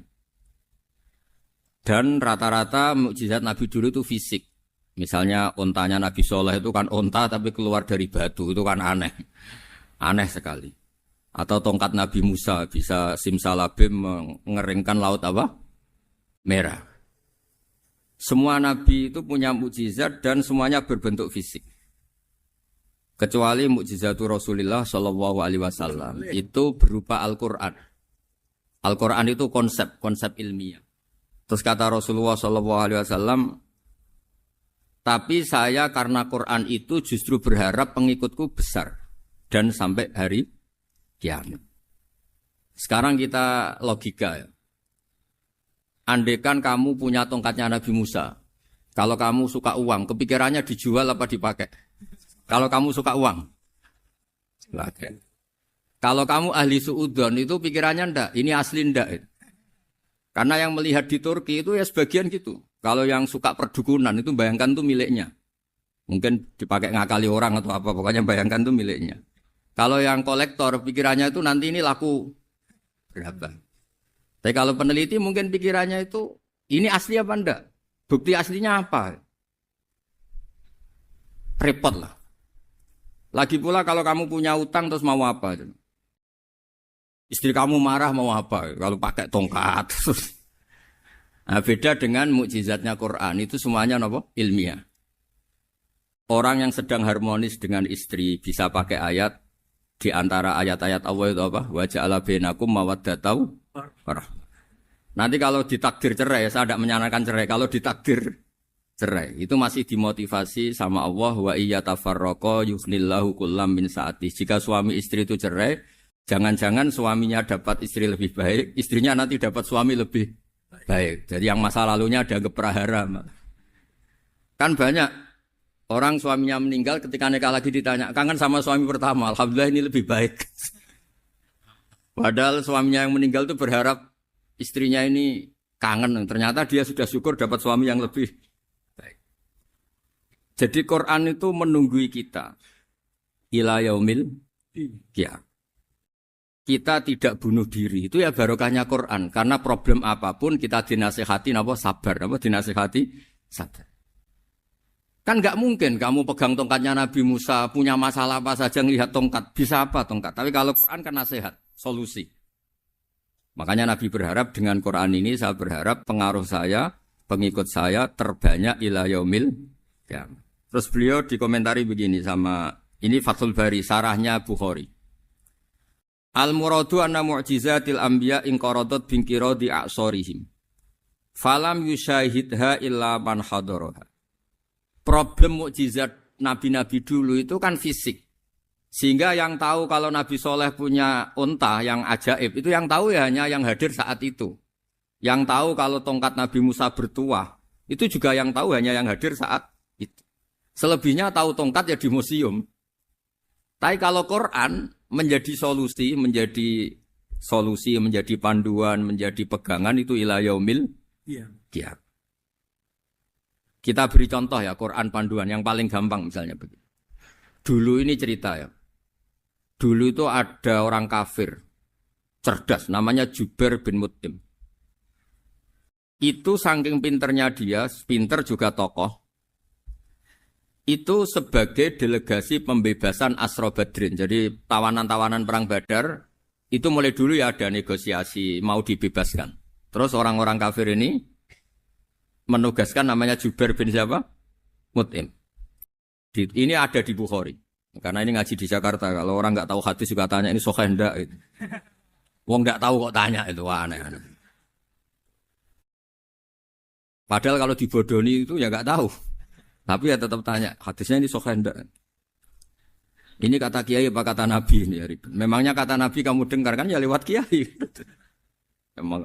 Dan rata-rata mukjizat nabi dulu itu fisik. Misalnya ontanya Nabi Soleh itu kan onta tapi keluar dari batu, itu kan aneh. Aneh sekali. Atau tongkat Nabi Musa bisa simsalabim mengeringkan laut apa? Merah. Semua Nabi itu punya mukjizat dan semuanya berbentuk fisik. Kecuali mukjizatul Rasulullah Shallallahu Alaihi Wasallam itu berupa Al-Quran. Al-Quran itu konsep ilmiah. Terus kata Rasulullah Shallallahu Alaihi Wasallam, tapi saya karena Quran itu justru berharap pengikutku besar dan sampai hari kiamat. Sekarang kita logika ya. Andaikan kamu punya tongkatnya Nabi Musa, kalau kamu suka uang, kepikirannya dijual apa dipakai? Kalau kamu suka uang, pakai. Kalau kamu ahli suudon itu pikirannya ndak, ini asli ndak. Karena yang melihat di Turki itu ya sebagian gitu. Kalau yang suka perdukunan itu bayangkan tuh miliknya. Mungkin dipakai ngakali orang atau apa, pokoknya bayangkan tuh miliknya. Kalau yang kolektor pikirannya itu nanti ini laku berapa. Tapi kalau peneliti mungkin pikirannya itu ini asli apa enggak? Bukti aslinya apa? Repot lah. Lagi pula kalau kamu punya utang terus mau apa? Istri kamu marah mau apa? Kalau pakai tongkat. Nah, beda dengan mukjizatnya Quran itu semuanya apa? Ilmiah. Orang yang sedang harmonis dengan istri bisa pakai ayat di antara ayat-ayat Allah itu apa? Wa ja'ala bainakum mawaddatan warahmah. Nanti kalau ditakdir cerai, saya tidak menyarankan cerai. Kalau ditakdir cerai, itu masih dimotivasi sama Allah wa iyyatafarraqa yughnillahu kullam min sa'ati. Jika suami istri itu cerai, jangan-jangan suaminya dapat istri lebih baik, istrinya nanti dapat suami lebih baik. Jadi yang masa lalunya ada keprahara. Kan banyak orang suaminya meninggal ketika nikah lagi ditanya, kangen sama suami pertama, alhamdulillah ini lebih baik. Padahal suaminya yang meninggal itu berharap istrinya ini kangen, ternyata dia sudah syukur dapat suami yang lebih baik. Jadi Quran itu menunggui kita ila yaumil qiyamah. Kita tidak bunuh diri. Itu ya barokahnya Quran. Karena problem apapun kita dinasihati apa sabar, apa dinasihati sabar. Kan nggak mungkin kamu pegang tongkatnya Nabi Musa, punya masalah apa saja ngelihat tongkat, bisa apa tongkat. Tapi kalau Quran kan nasihat, solusi. Makanya Nabi berharap dengan Quran ini, saya berharap pengaruh saya, pengikut saya terbanyak ila yaumil qiyamah. Terus beliau dikomentari begini sama, ini Fathul Bari, sarahnya Bukhari. Al-muradu anna mu'jizatil anbiya inqaradat binqiradi a'sorihim. Falam yusyahidha illa man hadaraha. Problem mukjizat nabi-nabi dulu itu kan fisik. Sehingga yang tahu kalau Nabi Soleh punya unta yang ajaib, itu yang tahu ya hanya yang hadir saat itu. Yang tahu kalau tongkat Nabi Musa bertuah, itu juga yang tahu hanya yang hadir saat itu. Selebihnya tahu tongkat ya di museum. Tapi kalau Quran menjadi solusi, menjadi panduan, menjadi pegangan itu ila yaumil qiyamah. Kita beri contoh ya Quran panduan yang paling gampang misalnya begini. Dulu ini cerita ya. Dulu itu ada orang kafir cerdas namanya Jubair bin Mut'im. Itu saking pinternya dia, pinter juga tokoh. Itu sebagai delegasi pembebasan Asra Badrin. Jadi tawanan-tawanan perang Badar itu mulai dulu ya ada negosiasi mau dibebaskan. Terus orang-orang kafir ini menugaskan namanya Jubair bin siapa? Mut'im. Ini ada di Bukhari. Karena ini ngaji di Jakarta. Kalau orang nggak tahu hadis juga tanya ini sahih ndak gitu. Wong nggak tahu kok tanya itu aneh-aneh. Padahal kalau dibodoni itu ya nggak tahu. Tapi ya tetap tanya, hadisnya ini sahih ndak? Ini kata kiai apa kata nabi ini ya ribet. Memangnya kata nabi kamu dengar kan ya lewat kiai. Emang.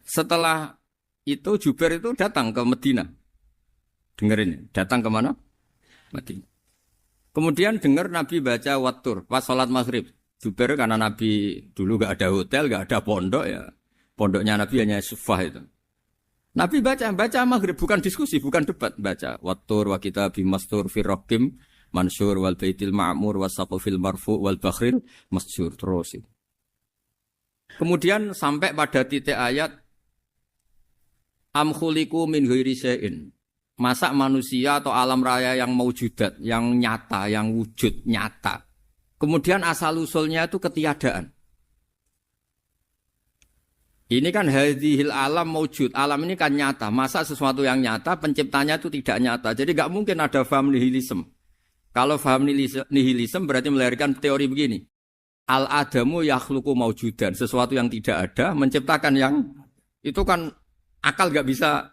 Setelah itu Jubair itu datang ke Medina. Dengerin, datang ke mana? Medina. Kemudian dengar Nabi baca Wattur pas sholat maghrib. Jubair karena Nabi dulu gak ada hotel, gak ada pondok ya. Pondoknya Nabi hanya sufah itu. Nabi baca maghrib, bukan diskusi, bukan debat. Baca Wattur wa kitabi mastur firrokim mansur wal baitil ma'mur wasaqufil marfu wal bakhril masjur. Terus itu. Kemudian sampai pada titik ayat am khuliqu min ghairi syai'in. Masa manusia atau alam raya yang maujudat, yang nyata, yang wujud nyata. Kemudian asal-usulnya itu ketiadaan. Ini kan hadhil alam maujud. Alam ini kan nyata. Masa sesuatu yang nyata, penciptanya itu tidak nyata. Jadi nggak mungkin ada faham nihilisme. Kalau faham nihilisme berarti melahirkan teori begini. Al-adamu yakhluqu maujudan. Sesuatu yang tidak ada, menciptakan yang... Itu kan akal nggak bisa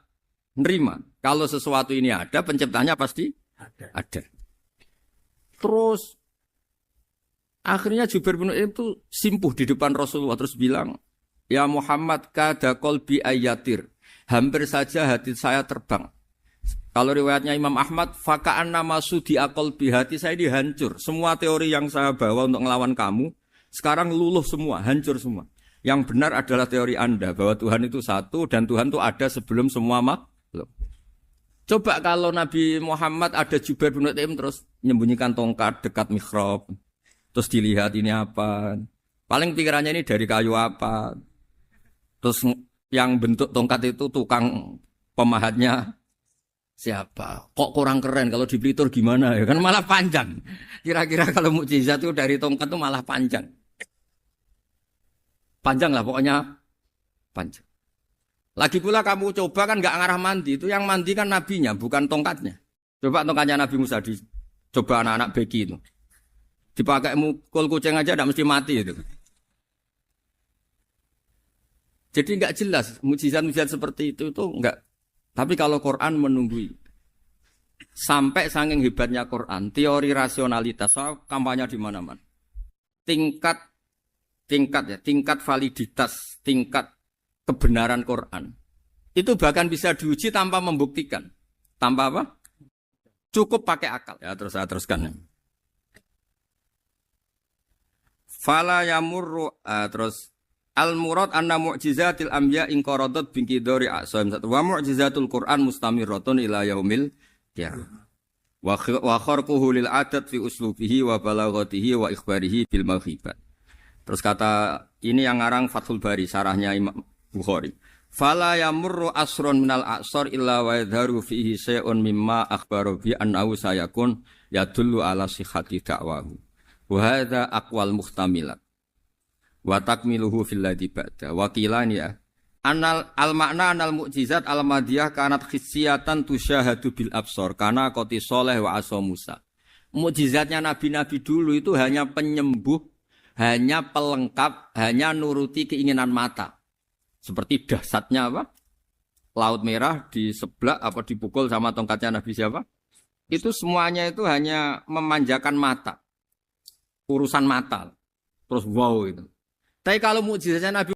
nerima. Kalau sesuatu ini ada, penciptanya pasti ada. Terus akhirnya Jubair bin Mut'im itu simpuh di depan Rasulullah terus bilang, "Ya Muhammad kada qalbi ayatir." Hampir saja hati saya terbang. Kalau riwayatnya Imam Ahmad, faka'anna masudi qalbi, hati saya dihancur. Semua teori yang saya bawa untuk melawan kamu sekarang luluh semua, hancur semua. Yang benar adalah teori Anda bahwa Tuhan itu satu dan Tuhan itu ada sebelum semua makhluk. Coba kalau Nabi Muhammad ada Jubair bin Mut'im terus menyembunyikan tongkat dekat mihrab. Terus dilihat ini apa. Paling pikirannya ini dari kayu apa. Terus yang bentuk tongkat itu tukang pemahatnya siapa. Kok kurang keren kalau di Blitur gimana ya. Kan malah panjang. Kira-kira kalau mukjizat itu dari tongkat itu malah panjang. Panjang lah pokoknya. Panjang. Lagi pula kamu coba kan nggak ngarah mandi. Itu yang mandi kan nabinya, bukan tongkatnya. Coba tongkatnya Nabi Musa coba anak-anak beki itu. Dipakai mukul kucing aja tidak mesti mati itu. Jadi nggak jelas mukjizat-mukjizat seperti itu nggak. Tapi kalau Quran menunggui. Sampai saking hebatnya Quran, teori rasionalitas soal kampanye di mana-mana. Tingkat validitas, tingkat kebenaran Quran itu bahkan bisa diuji tanpa membuktikan. Tanpa apa? Cukup pakai akal. Ya terus saya teruskan. Fala yamurru terus al-murad anna mu'jizatil anbiya inqaradat binqidari a'sam. Wa mu'jizatul Quran mustamirratun ila yaumil Ya. Wa kharquhu lil adat fi uslubihi wa balaghatihi wa ikhbarihi bil maghibat. Terus kata ini yang ngarang Fathul Bari sarahnya Imam Bukhari. Fala yamurru asrun minal a'sar illa wa yadharu fihi syai'un mimma akhbaru bi annahu sayakun yadullu ala sihhati da'wahu. Wa hadza aqwal muhtamilat. Wa takmiluhu fil ladzi ba'da. Wa qilani ya anal al-makna anal mu'jizat al-madiyah kanat khissiyatan tusyahadu bil absor karena qoti soleh wa asa Musa. Mukjizatnya nabi-nabi dulu itu hanya penyembuh, hanya pelengkap, hanya nuruti keinginan mata. Seperti dahsyatnya apa? Laut Merah di sebelah apa dipukul sama tongkatnya Nabi siapa? Itu semuanya itu hanya memanjakan mata. Urusan mata. Terus wow itu. Tapi kalau mukjizatnya Nabi